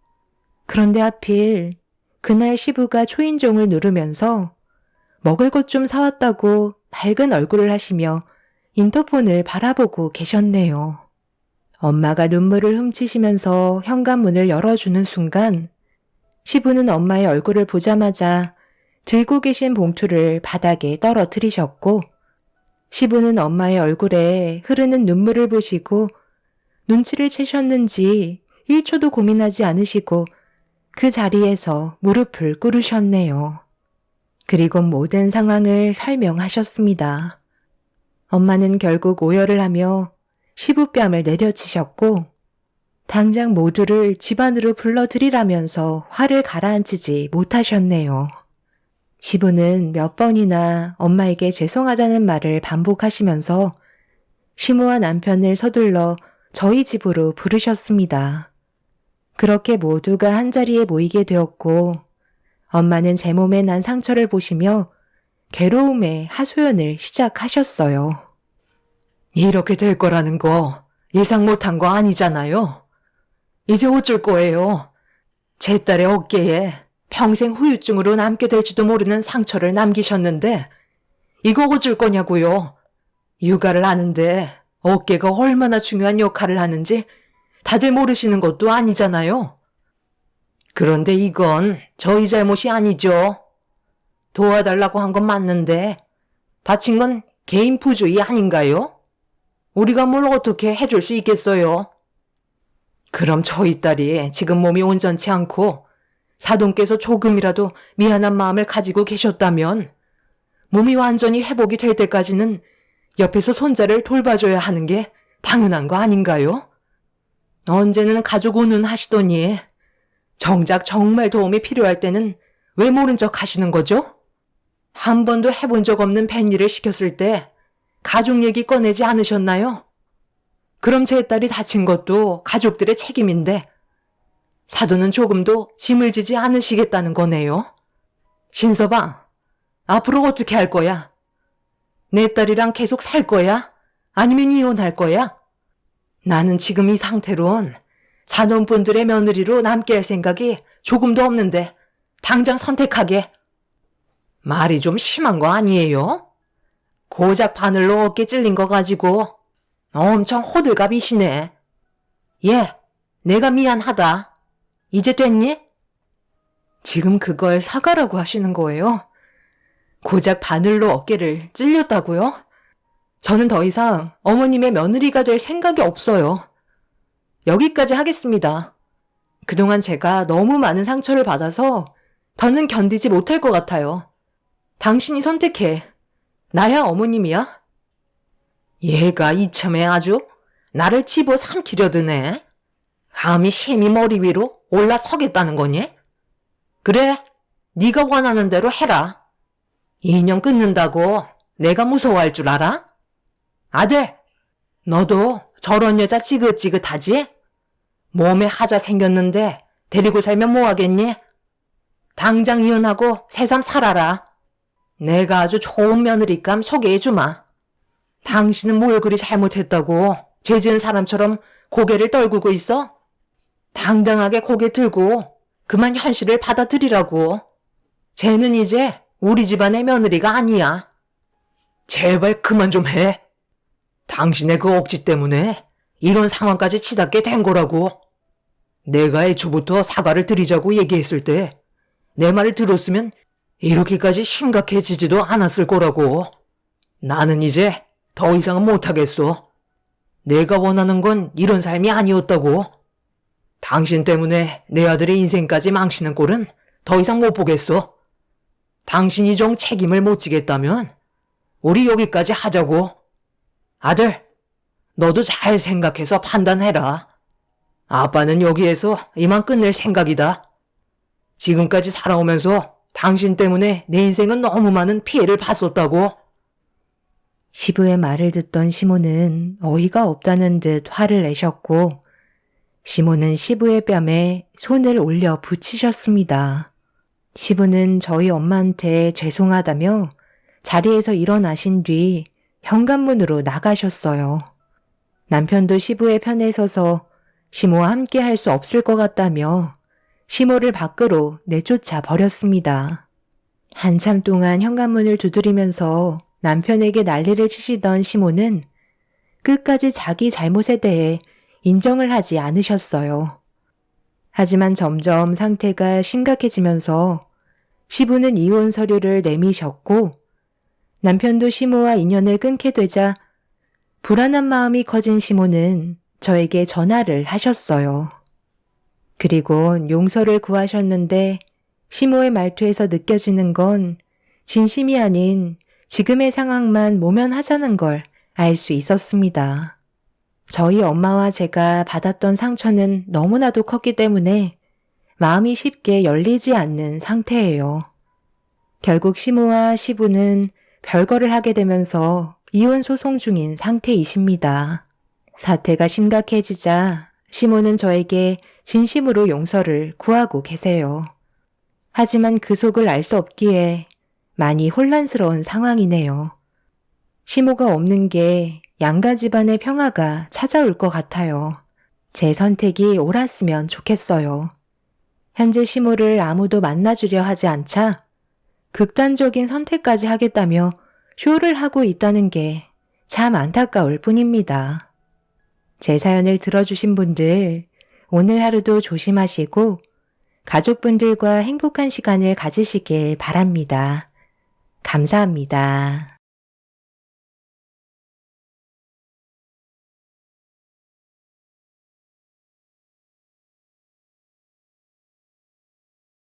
그런데 하필 그날 시부가 초인종을 누르면서 먹을 것 좀 사왔다고 밝은 얼굴을 하시며 인터폰을 바라보고 계셨네요. 엄마가 눈물을 훔치시면서 현관문을 열어주는 순간 시부는 엄마의 얼굴을 보자마자 들고 계신 봉투를 바닥에 떨어뜨리셨고 시부는 엄마의 얼굴에 흐르는 눈물을 보시고 눈치를 채셨는지 1초도 고민하지 않으시고 그 자리에서 무릎을 꿇으셨네요. 그리고 모든 상황을 설명하셨습니다. 엄마는 결국 오열을 하며 시부뺨을 내려치셨고 당장 모두를 집 안으로 불러들이라면서 화를 가라앉히지 못하셨네요. 시부는 몇 번이나 엄마에게 죄송하다는 말을 반복하시면서 시모와 남편을 서둘러 저희 집으로 부르셨습니다. 그렇게 모두가 한자리에 모이게 되었고 엄마는 제 몸에 난 상처를 보시며 괴로움의 하소연을 시작하셨어요. 이렇게 될 거라는 거 예상 못한 거 아니잖아요. 이제 어쩔 거예요. 제 딸의 어깨에 평생 후유증으로 남게 될지도 모르는 상처를 남기셨는데 이거 어쩔 거냐고요. 육아를 하는데 어깨가 얼마나 중요한 역할을 하는지 다들 모르시는 것도 아니잖아요. 그런데 이건 저희 잘못이 아니죠. 도와달라고 한 건 맞는데 다친 건 개인 부주의 아닌가요? 우리가 뭘 어떻게 해줄 수 있겠어요? 그럼 저희 딸이 지금 몸이 온전치 않고 사돈께서 조금이라도 미안한 마음을 가지고 계셨다면 몸이 완전히 회복이 될 때까지는 옆에서 손자를 돌봐줘야 하는 게 당연한 거 아닌가요? 언제는 가족 운운하시더니 정작 정말 도움이 필요할 때는 왜 모른 척 하시는 거죠? 한 번도 해본 적 없는 뱃일을 시켰을 때 가족 얘기 꺼내지 않으셨나요? 그럼 제 딸이 다친 것도 가족들의 책임인데 사돈은 조금도 짐을 지지 않으시겠다는 거네요. 신서방, 앞으로 어떻게 할 거야? 내 딸이랑 계속 살 거야? 아니면 이혼할 거야? 나는 지금 이 상태론 사돈분들의 며느리로 남게 할 생각이 조금도 없는데 당장 선택하게. 말이 좀 심한 거 아니에요? 고작 바늘로 어깨 찔린 거 가지고 엄청 호들갑이시네. 예, 내가 미안하다. 이제 됐니? 지금 그걸 사과라고 하시는 거예요? 고작 바늘로 어깨를 찔렸다고요? 저는 더 이상 어머님의 며느리가 될 생각이 없어요. 여기까지 하겠습니다. 그동안 제가 너무 많은 상처를 받아서 더는 견디지 못할 것 같아요. 당신이 선택해. 나야 어머님이야? 얘가 이참에 아주 나를 집어 삼키려 드네. 감히 심히 머리 위로 올라서겠다는 거니? 그래, 네가 원하는 대로 해라. 인연 끊는다고 내가 무서워할 줄 알아? 아들, 너도 저런 여자 지긋지긋하지? 몸에 하자 생겼는데 데리고 살면 뭐하겠니? 당장 이혼하고 새삼 살아라. 내가 아주 좋은 며느리감 소개해주마. 당신은 뭘 그리 잘못했다고 죄 지은 사람처럼 고개를 떨구고 있어? 당당하게 고개 들고 그만 현실을 받아들이라고. 쟤는 이제 우리 집안의 며느리가 아니야. 제발 그만 좀 해. 당신의 그 억지 때문에 이런 상황까지 치닫게 된 거라고. 내가 애초부터 사과를 드리자고 얘기했을 때 내 말을 들었으면 이렇게까지 심각해지지도 않았을 거라고. 나는 이제 더 이상은 못하겠어. 내가 원하는 건 이런 삶이 아니었다고. 당신 때문에 내 아들의 인생까지 망치는 꼴은 더 이상 못 보겠어. 당신이 좀 책임을 못 지겠다면 우리 여기까지 하자고. 아들, 너도 잘 생각해서 판단해라. 아빠는 여기에서 이만 끝낼 생각이다. 지금까지 살아오면서 당신 때문에 내 인생은 너무 많은 피해를 봤었다고. 시부의 말을 듣던 시모는 어이가 없다는 듯 화를 내셨고 시모는 시부의 뺨에 손을 올려 붙이셨습니다. 시부는 저희 엄마한테 죄송하다며 자리에서 일어나신 뒤 현관문으로 나가셨어요. 남편도 시부의 편에 서서 시모와 함께 할 수 없을 것 같다며 시모를 밖으로 내쫓아 버렸습니다. 한참 동안 현관문을 두드리면서 남편에게 난리를 치시던 시모는 끝까지 자기 잘못에 대해 인정을 하지 않으셨어요. 하지만 점점 상태가 심각해지면서 시부는 이혼 서류를 내미셨고 남편도 시모와 인연을 끊게 되자 불안한 마음이 커진 시모는 저에게 전화를 하셨어요. 그리고 용서를 구하셨는데 시모의 말투에서 느껴지는 건 진심이 아닌 지금의 상황만 모면하자는 걸 알 수 있었습니다. 저희 엄마와 제가 받았던 상처는 너무나도 컸기 때문에 마음이 쉽게 열리지 않는 상태예요. 결국 시모와 시부는 별거를 하게 되면서 이혼 소송 중인 상태이십니다. 사태가 심각해지자 시모는 저에게 진심으로 용서를 구하고 계세요. 하지만 그 속을 알 수 없기에 많이 혼란스러운 상황이네요. 시모가 없는 게 양가 집안의 평화가 찾아올 것 같아요. 제 선택이 옳았으면 좋겠어요. 현재 시모를 아무도 만나주려 하지 않자 극단적인 선택까지 하겠다며 쇼를 하고 있다는 게 참 안타까울 뿐입니다. 제 사연을 들어주신 분들, 오늘 하루도 조심하시고 가족분들과 행복한 시간을 가지시길 바랍니다. 감사합니다.